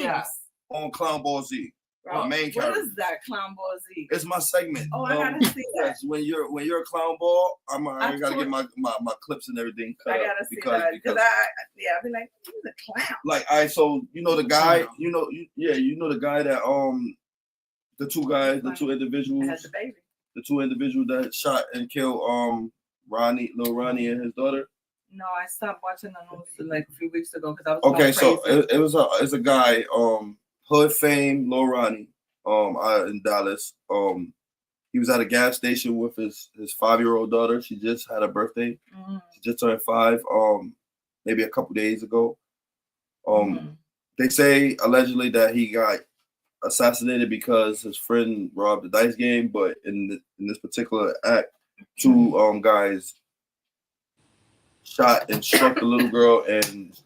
on Clown Ball Z. What is that, Clown Ball Z? It's my segment. Oh, I gotta see that. When you're a clown ball, I gotta get my clips and everything cut. I gotta see that because I'll be like, he's a clown. Like so you know the guy, you know the guy that The two guys, the two individuals, had the baby. The two individuals that shot and killed Lil Ronnie and his daughter. No, I stopped watching the news like a few weeks ago because I was Okay, going crazy. so it's a guy, hood fame, Lil Ronnie, out in Dallas. He was at a gas station with his 5-year-old daughter. She just had a birthday. Mm-hmm. She just turned 5. Maybe a couple days ago. They say allegedly that he got assassinated because his friend robbed the dice game, but in this particular act, 2 guys shot and struck the little girl and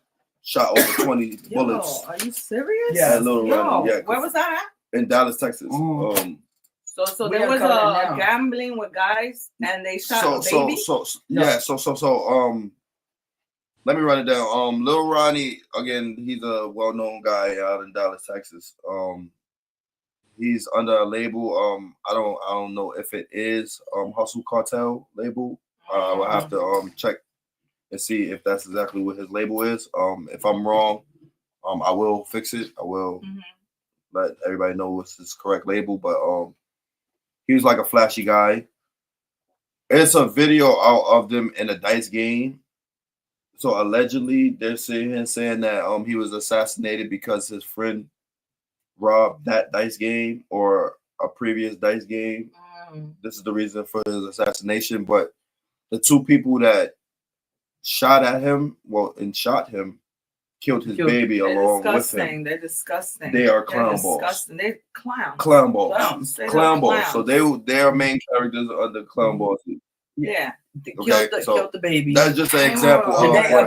shot over 20 bullets. Are you serious? Yeah, Lil Ronnie. Yeah, where was that at? In Dallas, Texas. So there was a gambling with guys and they shot a baby? Let me run it down. Lil Ronnie, again, he's a well-known guy out in Dallas, Texas. He's under a label. I don't know if it is Hustle Cartel label. I will have to check and see if that's exactly what his label is. If I'm wrong, I will fix it. I will let everybody know what's his correct label. But he was like a flashy guy. It's a video out of them in a dice game. So allegedly, they're saying that he was assassinated because his friend robbed that dice game or a previous dice game. This is the reason for his assassination. But the 2 people that shot at him, shot him, killed his baby along with him. They're disgusting. They are clown balls. They're clowns. Clown balls. Clown balls. So they are main characters under clown balls. Yeah. Okay, killed the baby. That's just an example of her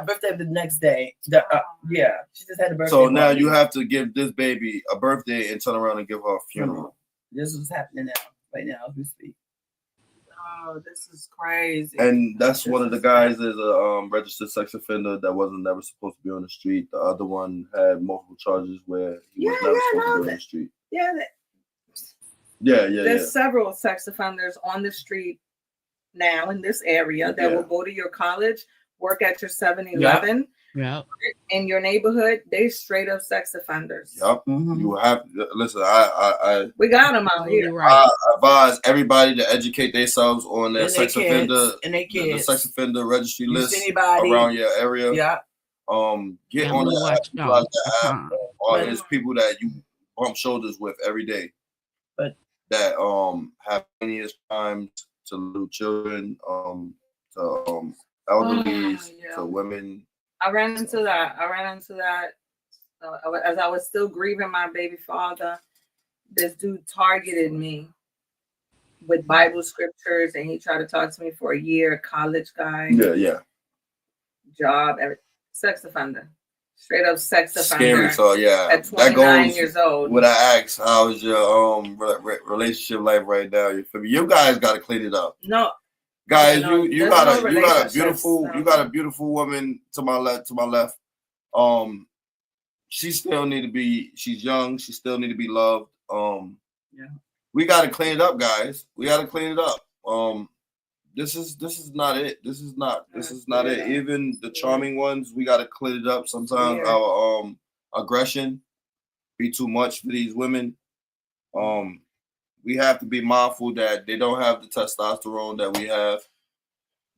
birthday the next day. She just had a birthday. So now you have to give this baby a birthday and turn around and give her a funeral. This is happening right now as we speak. Oh, this is crazy. And that's one of the guys is a registered sex offender that wasn't never supposed to be on the street. The other one had multiple charges where he was never supposed to be on the street. There's several sex offenders on the street now in this area that will go to your college, work at your 7-Eleven. In your neighborhood, they straight up sex offenders. You have listen. We got them out here. I advise everybody to educate themselves on their sex offender and their kids. The sex offender registry list anybody around your area. Get on the app. Or there's people that you bump shoulders with every day, but that have heinous crimes to little children, to elderly, to women. I ran into that. As I was still grieving my baby father, this dude targeted me with Bible scriptures, and he tried to talk to me for a year. College guy. Job. Sex offender. Straight up sex offender. Scary. So at 29 years old. What I asked, how is your relationship life right now? You guys got to clean it up. No. Guys, you got a beautiful woman to my left. She's young. She still need to be loved. We got to clean it up, guys. We got to clean it up. This is not it. This is not it. Even the charming ones, we got to clean it up. Sometimes our aggression be too much for these women. We have to be mindful that they don't have the testosterone that we have.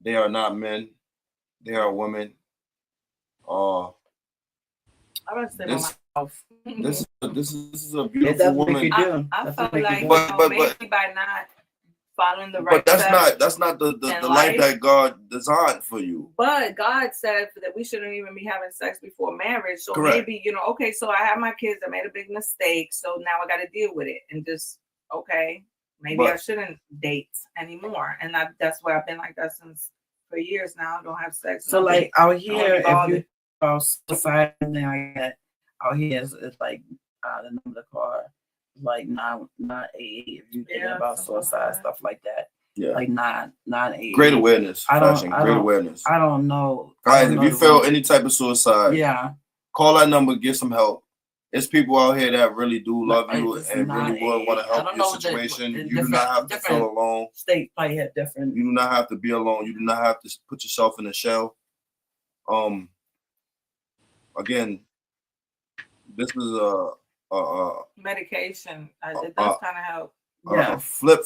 They are not men. They are women. This is a beautiful woman. I felt like maybe by not following the right. But that's not the life that God designed for you. But God said that we shouldn't even be having sex before marriage. So Correct. Maybe okay. So I have my kids. I made a big mistake. So now I got to deal with it and just. Okay, maybe I shouldn't date anymore, and that's why I've been like that for years now. I don't have sex. So like out here, if you suicide now, out here is like the number of the car, like 988. If you think about suicide stuff like that, like 988. Great awareness. Great awareness. I don't know, guys. If you feel any type of suicide, call that number, get some help. It's people out here that really do love you and really would want to help your situation. You do not have to feel alone. State probably have different. You do not have to be alone. You do not have to put yourself in a shell. Again, this is medication. It does kind of help. A flip,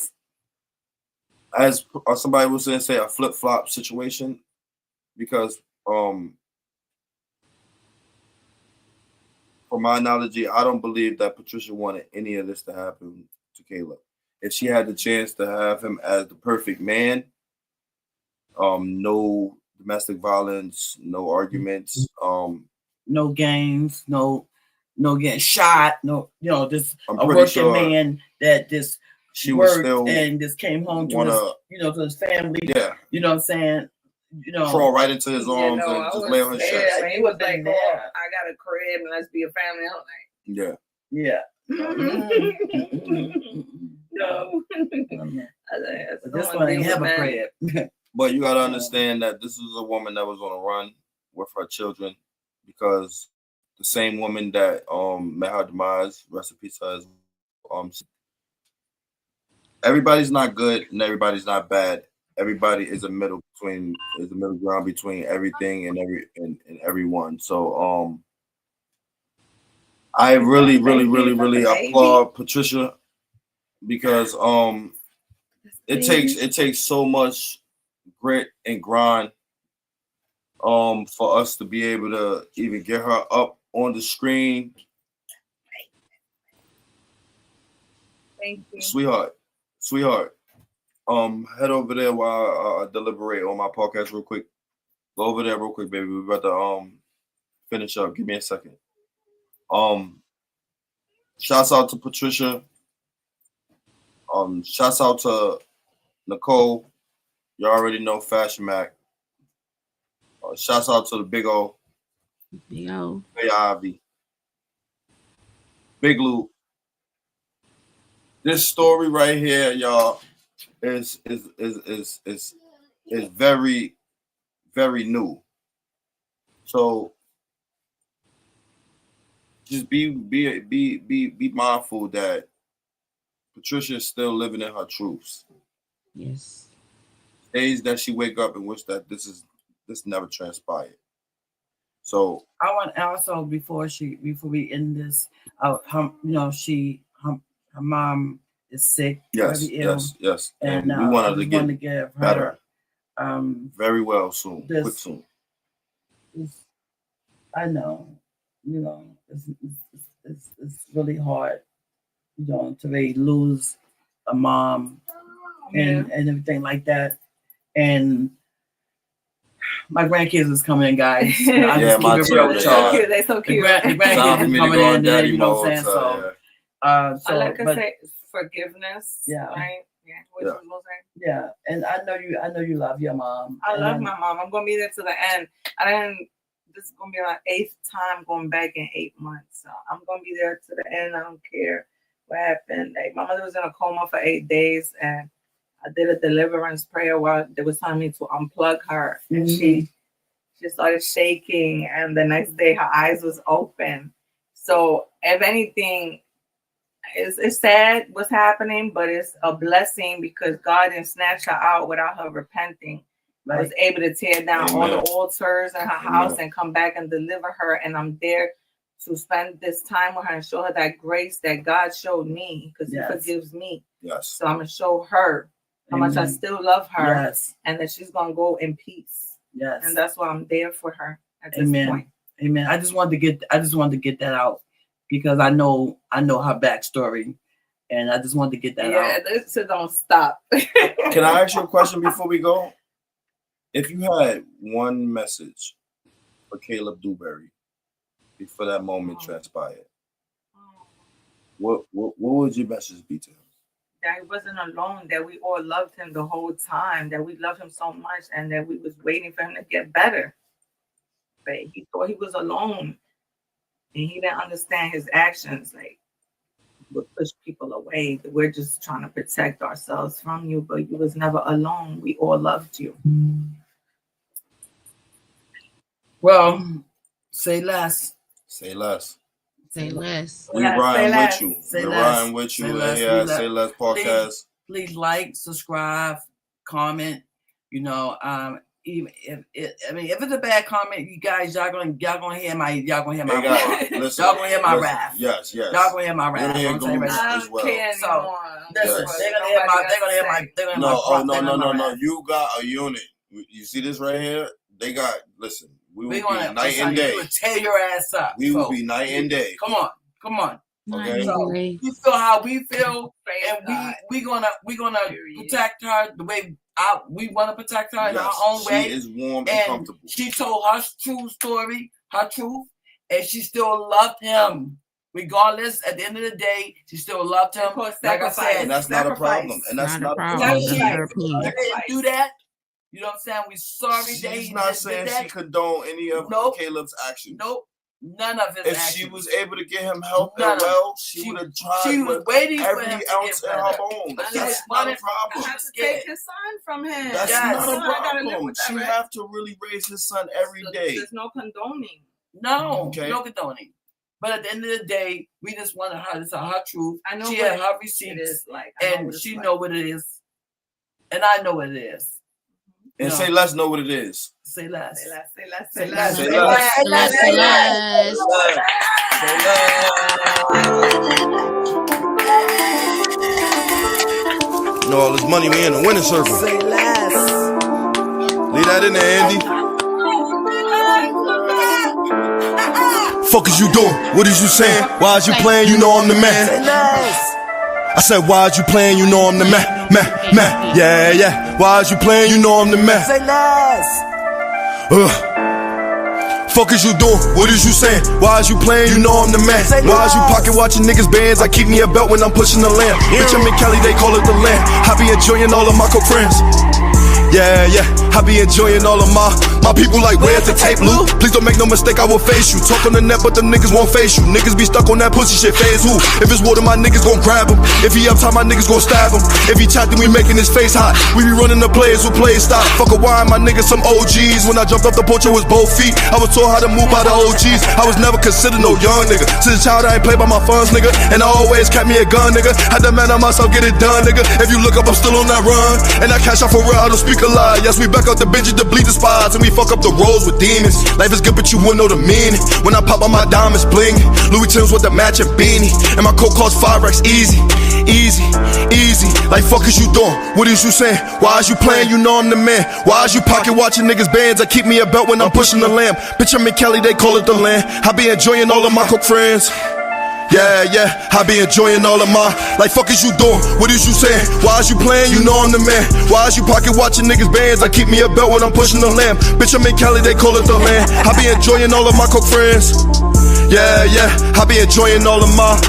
as somebody was saying, say a flip flop situation, because from my analogy, I don't believe that Patricia wanted any of this to happen to Caleb. If she had the chance to have him as the perfect man, no domestic violence, no arguments, no games, no getting shot, just a working man that just she worked was still and just came home to his, to his family. Yeah. You know what I'm saying? Crawl right into his arms and just lay on his chest. He was like, "Oh, I got a crib and let's be a family." I'm like, yeah. No. This one ain't have a crib. But you gotta understand that this is a woman that was on a run with her children, because the same woman that met her demise, rest in peace, everybody's not good and everybody's not bad. Everybody is a middle ground between everything and everyone. So I really applaud Patricia, because it takes so much grit and grind for us to be able to even get her up on the screen. Thank you. Sweetheart. Head over there while I deliberate on my podcast real quick. Go over there real quick, baby. We're about to finish up. Give me a second. Shouts out to Patricia. Shouts out to Nicole. You already know FashionMack. Shouts out to the Big O. Big O. Big Ivy. Big Guloot. This story right here, y'all, is very, very new. So just be mindful that Patricia is still living in her truths. Yes. Days that she wake up and wish that this never transpired. So I want also before we end this, her mom is sick. Yes, very ill, yes. And we wanted to get give better. her very well soon, quick soon. I know, it's really hard, to really lose a mom and everything like that. And my grandkids is coming in, guys. My children. They're so cute. The grandkids is coming in, and you know what I'm saying? So I like to say forgiveness. Yeah. Right. Yeah. What you gonna say? Yeah. And I know you love your mom. I love my mom. I'm gonna be there to the end. This is gonna be my 8th time going back in 8 months. So I'm gonna be there to the end. I don't care what happened. Like, my mother was in a coma for 8 days, and I did a deliverance prayer while they was telling me to unplug her, and she started shaking, and the next day her eyes was open. So if anything, it's sad what's happening, but it's a blessing because God didn't snatch her out without her repenting. Right. I was able to tear down all the altars in her house and come back and deliver her, and I'm there to spend this time with her and show her that grace that God showed me, because He forgives me. Yes. So I'm gonna show her how much I still love her, and that she's gonna go in peace. Yes. And that's why I'm there for her at this point. Amen. I just wanted to get that out because I know her backstory, and I just wanted to get that out. Yeah, this don't stop. Can I ask you a question before we go? If you had one message for Caleb Dewberry before that moment transpired, what would your message be to him? That he wasn't alone, that we all loved him the whole time, that we loved him so much, and that we was waiting for him to get better. But he thought he was alone, and he didn't understand his actions. Like, would push people away. We're just trying to protect ourselves from you, but you was never alone. We all loved you. Well, say less. Say less. We riding with you. We're riding with you. Say less podcast. Please like, subscribe, comment. Even if it's a bad comment, you guys, y'all gonna hear my Y'all gonna hear my wrath. Yes. Y'all gonna hear my wrath. I don't care anymore. Listen, they're gonna hear my. No. You got a unit. You see this right here? They got. Listen, we will be night and day. We will tear your ass up. We will be night and day. Come on. Okay. So we feel how we feel, and we gonna protect her the way we want to protect her in our own way. She is warm and comfortable. She told her true story, her truth, and she still loved him. Regardless, at the end of the day, she still loved him. Like I said, and that's not a problem. And that's not a problem. If she didn't do that, you know what I'm saying? We're sorry that She's not saying she condoned any of Caleb's actions. Nope. None of his actions. If she was able to get him help and well, she would have tried. She was waiting every for him ounce in her bone. That's not a problem. I have to take his son from him. That's not a problem. She have to really raise his son every day. There's no condoning. No condoning. But at the end of the day, we just wanted her to tell her truth. I know she had her receipts, and she know what it is, and I know what it is. And say less know what it is. Say less. Say less. Say less. Say less. Say less. You know all this money, we in the winning circle. Say less. Leave that in there, Andy. Fuck is you doing? What is you saying? Why is you playing? You know I'm the man. Say less. I said, why is you playing? You know I'm the man. Yeah. Why is you playing? You know I'm the man. Say less. Fuck is you doing? What is you saying? Why is you playing? You know I'm the man. Why is you pocket watching niggas bands? I keep me a belt when I'm pushing the lamp. Bitch, I'm in Cali, they call it the land. I be enjoying all of my co-friends. Yeah, I be enjoying all of my people like, where's the tape, Lou? Please don't make no mistake, I will face you. Talk on the net, but them niggas won't face you. Niggas be stuck on that pussy shit, phase who? If it's water, my niggas gon' grab him. If he up top, my niggas gon' stab him. If he chat, then we making his face hot. We be running the players who play stop. Fuck a wine, my niggas some OGs. When I jumped up the porch, it was both feet. I was taught how to move by the OGs. I was never considered no young nigga. Since a child, I ain't played by my funds, nigga. And I always kept me a gun, nigga. Had to man on myself, get it done, nigga. If you look up, I'm still on that run. And I cash out for real, I don't speak a lie. Yes, we back out the benches to bleed the spots. And we fuck up the roads with demons. Life is good, but you wouldn't know the meaning. When I pop on my diamonds bling, Louis Tim's with the matching beanie. And my coke cost 5 racks easy. Like fuck is you doing? What is you saying? Why is you playing? You know I'm the man. Why is you pocket watching niggas bands? I keep me a belt when I'm pushing the lamp. Bitch, I'm in Cali, they call it the land. I be enjoying all of my coke friends. Yeah, I be enjoying all of my. Like fuck is you doing? What is you saying? Why is you playing? You know I'm the man. Why is you pocket watching niggas bands? I keep me a belt when I'm pushing the lamp. Bitch, I'm in Cali, they call it the land. I be enjoying all of my coke friends. Yeah, I be enjoying all of my.